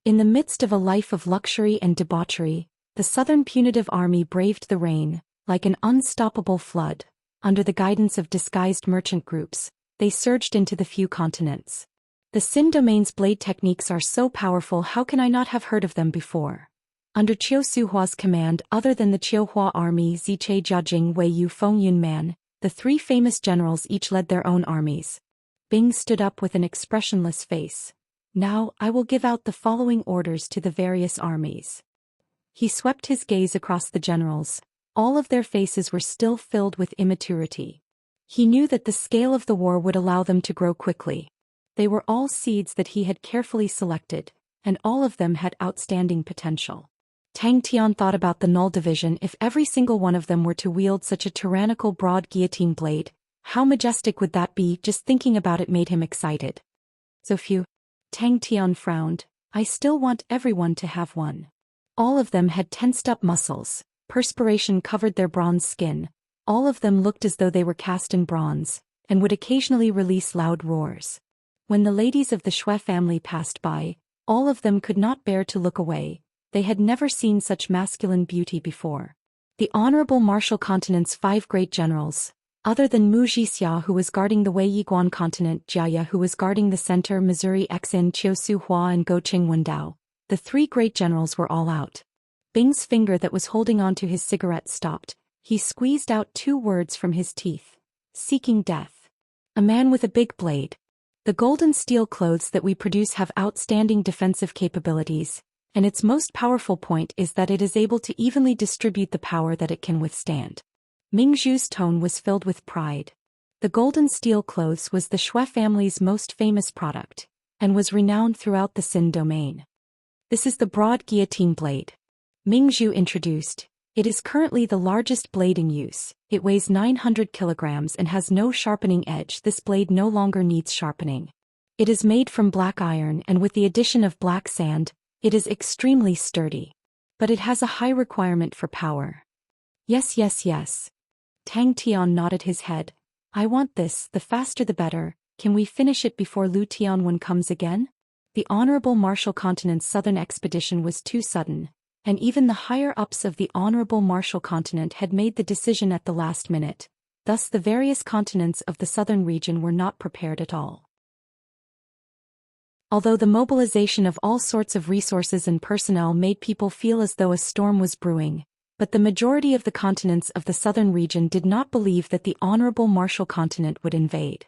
In the midst of a life of luxury and debauchery, the southern punitive army braved the rain, like an unstoppable flood. Under the guidance of disguised merchant groups, they surged into the few continents. The Sin Domain's blade techniques are so powerful, how can I not have heard of them before? Under Qiu Suhua's command, other than the Qiuhua army Ziche Jiajing Wei Yu Feng Yun Man, the three famous generals each led their own armies. Bing stood up with an expressionless face. Now, I will give out the following orders to the various armies. He swept his gaze across the generals. All of their faces were still filled with immaturity. He knew that the scale of the war would allow them to grow quickly. They were all seeds that he had carefully selected, and all of them had outstanding potential. Tang Tian thought about the Null Division. If every single one of them were to wield such a tyrannical broad guillotine blade, how majestic would that be? Just thinking about it made him excited. So few. Tang Tian frowned. I still want everyone to have one. All of them had tensed up muscles. Perspiration covered their bronze skin. All of them looked as though they were cast in bronze, and would occasionally release loud roars. When the ladies of the Shui family passed by, all of them could not bear to look away. They had never seen such masculine beauty before. The Honorable Martial Continent's 5 great generals, other than Mu Zhixia who was guarding the Wei Yiguan continent, Jiaya who was guarding the center, Missouri Xin, Qiu Suhua and Goqing Wendao, the 3 great generals were all out. Bing's finger that was holding onto his cigarette stopped. He squeezed out 2 words from his teeth. Seeking death. A man with a big blade. The golden steel clothes that we produce have outstanding defensive capabilities, and its most powerful point is that it is able to evenly distribute the power that it can withstand. Ming Zhu's tone was filled with pride. The golden steel clothes was the Shui family's most famous product, and was renowned throughout the Sin domain. This is the broad guillotine blade. Ming Zhu introduced. It is currently the largest blade in use. It weighs 900 kilograms and has no sharpening edge. This blade no longer needs sharpening. It is made from black iron, and with the addition of black sand, it is extremely sturdy. But it has a high requirement for power. Yes, yes, yes. Tang Tian nodded his head. I want this, the faster the better. Can we finish it before Lu Tianwen comes again? The Honorable Martial Continent's southern expedition was too sudden, and even the higher-ups of the Honorable Martial Continent had made the decision at the last minute. Thus the various continents of the southern region were not prepared at all. Although the mobilization of all sorts of resources and personnel made people feel as though a storm was brewing, but the majority of the continents of the southern region did not believe that the Honorable Martial Continent would invade.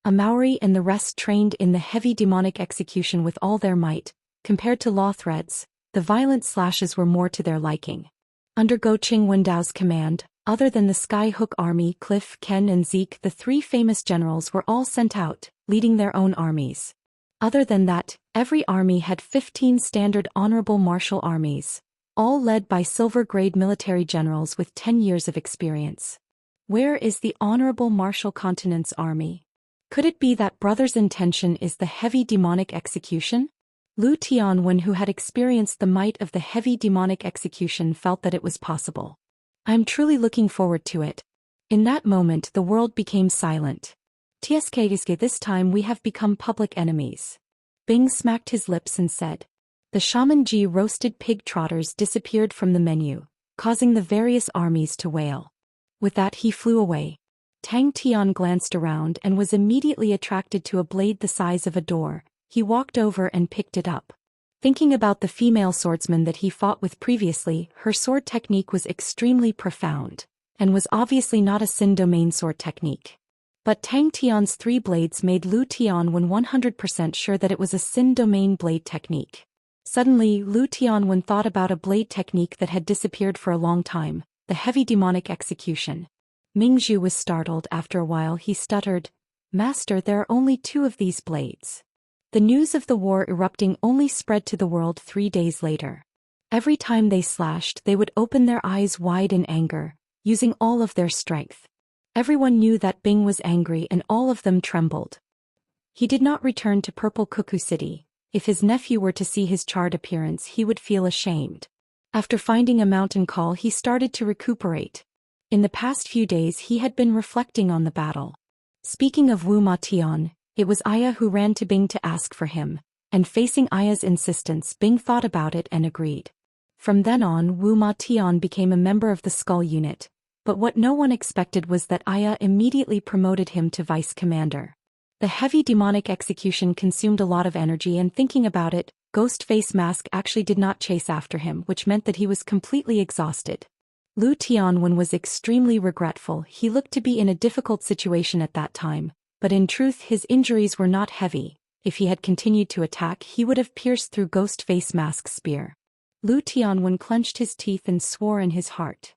A Maori and the rest trained in the heavy demonic execution with all their might. Compared to law threads, the violent slashes were more to their liking. Under Goqing Wendao's command, other than the Sky Hook Army, Cliff, Ken and Zeke, the 3 famous generals were all sent out, leading their own armies. Other than that, every army had 15 standard honorable martial armies, all led by silver-grade military generals with 10 years of experience. Where is the Honorable Martial Continent's army? Could it be that brother's intention is the heavy demonic execution? Lu Tianwen, who had experienced the might of the heavy demonic execution, felt that it was possible. I am truly looking forward to it. In that moment the world became silent. TSK, this time we have become public enemies. Bing smacked his lips and said. The Shaman Ji roasted pig trotters disappeared from the menu, causing the various armies to wail. With that he flew away. Tang Tian glanced around and was immediately attracted to a blade the size of a door. He walked over and picked it up. Thinking about the female swordsman that he fought with previously, her sword technique was extremely profound, and was obviously not a Sin domain sword technique. But Tang Tian's 3 blades made Lu Tianwen 100% sure that it was a Sin domain blade technique. Suddenly, Lu Tianwen thought about a blade technique that had disappeared for a long time, the heavy demonic execution. Ming Zhu was startled. After a while he stuttered, Master, there are only 2 of these blades. The news of the war erupting only spread to the world 3 days later. Every time they slashed, they would open their eyes wide in anger, using all of their strength. Everyone knew that Bing was angry and all of them trembled. He did not return to Purple Cuckoo City. If his nephew were to see his charred appearance, he would feel ashamed. After finding a mountain call, he started to recuperate. In the past few days he had been reflecting on the battle. Speaking of Wu Ma Tian, it was Aya who ran to Bing to ask for him, and facing Aya's insistence, Bing thought about it and agreed. From then on, Wu Ma Tian became a member of the Skull Unit, but what no one expected was that Aya immediately promoted him to vice commander. The heavy demonic execution consumed a lot of energy, and thinking about it, Ghost Face Mask actually did not chase after him, which meant that he was completely exhausted. Lu Tianwen was extremely regretful. He looked to be in a difficult situation at that time, but in truth his injuries were not heavy. If he had continued to attack, he would have pierced through Ghost Face Mask's spear. Lu Tianwen clenched his teeth and swore in his heart.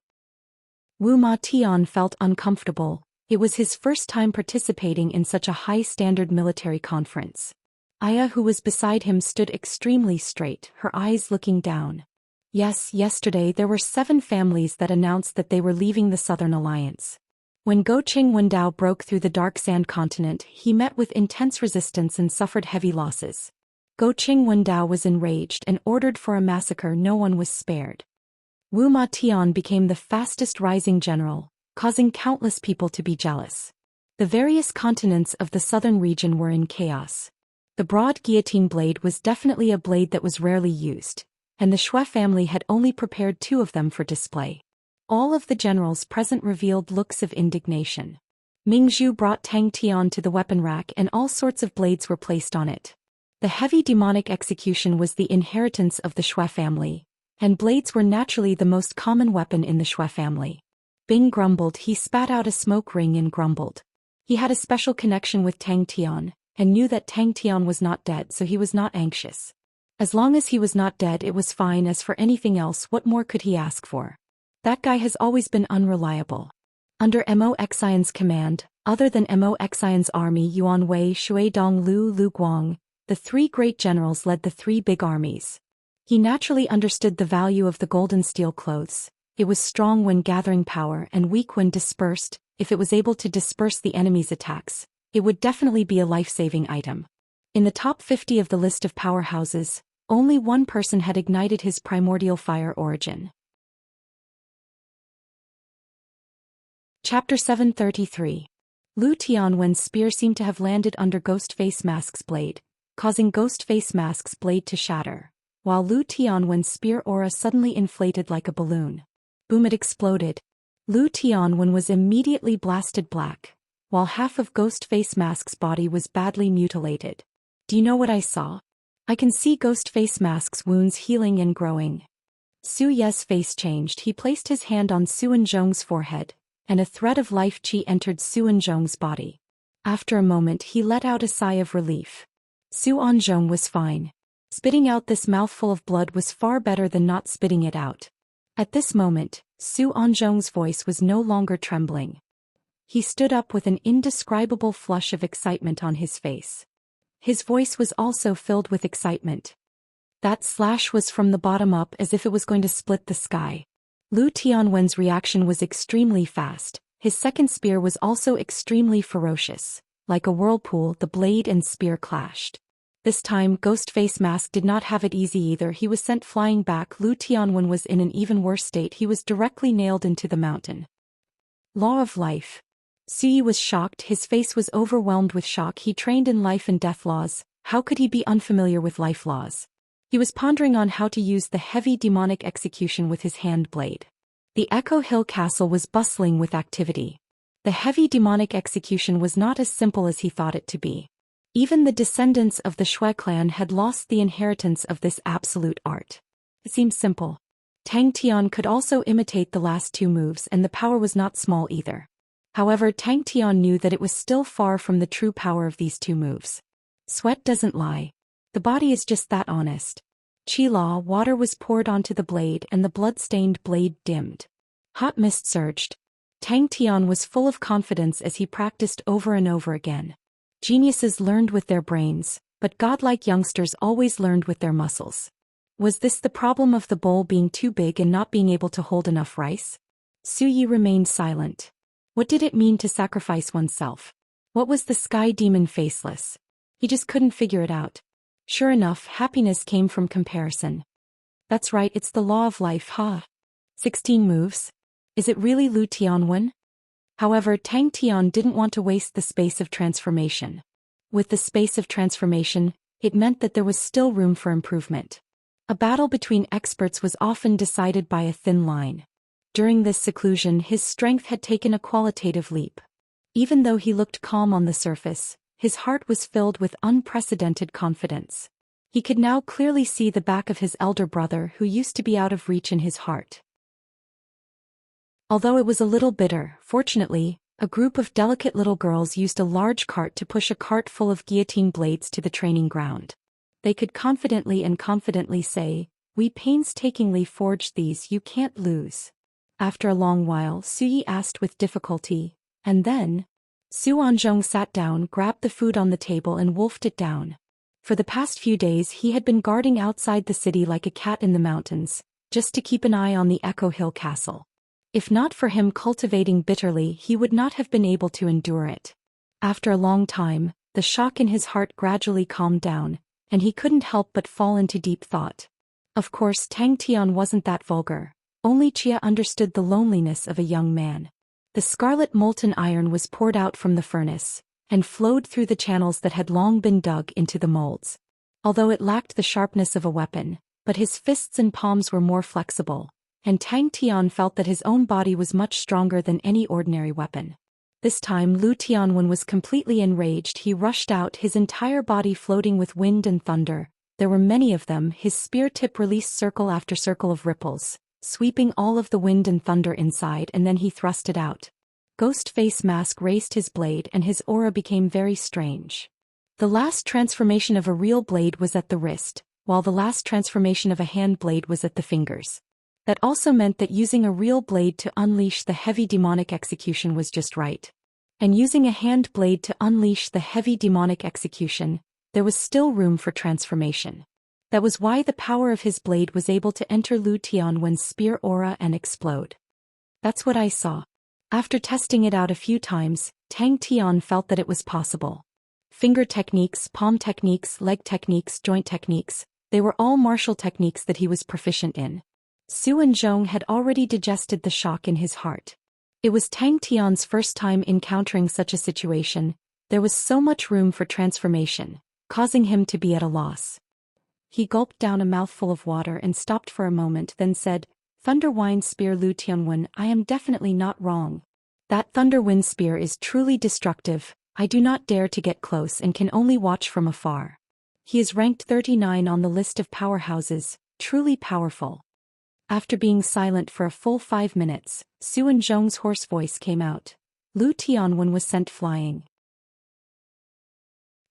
Wu Ma Tian felt uncomfortable. It was his first time participating in such a high-standard military conference. Aya, who was beside him, stood extremely straight, her eyes looking down. Yes, yesterday there were 7 families that announced that they were leaving the Southern Alliance. When Go Qing Wendao broke through the Dark Sand continent, he met with intense resistance and suffered heavy losses. Go Qing Wendao was enraged and ordered for a massacre. No one was spared. Wu Ma Tian became the fastest rising general, causing countless people to be jealous. The various continents of the southern region were in chaos. The broad guillotine blade was definitely a blade that was rarely used, and the Shui family had only prepared 2 of them for display. All of the generals present revealed looks of indignation. Ming Zhu brought Tang Tian to the weapon rack, and all sorts of blades were placed on it. The heavy demonic execution was the inheritance of the Shui family, and blades were naturally the most common weapon in the Shui family. Bing grumbled. He spat out a smoke ring and grumbled. He had a special connection with Tang Tian, and knew that Tang Tian was not dead, so he was not anxious. As long as he was not dead, it was fine. As for anything else, what more could he ask for? That guy has always been unreliable. Under Mo Xian's command, other than Mo Xian's army, Yuan Wei, Shui Dong, Lu Guang, the 3 great generals led the 3 big armies. He naturally understood the value of the golden steel clothes. It was strong when gathering power and weak when dispersed. If it was able to disperse the enemy's attacks, it would definitely be a life-saving item. In the top 50 of the list of powerhouses, only one person had ignited his primordial fire origin. Chapter 733. Lu Tianwen's spear seemed to have landed under Ghost Face Mask's blade, causing Ghost Face Mask's blade to shatter, while Lu Tianwen's spear aura suddenly inflated like a balloon. Boom! It exploded. Lu Tianwen was immediately blasted black, while half of Ghost Face Mask's body was badly mutilated. Do you know what I saw? I can see Ghost Face Mask's wounds healing and growing. Su Ye's face changed. He placed his hand on Su Anzhong's forehead, and a thread of life chi entered Su Anzhong's body. After a moment he let out a sigh of relief. Su Anzhong was fine. Spitting out this mouthful of blood was far better than not spitting it out. At this moment, Su Anzhong's voice was no longer trembling. He stood up with an indescribable flush of excitement on his face. His voice was also filled with excitement. That slash was from the bottom up, as if it was going to split the sky. Lu Tianwen's reaction was extremely fast. His second spear was also extremely ferocious. Like a whirlpool, the blade and spear clashed. This time, Ghost Face Mask did not have it easy either. He was sent flying back. Lu Tianwen was in an even worse state. He was directly nailed into the mountain. Law of Life. Su Yi was shocked. His face was overwhelmed with shock. He trained in life and death laws. How could he be unfamiliar with life laws? He was pondering on how to use the heavy demonic execution with his hand blade. The Echo Hill Castle was bustling with activity. The heavy demonic execution was not as simple as he thought it to be. Even the descendants of the Shui clan had lost the inheritance of this absolute art. It seemed simple. Tang Tian could also imitate the last 2 moves, and the power was not small either. However, Tang Tian knew that it was still far from the true power of these 2 moves. Sweat doesn't lie. The body is just that honest. Qi La, water was poured onto the blade and the blood-stained blade dimmed. Hot mist surged. Tang Tian was full of confidence as he practiced over and over again. Geniuses learned with their brains, but godlike youngsters always learned with their muscles. Was this the problem of the bowl being too big and not being able to hold enough rice? Su Yi remained silent. What did it mean to sacrifice oneself? What was the sky demon faceless? He just couldn't figure it out. Sure enough, happiness came from comparison. That's right, it's the law of life, huh? 16 moves? Is it really Lu Tianwen? However, Tang Tian didn't want to waste the space of transformation. With the space of transformation, it meant that there was still room for improvement. A battle between experts was often decided by a thin line. During this seclusion, his strength had taken a qualitative leap. Even though he looked calm on the surface, his heart was filled with unprecedented confidence. He could now clearly see the back of his elder brother who used to be out of reach in his heart. Although it was a little bitter, fortunately, a group of delicate little girls used a large cart to push a cart full of guillotine blades to the training ground. They could confidently say, "We painstakingly forged these, you can't lose." After a long while, Suyi asked with difficulty, "And then?" Su Anzhong sat down, grabbed the food on the table and wolfed it down. For the past few days he had been guarding outside the city like a cat in the mountains, just to keep an eye on the Echo Hill Castle. If not for him cultivating bitterly, he would not have been able to endure it. After a long time, the shock in his heart gradually calmed down, and he couldn't help but fall into deep thought. Of course, Tang Tian wasn't that vulgar. Only Chia understood the loneliness of a young man. The scarlet molten iron was poured out from the furnace, and flowed through the channels that had long been dug into the molds. Although it lacked the sharpness of a weapon, but his fists and palms were more flexible, and Tang Tian felt that his own body was much stronger than any ordinary weapon. This time Lu Tianwen was completely enraged. He rushed out, his entire body floating with wind and thunder. There were many of them. His spear tip released circle after circle of ripples, sweeping all of the wind and thunder inside, and then he thrust it out. Ghost face mask raised his blade and his aura became very strange. The last transformation of a real blade was at the wrist, while the last transformation of a hand blade was at the fingers. That also meant that using a real blade to unleash the heavy demonic execution was just right. And using a hand blade to unleash the heavy demonic execution, there was still room for transformation. That was why the power of his blade was able to enter Lu Tianwen's spear aura and explode. That's what I saw. After testing it out a few times, Tang Tian felt that it was possible. Finger techniques, palm techniques, leg techniques, joint techniques, they were all martial techniques that he was proficient in. Su Anzhong had already digested the shock in his heart. It was Tang Tian's first time encountering such a situation. There was so much room for transformation, causing him to be at a loss. He gulped down a mouthful of water and stopped for a moment, then said, "Thunder Wind Spear Lu Tianwen, I am definitely not wrong. That Thunder Wind Spear is truly destructive. I do not dare to get close and can only watch from afar. He is ranked 39 on the list of powerhouses, truly powerful." After being silent for a full 5 minutes, Su Anzhong's hoarse voice came out. Lu Tianwen was sent flying.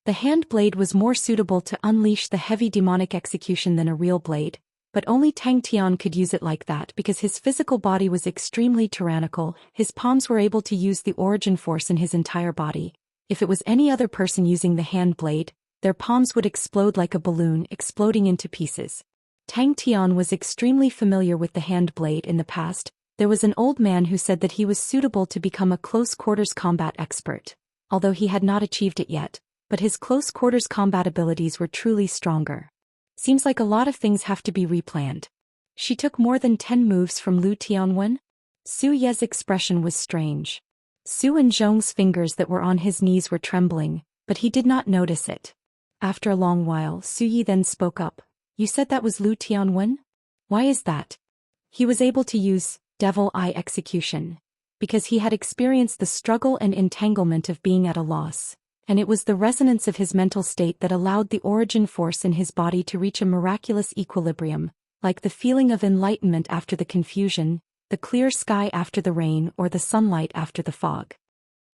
The hand blade was more suitable to unleash the heavy demonic execution than a real blade, but only Tang Tian could use it like that because his physical body was extremely tyrannical. His palms were able to use the origin force in his entire body. If it was any other person using the hand blade, their palms would explode like a balloon, exploding into pieces. Tang Tian was extremely familiar with the hand blade in the past. There was an old man who said that he was suitable to become a close-quarters combat expert, although he had not achieved it yet, but his close-quarters combat abilities were truly stronger. Seems like a lot of things have to be replanned. She took more than 10 moves from Lu Tianwen? Su Ye's expression was strange. Su Anzhong's fingers that were on his knees were trembling, but he did not notice it. After a long while, Su Yi then spoke up. "You said that was Lu Tianwen? Why is that?" He was able to use Devil Eye Execution because he had experienced the struggle and entanglement of being at a loss, and it was the resonance of his mental state that allowed the origin force in his body to reach a miraculous equilibrium, like the feeling of enlightenment after the confusion, the clear sky after the rain, or the sunlight after the fog.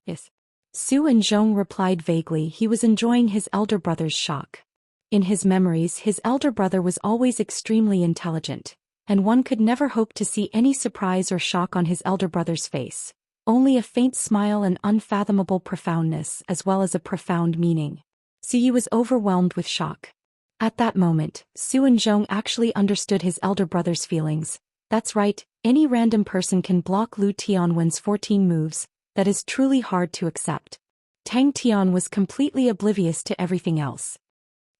Yes. Su Anzhong replied vaguely. He was enjoying his elder brother's shock. In his memories, his elder brother was always extremely intelligent, and one could never hope to see any surprise or shock on his elder brother's face, only a faint smile and unfathomable profoundness as well as a profound meaning. Su Yi was overwhelmed with shock. At that moment, Su Anzhong actually understood his elder brother's feelings. That's right, any random person can block Lu Tianwen's 14 moves. That is truly hard to accept. Tang Tian was completely oblivious to everything else.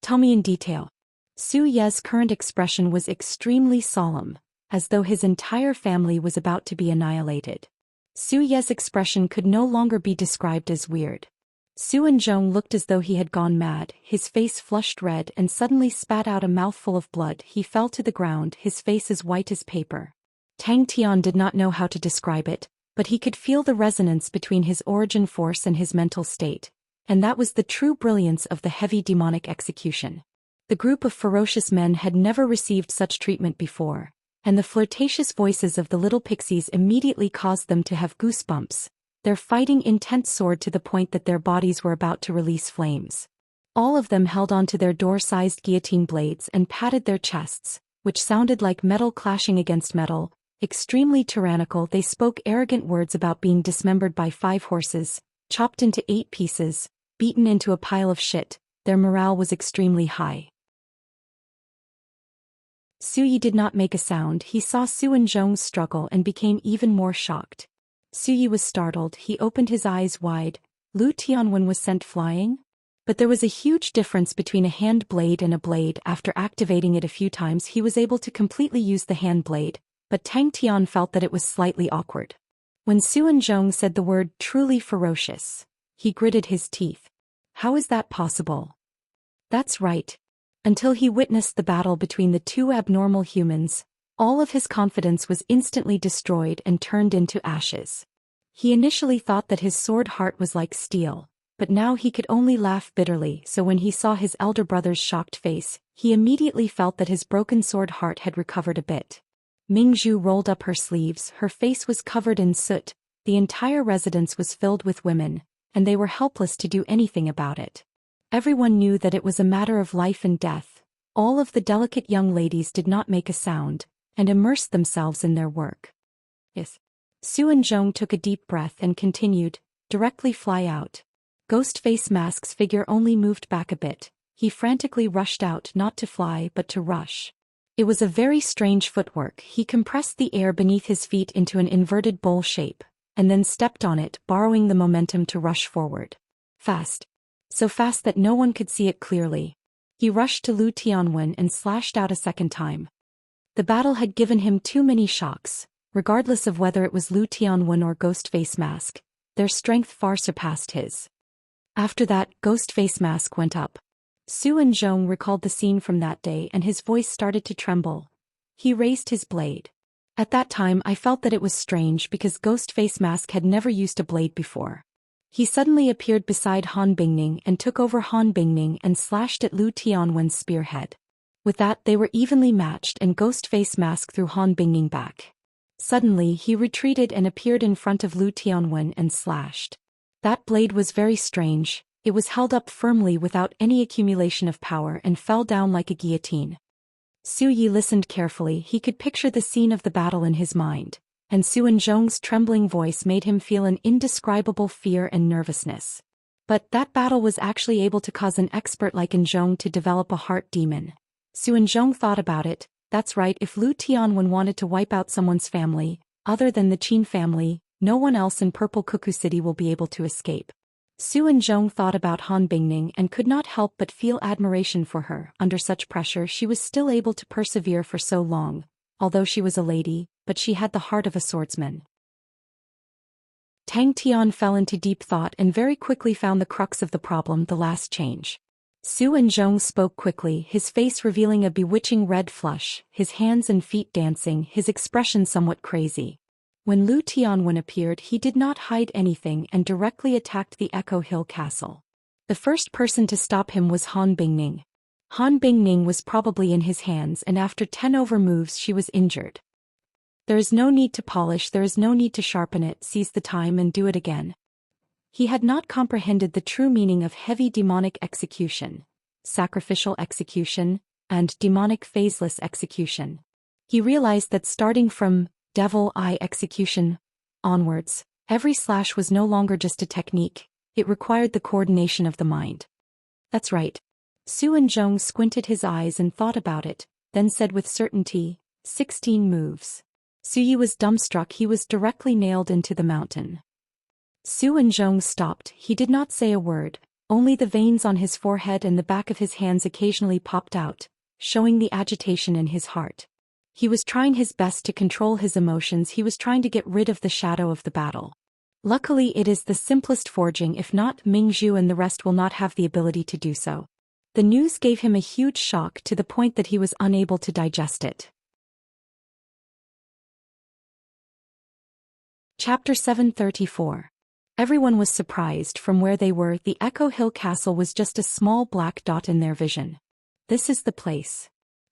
"Tell me in detail." Su Ye's current expression was extremely solemn. as though his entire family was about to be annihilated. Su Ye's expression could no longer be described as weird. Su Zhong looked as though he had gone mad, his face flushed red and suddenly spat out a mouthful of blood. He fell to the ground, his face as white as paper. Tang Tian did not know how to describe it, but he could feel the resonance between his origin force and his mental state, and that was the true brilliance of the heavy demonic execution. The group of ferocious men had never received such treatment before, and the flirtatious voices of the little pixies immediately caused them to have goosebumps. Their fighting intent soared to the point that their bodies were about to release flames. All of them held onto their door-sized guillotine blades and patted their chests, which sounded like metal clashing against metal. Extremely tyrannical, they spoke arrogant words about being dismembered by 5 horses, chopped into 8 pieces, beaten into a pile of shit. Their morale was extremely high. Su Yi did not make a sound. He saw Su Zhong struggle and became even more shocked. Su Yi was startled. He opened his eyes wide. Lu Tianwen was sent flying? But there was a huge difference between a hand blade and a blade. After activating it a few times, he was able to completely use the hand blade, but Tang Tian felt that it was slightly awkward. When Su Zhong said the word truly ferocious, he gritted his teeth. How is that possible? That's right. Until he witnessed the battle between the 2 abnormal humans, all of his confidence was instantly destroyed and turned into ashes. He initially thought that his sword heart was like steel, but now he could only laugh bitterly. So when he saw his elder brother's shocked face, he immediately felt that his broken sword heart had recovered a bit. Mingzhu rolled up her sleeves, her face was covered in soot. The entire residence was filled with women, and they were helpless to do anything about it. Everyone knew that it was a matter of life and death. All of the delicate young ladies did not make a sound, and immersed themselves in their work. Yes. Su Zhong took a deep breath and continued, directly fly out. Ghostface Mask's figure only moved back a bit. He frantically rushed out, not to fly but to rush. It was a very strange footwork. He compressed the air beneath his feet into an inverted bowl shape, and then stepped on it, borrowing the momentum to rush forward. Fast. So fast that no one could see it clearly. He rushed to Lu Tianwen and slashed out a second time. The battle had given him too many shocks. Regardless of whether it was Lu Tianwen or Ghostface Mask, their strength far surpassed his. After that, Ghostface Mask went up. Su Zhong recalled the scene from that day and his voice started to tremble. He raised his blade. At that time I felt that it was strange because Ghostface Mask had never used a blade before. He suddenly appeared beside Han Bingning and took over Han Bingning and slashed at Lu Tianwen's spearhead. With that they were evenly matched and Ghostface Mask threw Han Bingning back. Suddenly he retreated and appeared in front of Lu Tianwen and slashed. That blade was very strange. It was held up firmly without any accumulation of power and fell down like a guillotine. Su Yi listened carefully. He could picture the scene of the battle in his mind, and Su Zhong's trembling voice made him feel an indescribable fear and nervousness. But that battle was actually able to cause an expert like Zhong to develop a heart demon. Su Zhong thought about it. That's right, if Lu Tianwen wanted to wipe out someone's family, other than the Qin family, no one else in Purple Cuckoo City will be able to escape. Su Zhong thought about Han Bingning and could not help but feel admiration for her. Under such pressure she was still able to persevere for so long, although she was a lady, but she had the heart of a swordsman. Tang Tian fell into deep thought and very quickly found the crux of the problem, the last change. Su Zhong spoke quickly, his face revealing a bewitching red flush, his hands and feet dancing, his expression somewhat crazy. When Lu Tianwen appeared he did not hide anything and directly attacked the Echo Hill Castle. The first person to stop him was Han Bingning. Han Bingning was probably in his hands and after 10 over moves she was injured. There is no need to polish, there is no need to sharpen it, seize the time and do it again. He had not comprehended the true meaning of heavy demonic execution, sacrificial execution, and demonic phaseless execution. He realized that starting from devil eye execution onwards, every slash was no longer just a technique, it required the coordination of the mind. That's right. Su Zhong squinted his eyes and thought about it, then said with certainty, 16 moves. Su Yi was dumbstruck. He was directly nailed into the mountain. Su Zhong stopped. He did not say a word, only the veins on his forehead and the back of his hands occasionally popped out, showing the agitation in his heart. He was trying his best to control his emotions. He was trying to get rid of the shadow of the battle. Luckily, it is the simplest forging. If not, Mingzhu and the rest will not have the ability to do so. The news gave him a huge shock to the point that he was unable to digest it. Chapter 734. Everyone was surprised. From where they were, the Echo Hill Castle was just a small black dot in their vision. This is the place.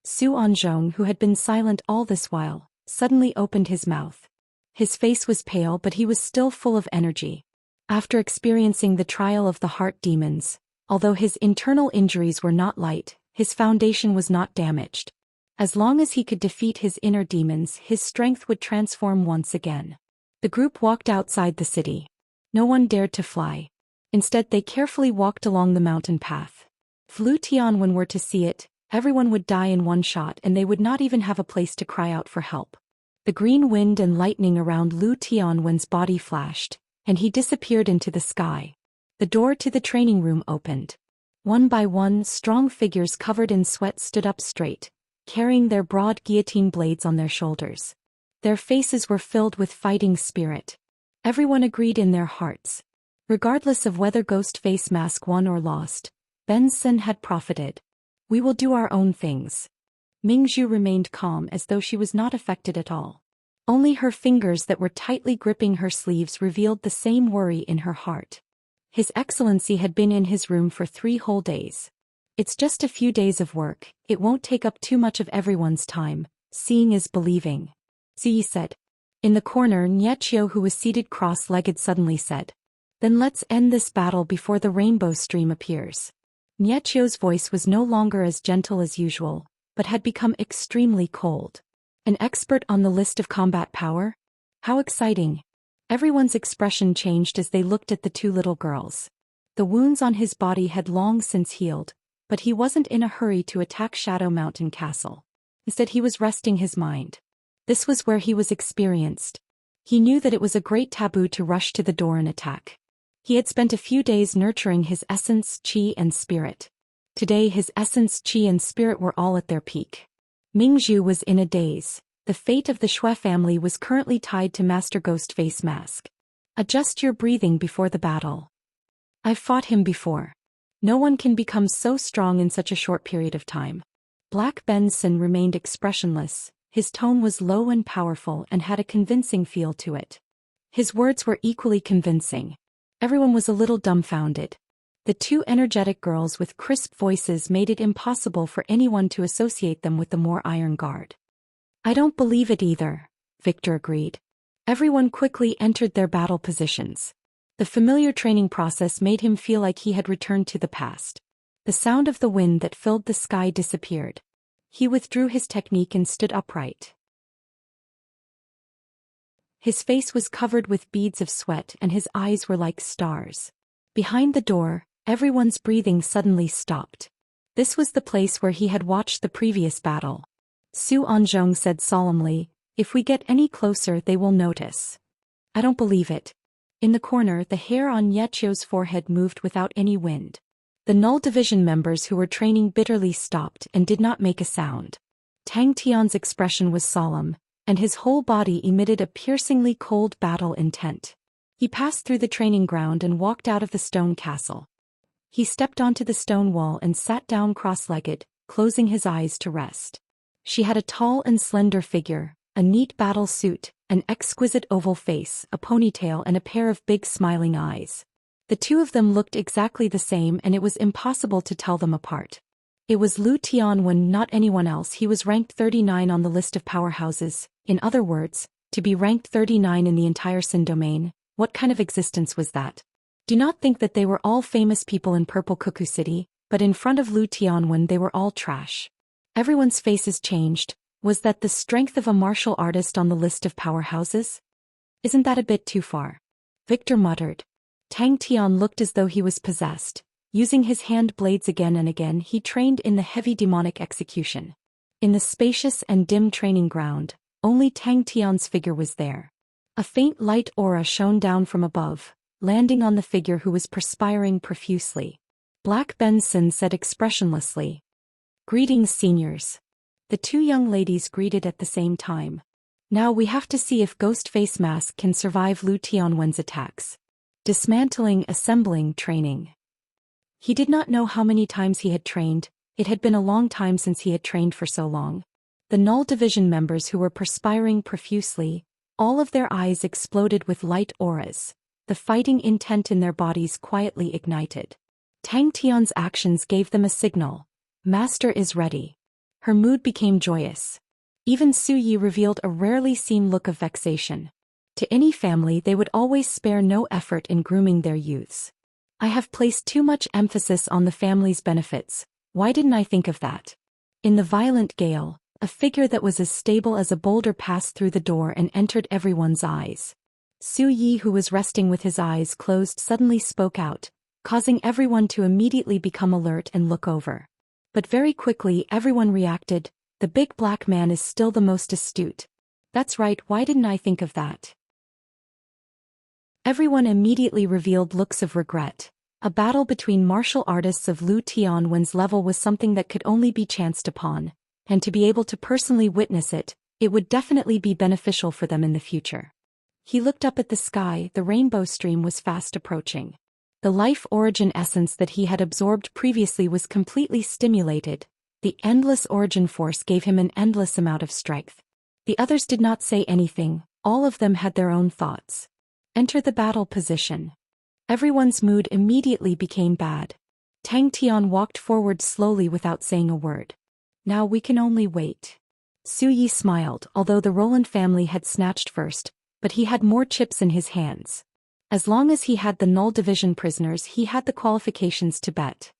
Su Anzhong, who had been silent all this while, suddenly opened his mouth. His face was pale, but he was still full of energy. After experiencing the trial of the heart demons, although his internal injuries were not light, his foundation was not damaged. As long as he could defeat his inner demons, his strength would transform once again. The group walked outside the city. No one dared to fly. Instead, they carefully walked along the mountain path. If Lu Tianwen were to see it, everyone would die in one shot and they would not even have a place to cry out for help. The green wind and lightning around Lu Tianwen's body flashed, and he disappeared into the sky. The door to the training room opened. One by one, strong figures covered in sweat stood up straight, carrying their broad guillotine blades on their shoulders. Their faces were filled with fighting spirit. Everyone agreed in their hearts. Regardless of whether Ghost Face Mask won or lost, Benson had profited. We will do our own things. Mingzhu remained calm as though she was not affected at all. Only her fingers that were tightly gripping her sleeves revealed the same worry in her heart. His Excellency had been in his room for 3 whole days. It's just a few days of work, it won't take up too much of everyone's time. Seeing is believing. Ziyi said. In the corner, Niechio, who was seated cross-legged, suddenly said. Then let's end this battle before the rainbow stream appears. Niechio's voice was no longer as gentle as usual, but had become extremely cold. An expert on the list of combat power? How exciting! Everyone's expression changed as they looked at the 2 little girls. The wounds on his body had long since healed, but he wasn't in a hurry to attack Shadow Mountain Castle. Instead, he was resting his mind. This was where he was experienced. He knew that it was a great taboo to rush to the door and attack. He had spent a few days nurturing his essence, qi and spirit. Today his essence, qi and spirit were all at their peak. Mingzhu was in a daze. The fate of the Shui family was currently tied to Master Ghost Face Mask. Adjust your breathing before the battle. I've fought him before. No one can become so strong in such a short period of time. Black Benson remained expressionless. His tone was low and powerful and had a convincing feel to it. His words were equally convincing. Everyone was a little dumbfounded. The 2 energetic girls with crisp voices made it impossible for anyone to associate them with the more Iron Guard. I don't believe it either, Victor agreed. Everyone quickly entered their battle positions. The familiar training process made him feel like he had returned to the past. The sound of the wind that filled the sky disappeared. He withdrew his technique and stood upright. His face was covered with beads of sweat and his eyes were like stars. Behind the door, everyone's breathing suddenly stopped. This was the place where he had watched the previous battle. Su Anzhong said solemnly, if we get any closer they will notice. I don't believe it. In the corner, the hair on Niechio's forehead moved without any wind. The Null Division members who were training bitterly stopped and did not make a sound. Tang Tian's expression was solemn, and his whole body emitted a piercingly cold battle intent. He passed through the training ground and walked out of the stone castle. He stepped onto the stone wall and sat down cross-legged, closing his eyes to rest. She had a tall and slender figure, a neat battle suit, an exquisite oval face, a ponytail and a pair of big smiling eyes. The 2 of them looked exactly the same and it was impossible to tell them apart. It was Lu Tianwen, not anyone else. He was ranked 39 on the list of powerhouses. In other words, to be ranked 39 in the entire Sin domain, what kind of existence was that? Do not think that they were all famous people in Purple Cuckoo City, but in front of Lu Tianwen they were all trash. Everyone's faces changed. Was that the strength of a martial artist on the list of powerhouses? Isn't that a bit too far? Victor muttered. Tang Tian looked as though he was possessed. Using his hand blades again and again, he trained in the heavy demonic execution. In the spacious and dim training ground, only Tang Tian's figure was there. A faint light aura shone down from above, landing on the figure who was perspiring profusely. Black Benson said expressionlessly. Greetings, seniors. The two young ladies greeted at the same time. Now we have to see if Ghost Face Mask can survive Lu Tianwen's attacks. Dismantling, assembling, training. He did not know how many times he had trained. It had been a long time since he had trained for so long. The Null Division members who were perspiring profusely, all of their eyes exploded with light auras. The fighting intent in their bodies quietly ignited. Tang Tian's actions gave them a signal. Master is ready. Her mood became joyous. Even Su Yi revealed a rarely seen look of vexation. To any family they would always spare no effort in grooming their youths. I have placed too much emphasis on the family's benefits. Why didn't I think of that? In the violent gale, a figure that was as stable as a boulder passed through the door and entered everyone's eyes. Su Yi, who was resting with his eyes closed, suddenly spoke out, causing everyone to immediately become alert and look over. But very quickly everyone reacted. The big black man is still the most astute. That's right, why didn't I think of that? Everyone immediately revealed looks of regret. A battle between martial artists of Lu Tianwen's level was something that could only be chanced upon, and to be able to personally witness it, it would definitely be beneficial for them in the future. He looked up at the sky. The rainbow stream was fast approaching. The life origin essence that he had absorbed previously was completely stimulated. The endless origin force gave him an endless amount of strength. The others did not say anything, all of them had their own thoughts. Enter the battle position. Everyone's mood immediately became bad. Tang Tian walked forward slowly without saying a word. Now we can only wait. Su Yi smiled, although the Roland family had snatched first, but he had more chips in his hands. As long as he had the Null Division prisoners, he had the qualifications to bet.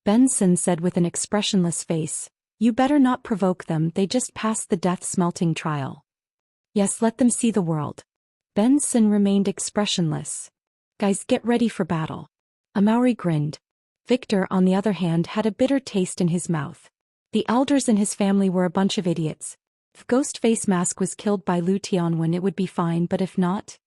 Benson said with an expressionless face, "You better not provoke them, they just passed the death-smelting trial." "Yes, let them see the world." Benson remained expressionless. "Guys, get ready for battle." Amauri grinned. Victor, on the other hand, had a bitter taste in his mouth. The elders in his family were a bunch of idiots. If Ghost Face Mask was killed by Lu Tianwen, it would be fine, but if not?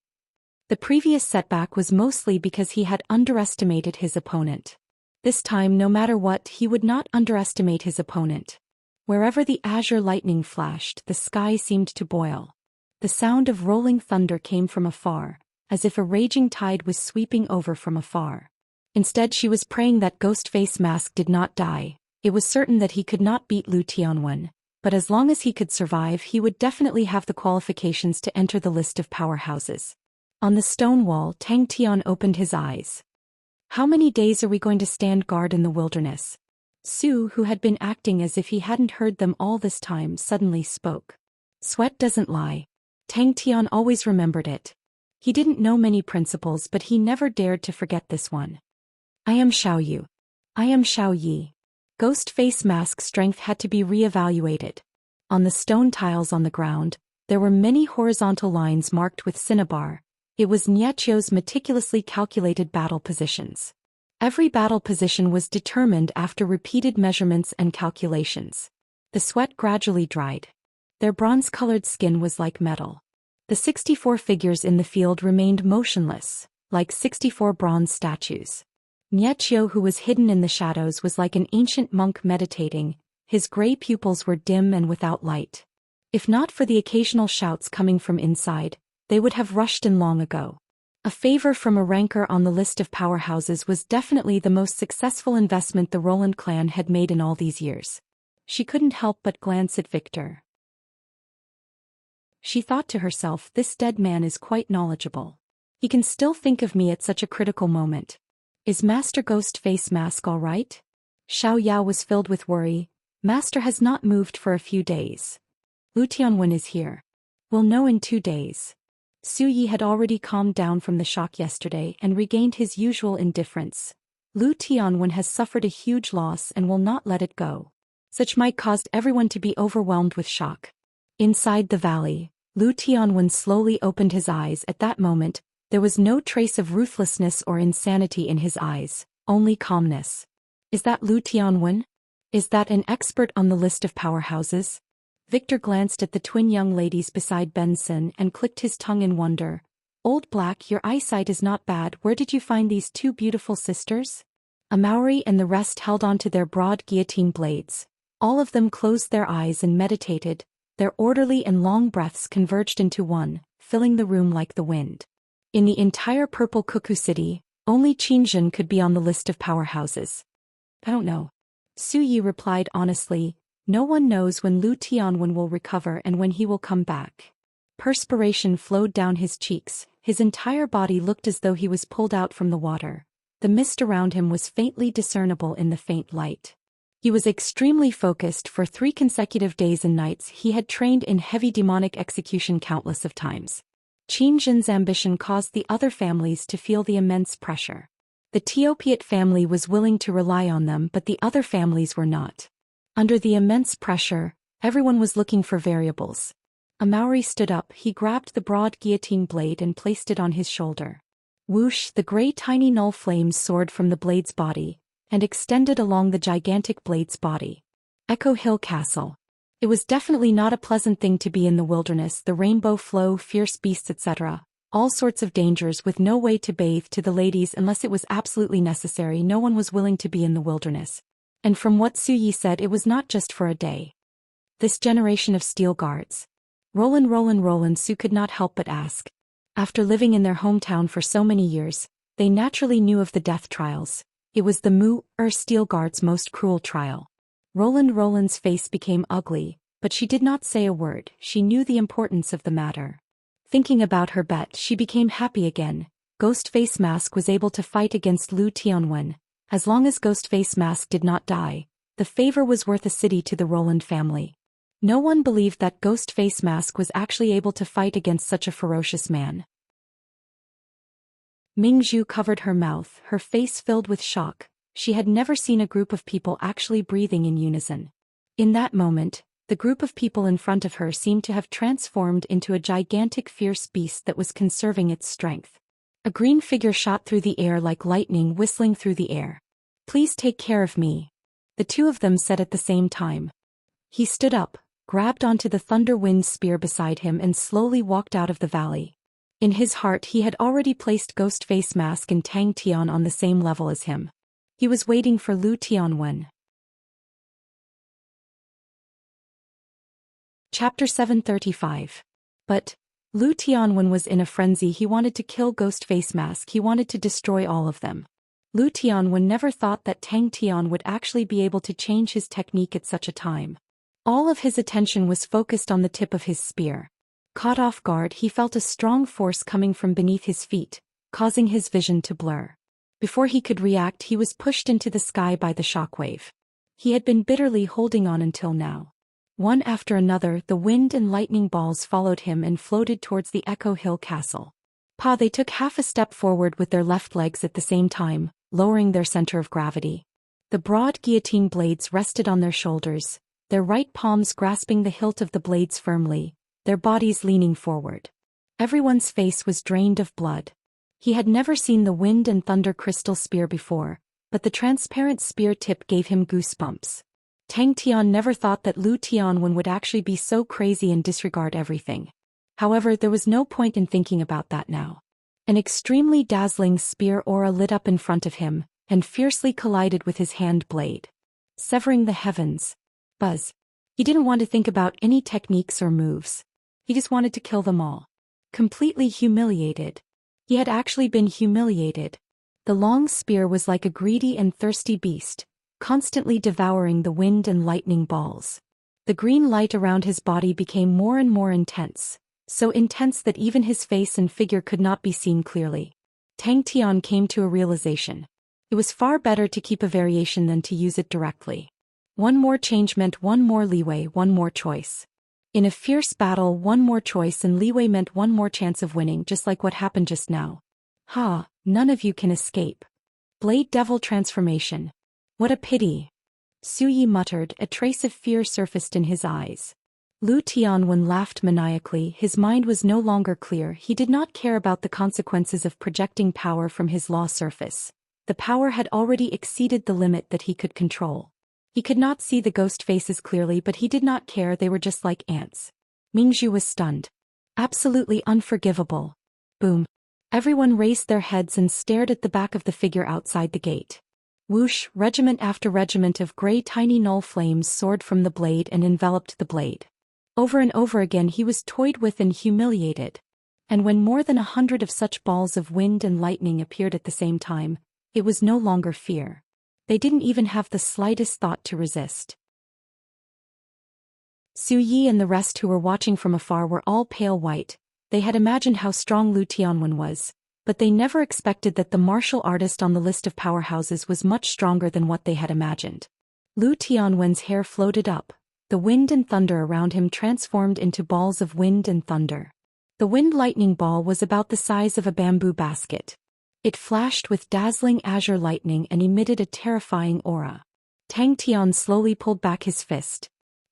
The previous setback was mostly because he had underestimated his opponent. This time, no matter what, he would not underestimate his opponent. Wherever the azure lightning flashed, the sky seemed to boil. The sound of rolling thunder came from afar, as if a raging tide was sweeping over from afar. Instead, she was praying that Ghost Face Mask did not die. It was certain that he could not beat Lu Tianwen, but as long as he could survive, he would definitely have the qualifications to enter the list of powerhouses. On the stone wall, Tang Tian opened his eyes. How many days are we going to stand guard in the wilderness? Su, who had been acting as if he hadn't heard them all this time, suddenly spoke. Sweat doesn't lie. Tang Tian always remembered it. He didn't know many principles, but he never dared to forget this one. I am Xiao Yu. I am Xiao Yi. Ghost Face Mask's strength had to be re-evaluated. On the stone tiles on the ground, there were many horizontal lines marked with cinnabar. It was Niechio's meticulously calculated battle positions. Every battle position was determined after repeated measurements and calculations. The sweat gradually dried. Their bronze-colored skin was like metal. The 64 figures in the field remained motionless, like 64 bronze statues. Niechio, who was hidden in the shadows, was like an ancient monk meditating. His gray pupils were dim and without light. If not for the occasional shouts coming from inside, they would have rushed in long ago. A favor from a ranker on the list of powerhouses was definitely the most successful investment the Roland clan had made in all these years. She couldn't help but glance at Victor. She thought to herself, this dead man is quite knowledgeable. He can still think of me at such a critical moment. Is Master Ghost Face Mask all right? Xiao Yao was filled with worry. Master has not moved for a few days. Lu Tianwen is here. We'll know in 2 days. Su Yi had already calmed down from the shock yesterday and regained his usual indifference. Lu Tianwen has suffered a huge loss and will not let it go. Such might caused everyone to be overwhelmed with shock. Inside the valley, Lu Tianwen slowly opened his eyes. At that moment, there was no trace of ruthlessness or insanity in his eyes, only calmness. Is that Lu Tianwen? Is that an expert on the list of powerhouses? Victor glanced at the twin young ladies beside Benson and clicked his tongue in wonder. Old Black, your eyesight is not bad. Where did you find these two beautiful sisters? Amauri and the rest held onto their broad guillotine blades. All of them closed their eyes and meditated. Their orderly and long breaths converged into one, filling the room like the wind. In the entire Purple Cuckoo City, only Xianxia could be on the list of powerhouses. I don't know. Su Yi replied honestly, no one knows when Lu Tianwen will recover and when he will come back. Perspiration flowed down his cheeks, his entire body looked as though he was pulled out from the water. The mist around him was faintly discernible in the faint light. He was extremely focused. For 3 consecutive days and nights he had trained in heavy demonic execution countless of times. Xianxia's ambition caused the other families to feel the immense pressure. The Teopiot family was willing to rely on them, but the other families were not. Under the immense pressure, everyone was looking for variables. A Maori stood up, he grabbed the broad guillotine blade and placed it on his shoulder. Whoosh, the grey tiny null flames soared from the blade's body, and extended along the gigantic blade's body. Echo Hill Castle. It was definitely not a pleasant thing to be in the wilderness, the rainbow flow, fierce beasts, etc. All sorts of dangers with no way to bathe to the ladies unless it was absolutely necessary. No one was willing to be in the wilderness. And from what Su Yi said, it was not just for a day. This generation of steel guards. Roland, Su could not help but ask. After living in their hometown for so many years, they naturally knew of the death trials. It was the Steel Guard's most cruel trial. Roland's face became ugly, but she did not say a word. She knew the importance of the matter. Thinking about her bet, she became happy again. Ghostface Mask was able to fight against Lu Tianwen. As long as Ghostface Mask did not die, the favor was worth a city to the Roland family. No one believed that Ghostface Mask was actually able to fight against such a ferocious man. Mingzhu covered her mouth, her face filled with shock. She had never seen a group of people actually breathing in unison. In that moment, the group of people in front of her seemed to have transformed into a gigantic fierce beast that was conserving its strength. A green figure shot through the air like lightning whistling through the air. Please take care of me. The two of them said at the same time. He stood up, grabbed onto the Thunder Wind spear beside him and slowly walked out of the valley. In his heart he had already placed Ghostface Mask and Tang Tian on the same level as him. He was waiting for Lu Tianwen. Chapter 735. But Lu Tianwen was in a frenzy. He wanted to kill Ghostface Mask. He wanted to destroy all of them. Lu Tianwen never thought that Tang Tian would actually be able to change his technique at such a time. All of his attention was focused on the tip of his spear. Caught off guard, he felt a strong force coming from beneath his feet, causing his vision to blur. Before he could react, he was pushed into the sky by the shockwave. He had been bitterly holding on until now. One after another, the wind and lightning balls followed him and floated towards the Echo Hill Castle. They took half a step forward with their left legs at the same time, lowering their center of gravity. The broad guillotine blades rested on their shoulders, their right palms grasping the hilt of the blades firmly, their bodies leaning forward. Everyone's face was drained of blood. He had never seen the wind and thunder crystal spear before, but the transparent spear tip gave him goosebumps. Tang Tian never thought that Lu Tianwen would actually be so crazy and disregard everything. However, there was no point in thinking about that now. An extremely dazzling spear aura lit up in front of him, and fiercely collided with his hand blade, severing the heavens. Buzz. He didn't want to think about any techniques or moves. He just wanted to kill them all. Completely humiliated. He had actually been humiliated. The long spear was like a greedy and thirsty beast, constantly devouring the wind and lightning balls. The green light around his body became more and more intense, so intense that even his face and figure could not be seen clearly. Tang Tian came to a realization. It was far better to keep a variation than to use it directly. One more change meant one more leeway, one more choice. In a fierce battle, one more choice and leeway meant one more chance of winning, just like what happened just now. None of you can escape. Blade Devil transformation. What a pity. Su Yi muttered, a trace of fear surfaced in his eyes. Lu Tianwen laughed maniacally. His mind was no longer clear. He did not care about the consequences of projecting power from his law surface. The power had already exceeded the limit that he could control. He could not see the ghost faces clearly, but he did not care. They were just like ants. Mingzhu was stunned. Absolutely unforgivable. Boom. Everyone raised their heads and stared at the back of the figure outside the gate. Whoosh, regiment after regiment of gray tiny null flames soared from the blade and enveloped the blade. Over and over again he was toyed with and humiliated. And when more than 100 of such balls of wind and lightning appeared at the same time, it was no longer fear. They didn't even have the slightest thought to resist. Su Yi and the rest who were watching from afar were all pale white. They had imagined how strong Lu Tianwen was, but they never expected that the martial artist on the list of powerhouses was much stronger than what they had imagined. Lu Tianwen's hair floated up. The wind and thunder around him transformed into balls of wind and thunder. The wind lightning ball was about the size of a bamboo basket. It flashed with dazzling azure lightning and emitted a terrifying aura. Tang Tian slowly pulled back his fist.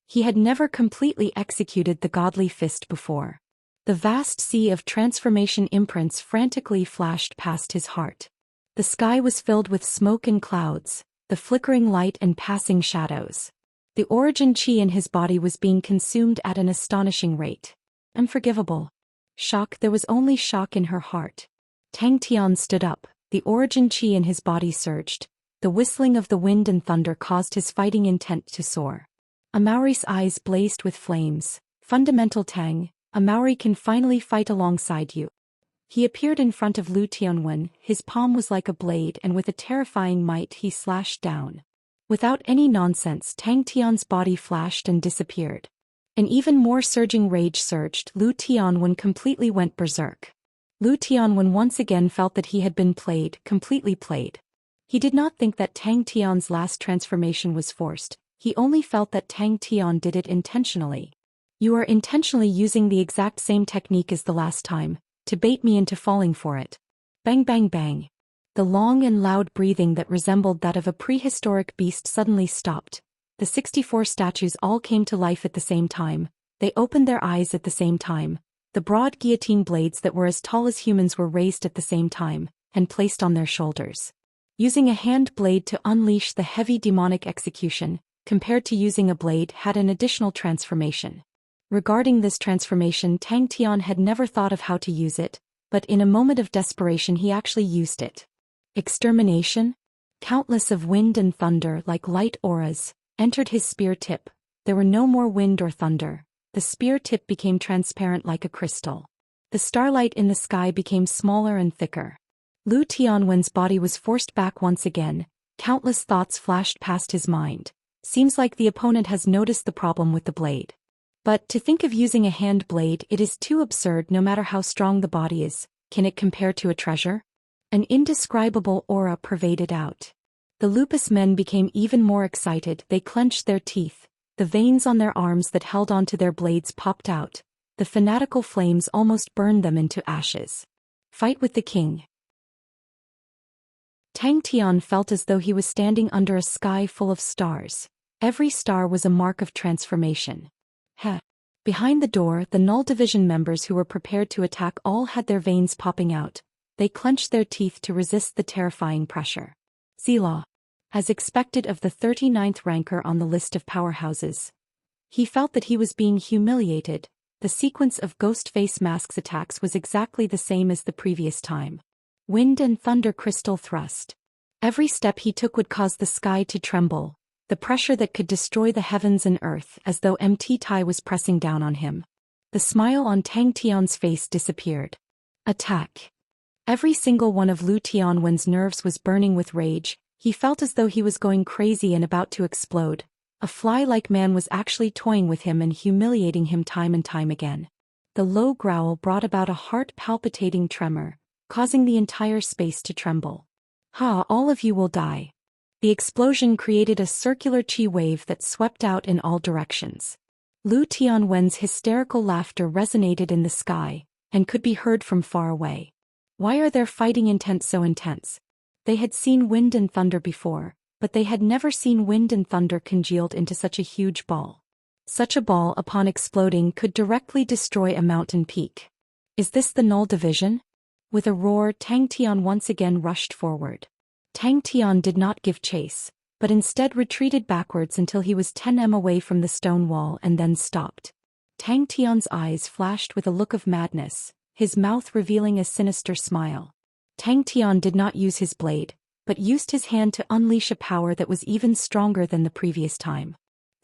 He had never completely executed the godly fist before. The vast sea of transformation imprints frantically flashed past his heart. The sky was filled with smoke and clouds, the flickering light and passing shadows. The origin chi in his body was being consumed at an astonishing rate. Unforgivable. Shock, there was only shock in her heart. Tang Tian stood up, the origin chi in his body surged. The whistling of the wind and thunder caused his fighting intent to soar. Amauri's eyes blazed with flames. Fundamental Tang, Amauri can finally fight alongside you. He appeared in front of Lu Tianwen, his palm was like a blade and with a terrifying might he slashed down. Without any nonsense, Tang Tian's body flashed and disappeared. An even more surging rage surged. Lu Tianwen completely went berserk. Lu Tianwen once again felt that he had been played, completely played. He did not think that Tang Tian's last transformation was forced, he only felt that Tang Tian did it intentionally. You are intentionally using the exact same technique as the last time, to bait me into falling for it. Bang bang bang. The long and loud breathing that resembled that of a prehistoric beast suddenly stopped. The 64 statues all came to life at the same time. They opened their eyes at the same time. The broad guillotine blades that were as tall as humans were raised at the same time, and placed on their shoulders. Using a hand blade to unleash the heavy demonic execution, compared to using a blade, had an additional transformation. Regarding this transformation, Tang Tian had never thought of how to use it, but in a moment of desperation he actually used it. Extermination? Countless of wind and thunder like light auras entered his spear tip. There were no more wind or thunder. The spear tip became transparent like a crystal. The starlight in the sky became smaller and thicker. Lu Tianwen's body was forced back once again. Countless thoughts flashed past his mind. Seems like the opponent has noticed the problem with the blade. But to think of using a hand blade, it is too absurd. No matter how strong the body is, can it compare to a treasure? An indescribable aura pervaded out. The lupus men became even more excited. They clenched their teeth. The veins on their arms that held onto their blades popped out. The fanatical flames almost burned them into ashes. Fight with the king. Tang Tian felt as though he was standing under a sky full of stars. Every star was a mark of transformation. Behind the door, the Null Division members who were prepared to attack all had their veins popping out. They clenched their teeth to resist the terrifying pressure. Zila. As expected of the 39th ranker on the list of powerhouses. He felt that he was being humiliated. The sequence of ghost face masks attacks was exactly the same as the previous time. Wind and thunder crystal thrust. Every step he took would cause the sky to tremble. The pressure that could destroy the heavens and earth, as though MT Tai was pressing down on him. The smile on Tang Tian's face disappeared. Attack. Every single one of Lu Tianwen's nerves was burning with rage. He felt as though he was going crazy and about to explode. A fly-like man was actually toying with him and humiliating him time and time again. The low growl brought about a heart-palpitating tremor, causing the entire space to tremble. Ha! All of you will die. The explosion created a circular chi wave that swept out in all directions. Lu Tianwen's hysterical laughter resonated in the sky, and could be heard from far away. Why are their fighting intent so intense? They had seen wind and thunder before, but they had never seen wind and thunder congealed into such a huge ball. Such a ball, upon exploding, could directly destroy a mountain peak. Is this the Null Division? With a roar, Tang Tian once again rushed forward. Tang Tian did not give chase, but instead retreated backwards until he was 10 m away from the stone wall and then stopped. Tang Tian's eyes flashed with a look of madness, his mouth revealing a sinister smile. Tang Tian did not use his blade, but used his hand to unleash a power that was even stronger than the previous time.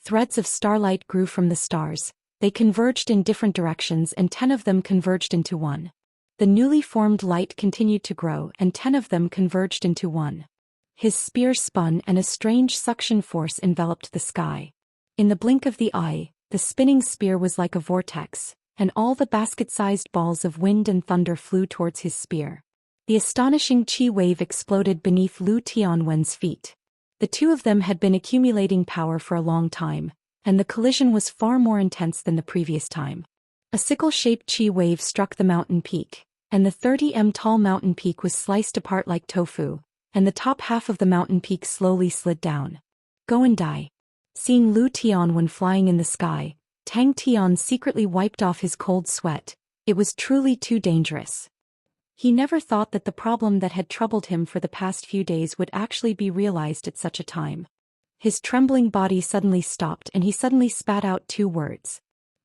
Threads of starlight grew from the stars. They converged in different directions and 10 of them converged into one. The newly formed light continued to grow and 10 of them converged into one. His spear spun and a strange suction force enveloped the sky. In the blink of the eye, the spinning spear was like a vortex, and all the basket-sized balls of wind and thunder flew towards his spear. The astonishing chi wave exploded beneath Lu Tianwen's feet. The two of them had been accumulating power for a long time, and the collision was far more intense than the previous time. A sickle-shaped chi wave struck the mountain peak, and the 30 m tall mountain peak was sliced apart like tofu, and the top half of the mountain peak slowly slid down. Go and die. Seeing Lu Tianwen flying in the sky, Tang Tian secretly wiped off his cold sweat. It was truly too dangerous. He never thought that the problem that had troubled him for the past few days would actually be realized at such a time. His trembling body suddenly stopped and he suddenly spat out 2 words.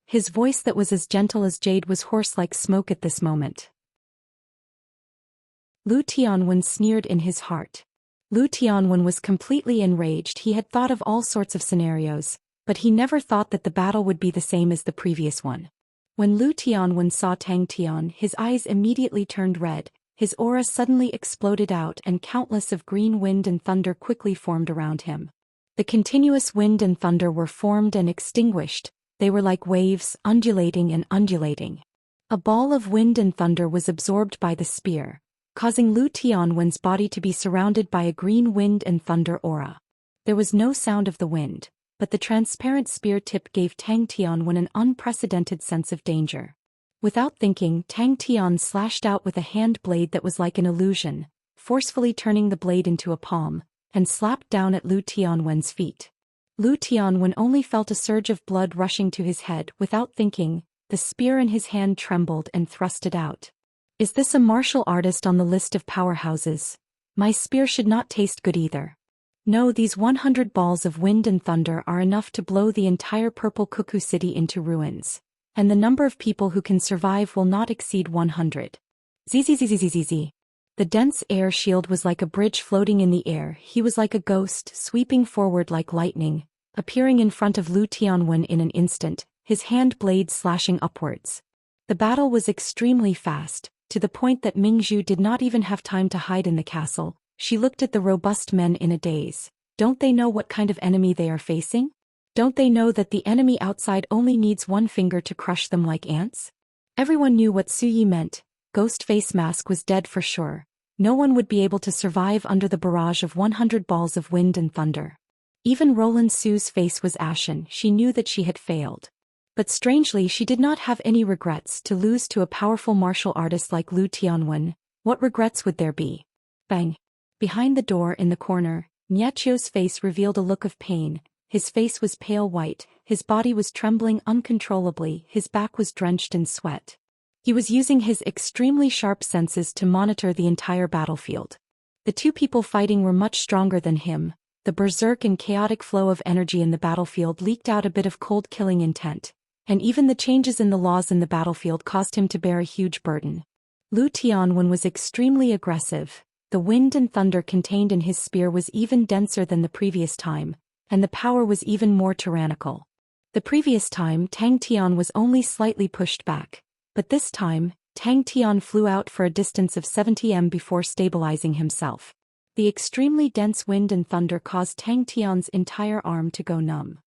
His voice that was as gentle as jade was hoarse like smoke at this moment. Lu Tianwen sneered in his heart. Lu Tianwen was completely enraged. He had thought of all sorts of scenarios, but he never thought that the battle would be the same as the previous one. When Lu Tianwen saw Tang Tian, his eyes immediately turned red, his aura suddenly exploded out and countless of green wind and thunder quickly formed around him. The continuous wind and thunder were formed and extinguished. They were like waves, undulating and undulating. A ball of wind and thunder was absorbed by the spear, causing Lu Tianwen's body to be surrounded by a green wind and thunder aura. There was no sound of the wind, but the transparent spear tip gave Tang Tianwen an unprecedented sense of danger. Without thinking, Tang Tian slashed out with a hand blade that was like an illusion, forcefully turning the blade into a palm, and slapped down at Lu Tianwen's feet. Lu Tianwen only felt a surge of blood rushing to his head. Without thinking, the spear in his hand trembled and thrust it out. Is this a martial artist on the list of powerhouses? My spear should not taste good either. No, these 100 balls of wind and thunder are enough to blow the entire Purple Cuckoo City into ruins, and the number of people who can survive will not exceed 100. Zzzzzzzzz. The dense air shield was like a bridge floating in the air. He was like a ghost, sweeping forward like lightning, appearing in front of Lu Tianwen in an instant, his hand blade slashing upwards. The battle was extremely fast, to the point that Mingzhu did not even have time to hide in the castle. She looked at the robust men in a daze. Don't they know what kind of enemy they are facing? Don't they know that the enemy outside only needs one finger to crush them like ants? Everyone knew what Su Yi meant. Ghost Face Mask was dead for sure. No one would be able to survive under the barrage of 100 balls of wind and thunder. Even Roland Su's face was ashen. She knew that she had failed. But strangely, she did not have any regrets. To lose to a powerful martial artist like Lu Tianwen, what regrets would there be? Bang! Behind the door in the corner, Niachio's face revealed a look of pain. His face was pale white, his body was trembling uncontrollably, his back was drenched in sweat. He was using his extremely sharp senses to monitor the entire battlefield. The two people fighting were much stronger than him. The berserk and chaotic flow of energy in the battlefield leaked out a bit of cold killing intent, and even the changes in the laws in the battlefield caused him to bear a huge burden. Lu Tianwen was extremely aggressive. The wind and thunder contained in his spear was even denser than the previous time, and the power was even more tyrannical. The previous time Tang Tian was only slightly pushed back, but this time, Tang Tian flew out for a distance of 70 m before stabilizing himself. The extremely dense wind and thunder caused Tang Tian's entire arm to go numb.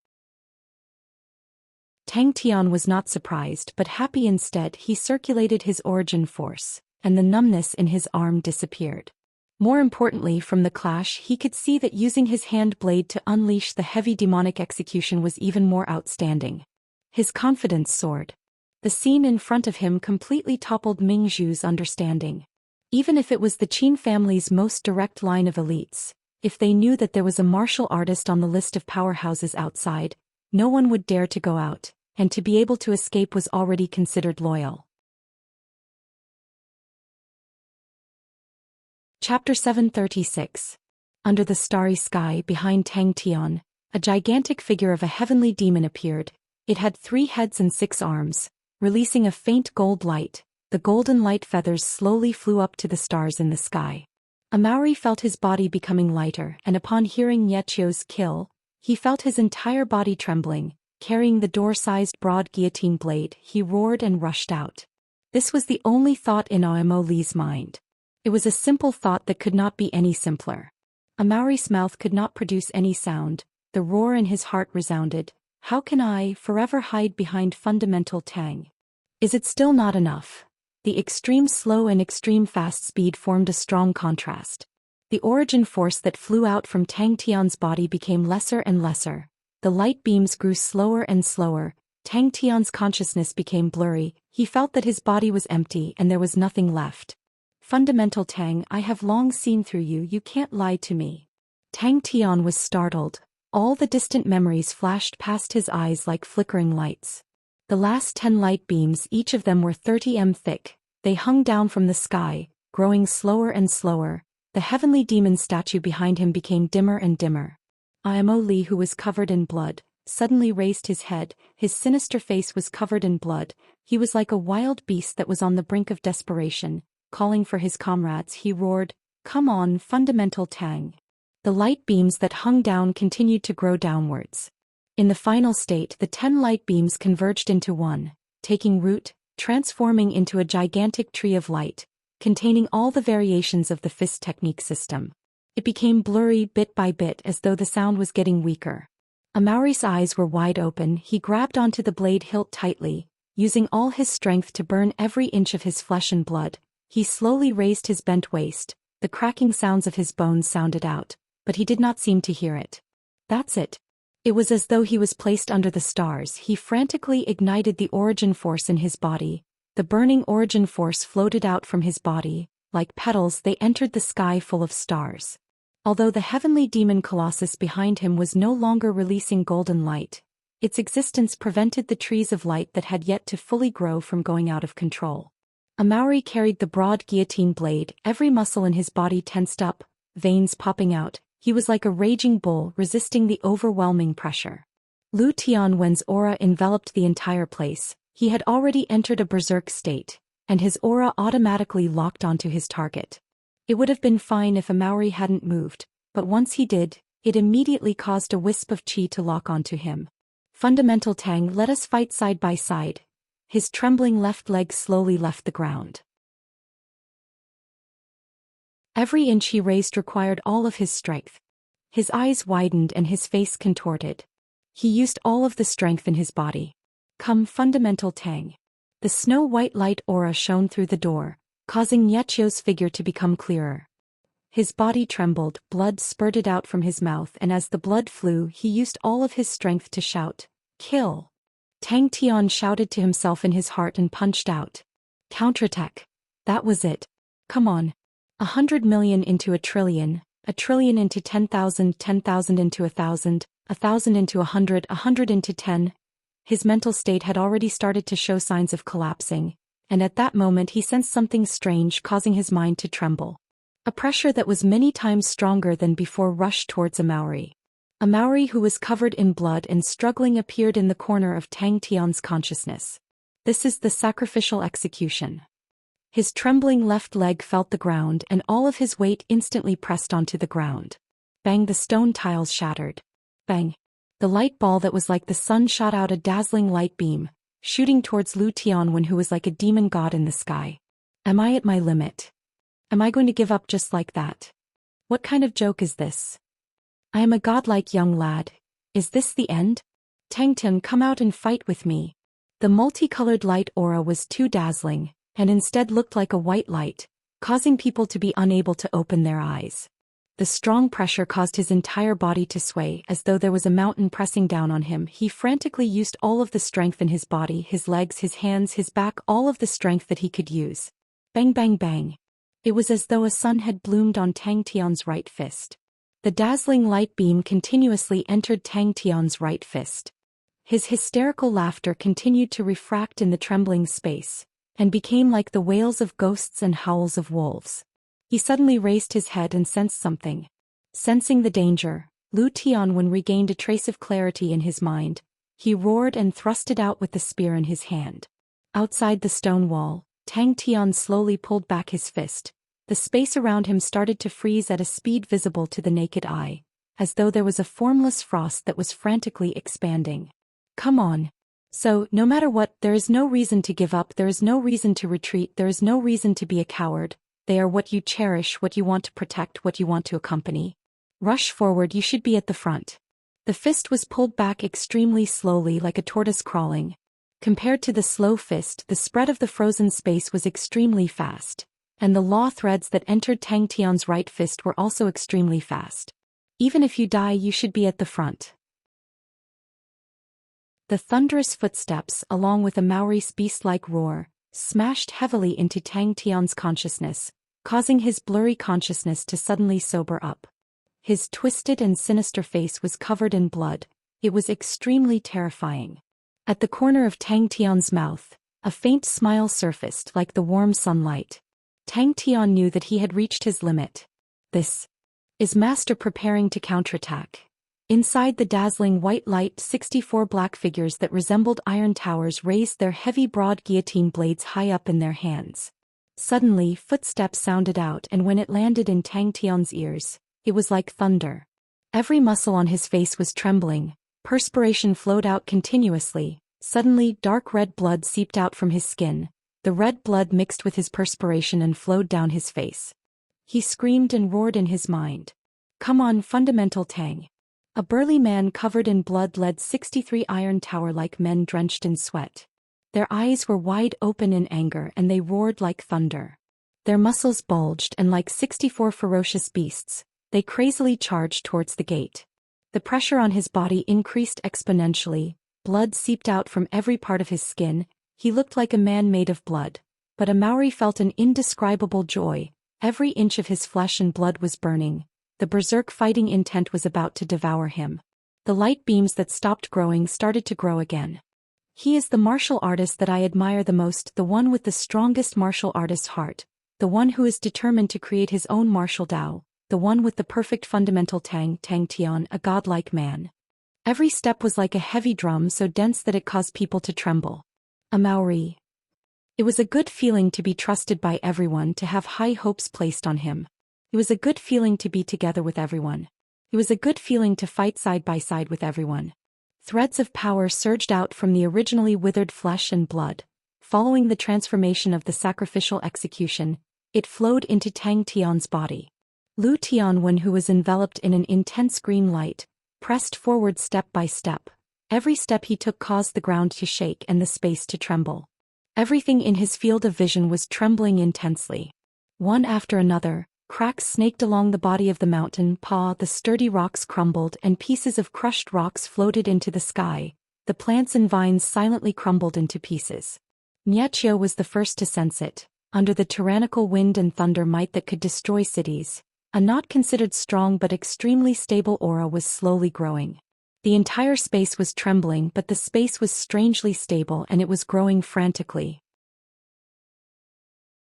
Tang Tian was not surprised but happy. Instead, he circulated his origin force, and the numbness in his arm disappeared. More importantly, from the clash he could see that using his hand blade to unleash the heavy demonic execution was even more outstanding. His confidence soared. The scene in front of him completely toppled Mingzhu's understanding. Even if it was the Qin family's most direct line of elites, if they knew that there was a martial artist on the list of powerhouses outside, no one would dare to go out, and to be able to escape was already considered loyal. Chapter 736. Under the starry sky behind Tang Tian, a gigantic figure of a heavenly demon appeared. It had 3 heads and 6 arms, releasing a faint gold light. The golden light feathers slowly flew up to the stars in the sky. Amauri felt his body becoming lighter, and upon hearing Niechio's kill, he felt his entire body trembling. Carrying the door-sized broad guillotine blade, he roared and rushed out. This was the only thought in Aomoli's mind. It was a simple thought that could not be any simpler. Amauri's mouth could not produce any sound, the roar in his heart resounded. How can I forever hide behind fundamental Tang? Is it still not enough? The extreme slow and extreme fast speed formed a strong contrast. The origin force that flew out from Tang Tian's body became lesser and lesser. The light beams grew slower and slower. Tang Tian's consciousness became blurry. He felt that his body was empty and there was nothing left. Fundamental Tang, I have long seen through you. You can't lie to me. Tang Tian was startled. All the distant memories flashed past his eyes like flickering lights. The last 10 light beams, each of them were 30 m thick. They hung down from the sky, growing slower and slower. The heavenly demon statue behind him became dimmer and dimmer. Aomoli, who was covered in blood, suddenly raised his head. His sinister face was covered in blood. He was like a wild beast that was on the brink of desperation. Calling for his comrades, he roared, "Come on, fundamental Tang." The light beams that hung down continued to grow downwards. In the final state, the 10 light beams converged into one, taking root, transforming into a gigantic tree of light, containing all the variations of the fist technique system. It became blurry bit by bit as though the sound was getting weaker. Amauri's eyes were wide open. He grabbed onto the blade hilt tightly, using all his strength to burn every inch of his flesh and blood. He slowly raised his bent waist. The cracking sounds of his bones sounded out, but he did not seem to hear it. That's it. It was as though he was placed under the stars. He frantically ignited the origin force in his body. The burning origin force floated out from his body. Like petals, they entered the sky full of stars. Although the heavenly demon colossus behind him was no longer releasing golden light, its existence prevented the trees of light that had yet to fully grow from going out of control. Amauri carried the broad guillotine blade, every muscle in his body tensed up, veins popping out. He was like a raging bull resisting the overwhelming pressure. Lu Tianwen's aura enveloped the entire place. He had already entered a berserk state, and his aura automatically locked onto his target. It would have been fine if Amauri hadn't moved, but once he did, it immediately caused a wisp of chi to lock onto him. Fundamental Tang, let us fight side by side. His trembling left leg slowly left the ground. Every inch he raised required all of his strength. His eyes widened and his face contorted. He used all of the strength in his body. Come, fundamental Tang. The snow-white light aura shone through the door, causing Niechio's figure to become clearer. His body trembled, blood spurted out from his mouth, and as the blood flew, he used all of his strength to shout, "Kill!" Tang Tian shouted to himself in his heart and punched out. Counterattack. That was it. Come on. 100 million into a trillion into 10,000, 10,000 into 1,000, 1,000 into 100, 100 into 10. His mental state had already started to show signs of collapsing, and at that moment he sensed something strange causing his mind to tremble. A pressure that was many times stronger than before rushed towards Amauri. Amauri, who was covered in blood and struggling, appeared in the corner of Tang Tian's consciousness. This is the sacrificial execution. His trembling left leg felt the ground and all of his weight instantly pressed onto the ground. Bang, the stone tiles shattered. Bang. The light ball that was like the sun shot out a dazzling light beam, shooting towards Lu Tianwen, who was like a demon god in the sky. Am I at my limit? Am I going to give up just like that? What kind of joke is this? I am a godlike young lad. Is this the end? Tangtian, come out and fight with me. The multicolored light aura was too dazzling, and instead looked like a white light, causing people to be unable to open their eyes. The strong pressure caused his entire body to sway as though there was a mountain pressing down on him. He frantically used all of the strength in his body, his legs, his hands, his back, all of the strength that he could use. Bang, bang, bang. It was as though a sun had bloomed on Tang Tian's right fist. The dazzling light beam continuously entered Tang Tian's right fist. His hysterical laughter continued to refract in the trembling space, and became like the wails of ghosts and howls of wolves. He suddenly raised his head and sensed something. Sensing the danger, Lu Tianwen regained a trace of clarity in his mind. He roared and thrusted out with the spear in his hand. Outside the stone wall, Tang Tian slowly pulled back his fist. The space around him started to freeze at a speed visible to the naked eye, as though there was a formless frost that was frantically expanding. Come on. So, no matter what, there is no reason to give up, there is no reason to retreat, there is no reason to be a coward. They are what you cherish, what you want to protect, what you want to accompany. Rush forward, you should be at the front. The fist was pulled back extremely slowly like a tortoise crawling. Compared to the slow fist, the spread of the frozen space was extremely fast, and the law threads that entered Tang Tian's right fist were also extremely fast. Even if you die, you should be at the front. The thunderous footsteps, along with a Maori's beast-like roar, smashed heavily into Tang Tian's consciousness, causing his blurry consciousness to suddenly sober up. His twisted and sinister face was covered in blood. It was extremely terrifying. At the corner of Tang Tian's mouth, a faint smile surfaced like the warm sunlight. Tang Tian knew that he had reached his limit. This is Master preparing to counterattack. Inside the dazzling white light, 64 black figures that resembled iron towers raised their heavy broad guillotine blades high up in their hands. Suddenly, footsteps sounded out, and when it landed in Tang Tian's ears, it was like thunder. Every muscle on his face was trembling. Perspiration flowed out continuously. Suddenly, dark red blood seeped out from his skin. The red blood mixed with his perspiration and flowed down his face. He screamed and roared in his mind. Come on, fundamental Tang. A burly man covered in blood led 63 iron tower-like men drenched in sweat. Their eyes were wide open in anger and they roared like thunder. Their muscles bulged and like 64 ferocious beasts, they crazily charged towards the gate. The pressure on his body increased exponentially. Blood seeped out from every part of his skin. He looked like a man made of blood. But a Maori felt an indescribable joy. Every inch of his flesh and blood was burning. The berserk fighting intent was about to devour him. The light beams that stopped growing started to grow again. He is the martial artist that I admire the most, the one with the strongest martial artist's heart, the one who is determined to create his own martial Tao, the one with the perfect fundamental Tang Tian, a godlike man. Every step was like a heavy drum so dense that it caused people to tremble. A Maori. It was a good feeling to be trusted by everyone, to have high hopes placed on him. It was a good feeling to be together with everyone. It was a good feeling to fight side by side with everyone. Threads of power surged out from the originally withered flesh and blood. Following the transformation of the sacrificial execution, it flowed into Tang Tian's body. Lu Tianwen, who was enveloped in an intense green light, pressed forward step by step. Every step he took caused the ground to shake and the space to tremble. Everything in his field of vision was trembling intensely. One after another, cracks snaked along the body of the mountain. The sturdy rocks crumbled and pieces of crushed rocks floated into the sky. The plants and vines silently crumbled into pieces. Xianxia was the first to sense it. Under the tyrannical wind and thunder might that could destroy cities, a not considered strong but extremely stable aura was slowly growing. The entire space was trembling, but the space was strangely stable and it was growing frantically.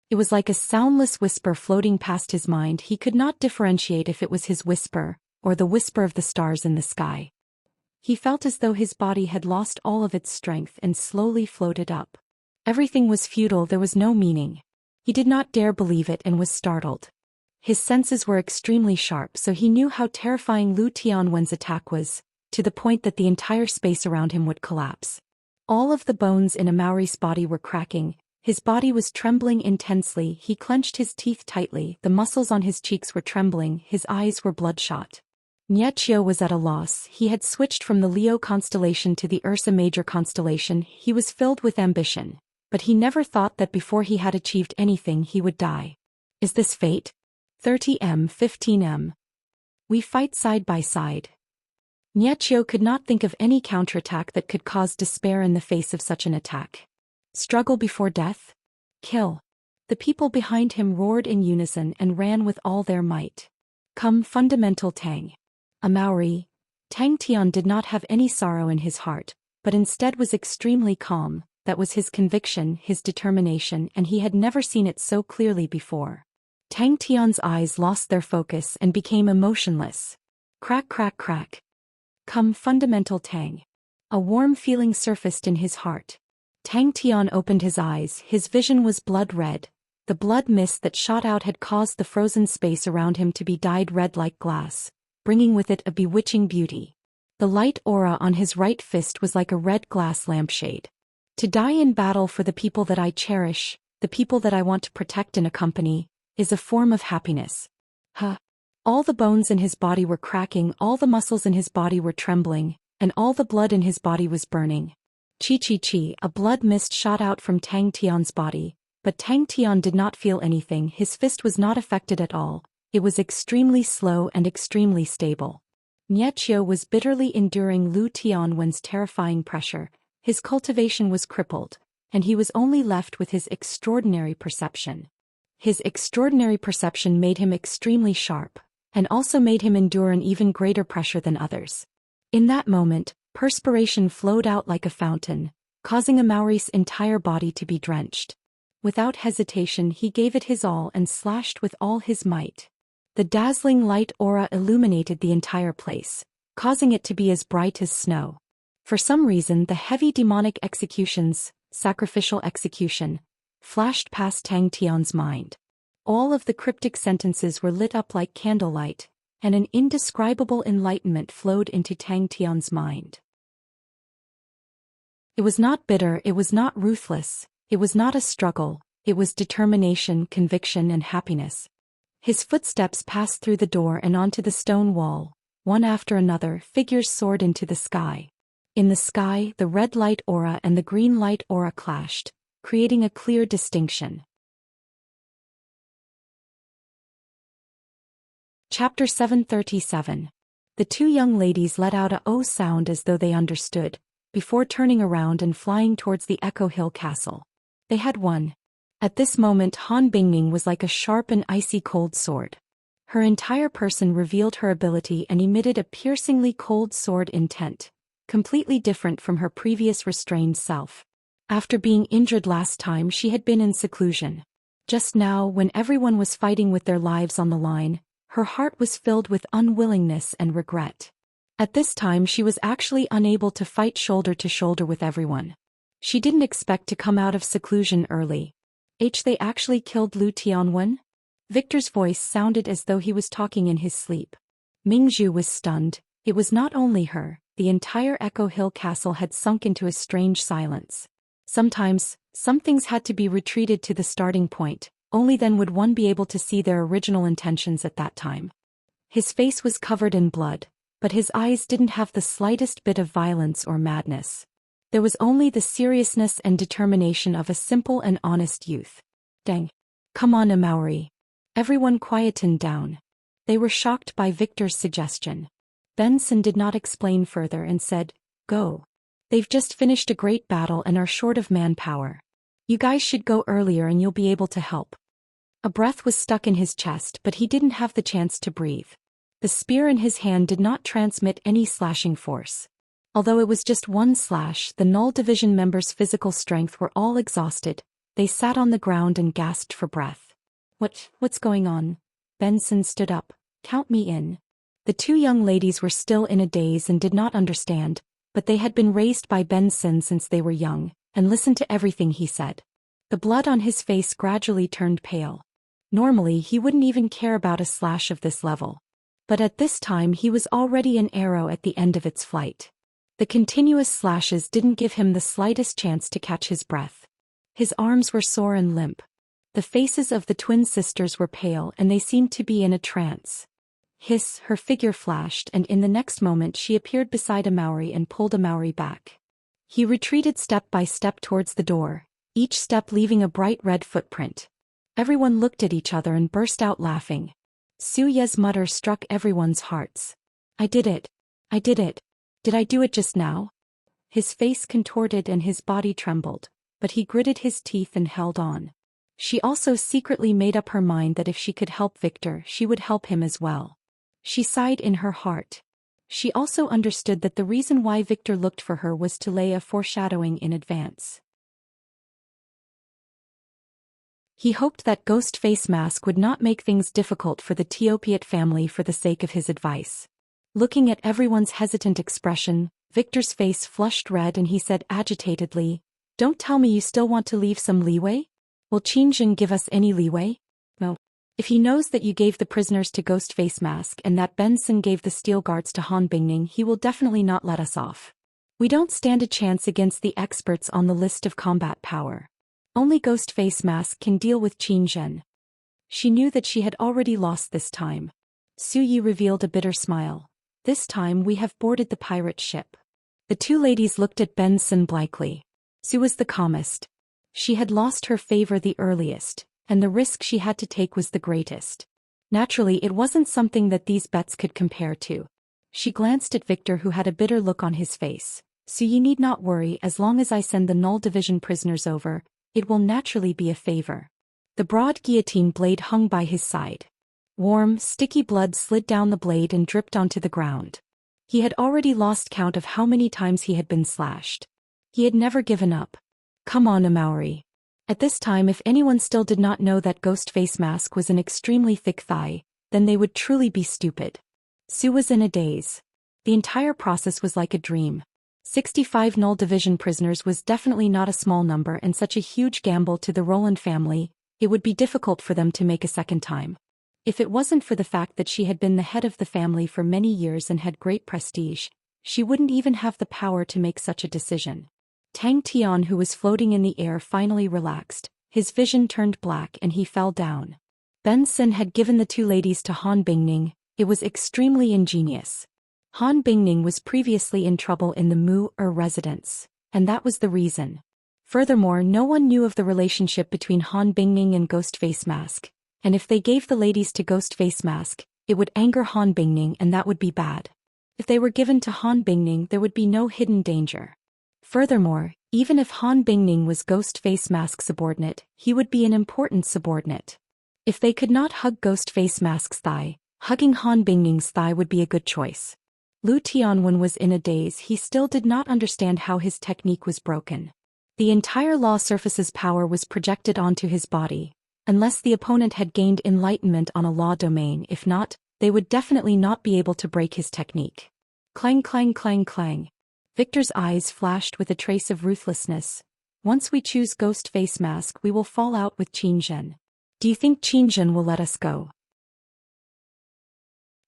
It was like a soundless whisper floating past his mind. He could not differentiate if it was his whisper, or the whisper of the stars in the sky. He felt as though his body had lost all of its strength and slowly floated up. Everything was futile, there was no meaning. He did not dare believe it and was startled. His senses were extremely sharp, so he knew how terrifying Lu Tianwen's attack was, to the point that the entire space around him would collapse. All of the bones in a Maori's body were cracking. His body was trembling intensely. He clenched his teeth tightly, the muscles on his cheeks were trembling, his eyes were bloodshot. Xianxia was at a loss. He had switched from the Leo constellation to the Ursa Major constellation. He was filled with ambition, but he never thought that before he had achieved anything he would die. Is this fate? 30M, 15M. We fight side by side. Xianxia could not think of any counterattack that could cause despair in the face of such an attack. Struggle before death? Kill. The people behind him roared in unison and ran with all their might. Come, fundamental Tang. A Maori. Tang Tian did not have any sorrow in his heart, but instead was extremely calm. That was his conviction, his determination, and he had never seen it so clearly before. Tang Tian's eyes lost their focus and became emotionless. Crack, crack, crack. Come, fundamental Tang. A warm feeling surfaced in his heart. Tang Tian opened his eyes, his vision was blood red. The blood mist that shot out had caused the frozen space around him to be dyed red like glass, bringing with it a bewitching beauty. The light aura on his right fist was like a red glass lampshade. To die in battle for the people that I cherish, the people that I want to protect and accompany, is a form of happiness. Huh. All the bones in his body were cracking, all the muscles in his body were trembling, and all the blood in his body was burning. Chi, a blood mist shot out from Tang Tian's body, but Tang Tian did not feel anything. His fist was not affected at all. It was extremely slow and extremely stable. Niechio was bitterly enduring Lu Tianwen's terrifying pressure. His cultivation was crippled, and he was only left with his extraordinary perception. His extraordinary perception made him extremely sharp, and also made him endure an even greater pressure than others. In that moment, perspiration flowed out like a fountain, causing Amaury's entire body to be drenched. Without hesitation he gave it his all and slashed with all his might. The dazzling light aura illuminated the entire place, causing it to be as bright as snow. For some reason the heavy demonic executions, sacrificial execution, flashed past Tang Tian's mind. All of the cryptic sentences were lit up like candlelight, and an indescribable enlightenment flowed into Tang Tian's mind. It was not bitter, it was not ruthless, it was not a struggle, it was determination, conviction, and happiness. His footsteps passed through the door and onto the stone wall. One after another, figures soared into the sky. In the sky, the red light aura and the green light aura clashed, creating a clear distinction. Chapter 737. The two young ladies let out a "oh" sound as though they understood, before turning around and flying towards the Echo Hill Castle. They had won. At this moment Han Bingming was like a sharp and icy cold sword. Her entire person revealed her ability and emitted a piercingly cold sword intent, completely different from her previous restrained self. After being injured last time she had been in seclusion. Just now, when everyone was fighting with their lives on the line, her heart was filled with unwillingness and regret. At this time she was actually unable to fight shoulder to shoulder with everyone. She didn't expect to come out of seclusion early. They actually killed Lu Tianwen? Victor's voice sounded as though he was talking in his sleep. Mingzhu was stunned. It was not only her, the entire Echo Hill Castle had sunk into a strange silence. Sometimes, some things had to be retreated to the starting point, only then would one be able to see their original intentions at that time. His face was covered in blood, but his eyes didn't have the slightest bit of violence or madness. There was only the seriousness and determination of a simple and honest youth. Dang. Come on, Amaury. Everyone quietened down. They were shocked by Victor's suggestion. Benson did not explain further and said, "Go. They've just finished a great battle and are short of manpower. You guys should go earlier and you'll be able to help." A breath was stuck in his chest, but he didn't have the chance to breathe. The spear in his hand did not transmit any slashing force. Although it was just one slash, the Null Division members' physical strength were all exhausted. They sat on the ground and gasped for breath. What's going on? Benson stood up. "Count me in." The two young ladies were still in a daze and did not understand, but they had been raised by Benson since they were young, and listened to everything he said. The blood on his face gradually turned pale. Normally he wouldn't even care about a slash of this level. But at this time he was already an arrow at the end of its flight. The continuous slashes didn't give him the slightest chance to catch his breath. His arms were sore and limp. The faces of the twin sisters were pale and they seemed to be in a trance. Hiss, her figure flashed, and in the next moment she appeared beside Amaury and pulled Amaury back. He retreated step by step towards the door, each step leaving a bright red footprint. Everyone looked at each other and burst out laughing. Su Ye's mutter struck everyone's hearts. "I did it. I did it. Did I do it just now?" His face contorted and his body trembled, but he gritted his teeth and held on. She also secretly made up her mind that if she could help Victor, she would help him as well. She sighed in her heart. She also understood that the reason why Victor looked for her was to lay a foreshadowing in advance. He hoped that Ghost Face Mask would not make things difficult for the Teopiot family for the sake of his advice. Looking at everyone's hesitant expression, Victor's face flushed red and he said agitatedly, "Don't tell me you still want to leave some leeway? Will Qingjin give us any leeway? No. If he knows that you gave the prisoners to Ghost Face Mask and that Benson gave the steel guards to Han Bingning, he will definitely not let us off. We don't stand a chance against the experts on the list of combat power. Only Ghost Face Mask can deal with Qingjin. She knew that she had already lost this time. Su Yi revealed a bitter smile. This time we have boarded the pirate ship. The two ladies looked at Benson blankly. Su was the calmest. She had lost her favor the earliest, and the risk she had to take was the greatest. Naturally, it wasn't something that these bets could compare to. She glanced at Victor, who had a bitter look on his face. So you need not worry, as long as I send the Null Division prisoners over, it will naturally be a favor. The broad guillotine blade hung by his side. Warm, sticky blood slid down the blade and dripped onto the ground. He had already lost count of how many times he had been slashed. He had never given up. Come on, Amauri. At this time, if anyone still did not know that Ghost Face Mask was an extremely thick thigh, then they would truly be stupid. Su was in a daze. The entire process was like a dream. 65 Null Division prisoners was definitely not a small number, and such a huge gamble to the Roland family, it would be difficult for them to make a second time. If it wasn't for the fact that she had been the head of the family for many years and had great prestige, she wouldn't even have the power to make such a decision. Tang Tian, who was floating in the air, finally relaxed. His vision turned black and he fell down. Benson had given the two ladies to Han Bingning. It was extremely ingenious. Han Bingning was previously in trouble in the Mu-Er residence, and that was the reason. Furthermore, no one knew of the relationship between Han Bingning and Ghost Face Mask, and if they gave the ladies to Ghost Face Mask, it would anger Han Bingning, and that would be bad. If they were given to Han Bingning, there would be no hidden danger. Furthermore, even if Han Bingning was Ghost Face Mask's subordinate, he would be an important subordinate. If they could not hug Ghost Face Mask's thigh, hugging Han Bingning's thigh would be a good choice. Lu Tianwen was in a daze. He still did not understand how his technique was broken. The entire law surface's power was projected onto his body, unless the opponent had gained enlightenment on a law domain. If not, they would definitely not be able to break his technique. Clang, clang, clang, clang. Victor's eyes flashed with a trace of ruthlessness. Once we choose Ghost Face Mask, we will fall out with Qingjin. Do you think Qingjin will let us go?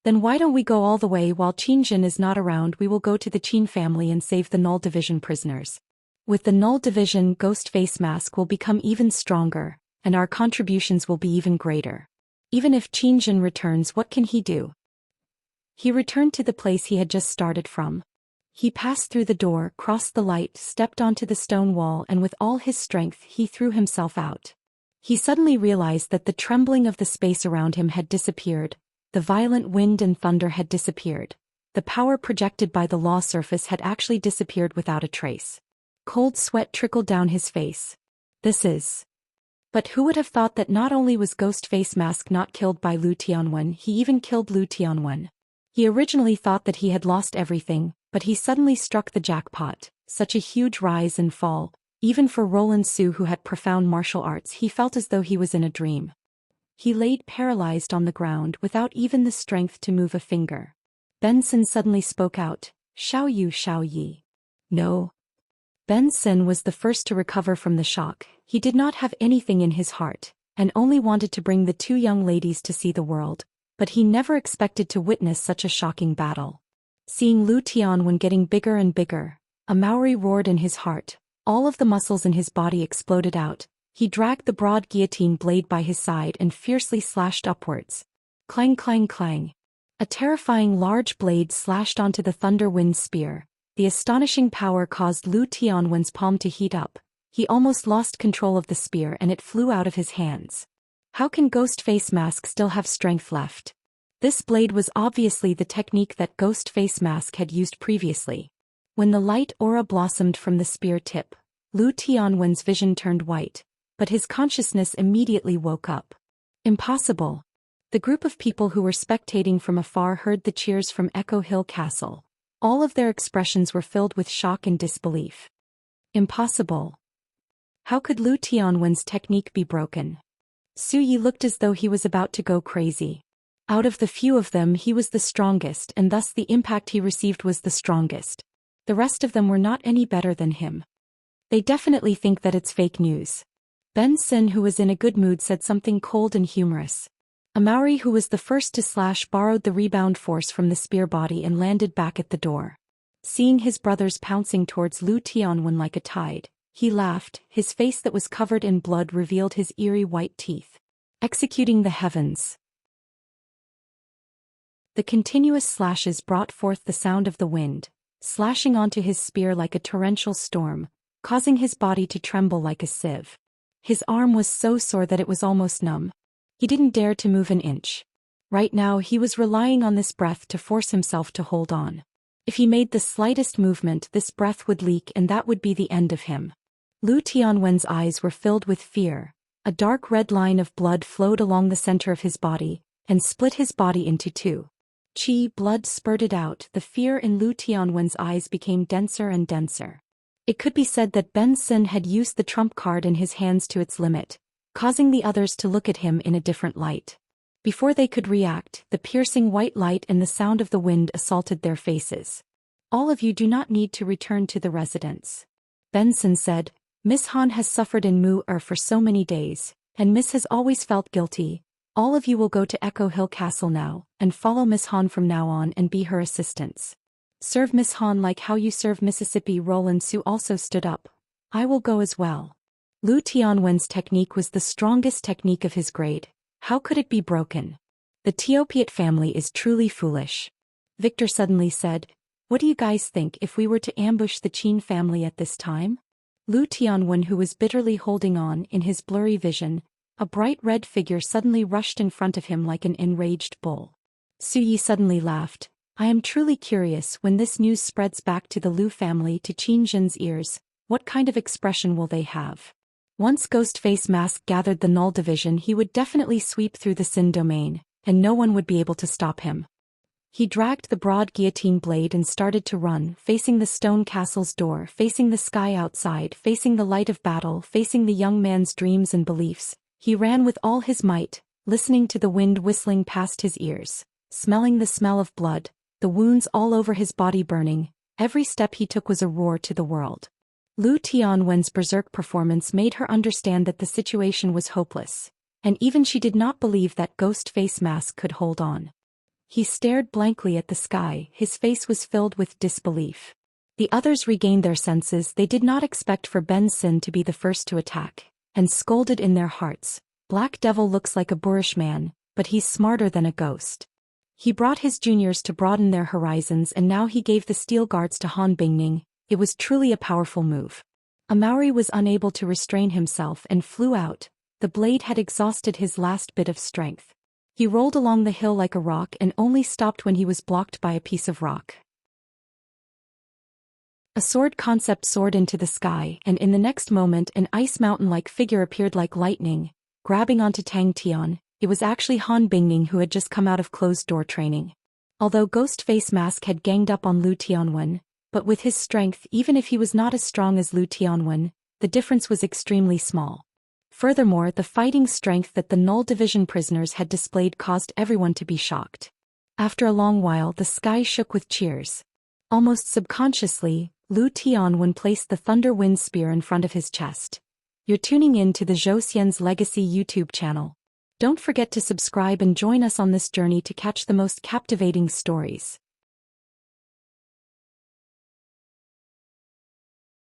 Then why don't we go all the way? While Qingjin is not around, we will go to the Qin family and save the Null Division prisoners. With the Null Division, Ghost Face Mask will become even stronger, and our contributions will be even greater. Even if Qingjin returns, what can he do? He returned to the place he had just started from. He passed through the door, crossed the light, stepped onto the stone wall, and with all his strength he threw himself out. He suddenly realized that the trembling of the space around him had disappeared, the violent wind and thunder had disappeared, the power projected by the law surface had actually disappeared without a trace. Cold sweat trickled down his face. This is... But who would have thought that not only was Ghost Face Mask not killed by Lu Tianwen, he even killed Lu Tianwen. He originally thought that he had lost everything, but he suddenly struck the jackpot. Such a huge rise and fall. Even for Roland Su, who had profound martial arts, he felt as though he was in a dream. He laid paralyzed on the ground without even the strength to move a finger. Benson suddenly spoke out, "Xiao Yu, Xiao Yi." No. Benson was the first to recover from the shock. He did not have anything in his heart, and only wanted to bring the two young ladies to see the world, but he never expected to witness such a shocking battle. Seeing Lu Tianwen getting bigger and bigger, a Maori roared in his heart. All of the muscles in his body exploded out. He dragged the broad guillotine blade by his side and fiercely slashed upwards. Clang, clang, clang. A terrifying large blade slashed onto the Thunder Wind spear. The astonishing power caused Lu Tianwen's palm to heat up. He almost lost control of the spear and it flew out of his hands. How can Ghost Face Mask still have strength left? This blade was obviously the technique that Ghost Face Mask had used previously. When the light aura blossomed from the spear tip, Lu Tianwen's vision turned white, but his consciousness immediately woke up. Impossible. The group of people who were spectating from afar heard the cheers from Echo Hill Castle. All of their expressions were filled with shock and disbelief. Impossible. How could Lu Tianwen's technique be broken? Su Yi looked as though he was about to go crazy. Out of the few of them, he was the strongest, and thus the impact he received was the strongest. The rest of them were not any better than him. They definitely think that it's fake news. Sin, who was in a good mood, said something cold and humorous. Amauri, who was the first to slash, borrowed the rebound force from the spear body and landed back at the door. Seeing his brothers pouncing towards Lu Tianwen like a tide, he laughed. His face that was covered in blood revealed his eerie white teeth. Executing the heavens. The continuous slashes brought forth the sound of the wind, slashing onto his spear like a torrential storm, causing his body to tremble like a sieve. His arm was so sore that it was almost numb. He didn't dare to move an inch. Right now he was relying on this breath to force himself to hold on. If he made the slightest movement, this breath would leak and that would be the end of him. Lu Tianwen's eyes were filled with fear. A dark red line of blood flowed along the center of his body, and split his body into two. Blood spurted out. The fear in Lu Tianwen's eyes became denser and denser. It could be said that Sin had used the trump card in his hands to its limit, causing the others to look at him in a different light. Before they could react, the piercing white light and the sound of the wind assaulted their faces. All of you do not need to return to the residence. Sin said, Miss Han has suffered in Mu-Er for so many days, and Miss has always felt guilty. All of you will go to Echo Hill Castle now, and follow Miss Han from now on and be her assistants. Serve Miss Han like how you serve Mississippi. Roland Su also stood up. I will go as well. Lu Tianwen's technique was the strongest technique of his grade. How could it be broken? The Teopiot family is truly foolish. Victor suddenly said, What do you guys think if we were to ambush the Qin family at this time? Lu Tianwen, who was bitterly holding on in his blurry vision, a bright red figure suddenly rushed in front of him like an enraged bull. Su Yi suddenly laughed. I am truly curious when this news spreads back to the Lu family, to Qin Zhen's ears, what kind of expression will they have? Once Ghostface Mask gathered the Null Division, he would definitely sweep through the Sin domain, and no one would be able to stop him. He dragged the broad guillotine blade and started to run, facing the stone castle's door, facing the sky outside, facing the light of battle, facing the young man's dreams and beliefs. He ran with all his might, listening to the wind whistling past his ears, smelling the smell of blood, the wounds all over his body burning. Every step he took was a roar to the world. Lu Tianwen's berserk performance made her understand that the situation was hopeless, and even she did not believe that Ghostface Mask could hold on. He stared blankly at the sky, his face was filled with disbelief. The others regained their senses. They did not expect for Sin to be the first to attack, and scolded in their hearts, Black Devil looks like a boorish man, but he's smarter than a ghost. He brought his juniors to broaden their horizons, and now he gave the steel guards to Han Bingning. It was truly a powerful move. Amauri was unable to restrain himself and flew out. The blade had exhausted his last bit of strength. He rolled along the hill like a rock and only stopped when he was blocked by a piece of rock. A sword concept soared into the sky, and in the next moment an ice mountain-like figure appeared like lightning, grabbing onto Tang Tian. It was actually Han Bingning, who had just come out of closed-door training. Although Ghostface Mask had ganged up on Lu Tianwen, but with his strength, even if he was not as strong as Lu Tianwen, the difference was extremely small. Furthermore, the fighting strength that the Null Division prisoners had displayed caused everyone to be shocked. After a long while, the sky shook with cheers. Almost subconsciously, Lu Tianwen placed the Thunder Wind Spear in front of his chest. You're tuning in to the Zhou Xian's Legacy YouTube channel. Don't forget to subscribe and join us on this journey to catch the most captivating stories.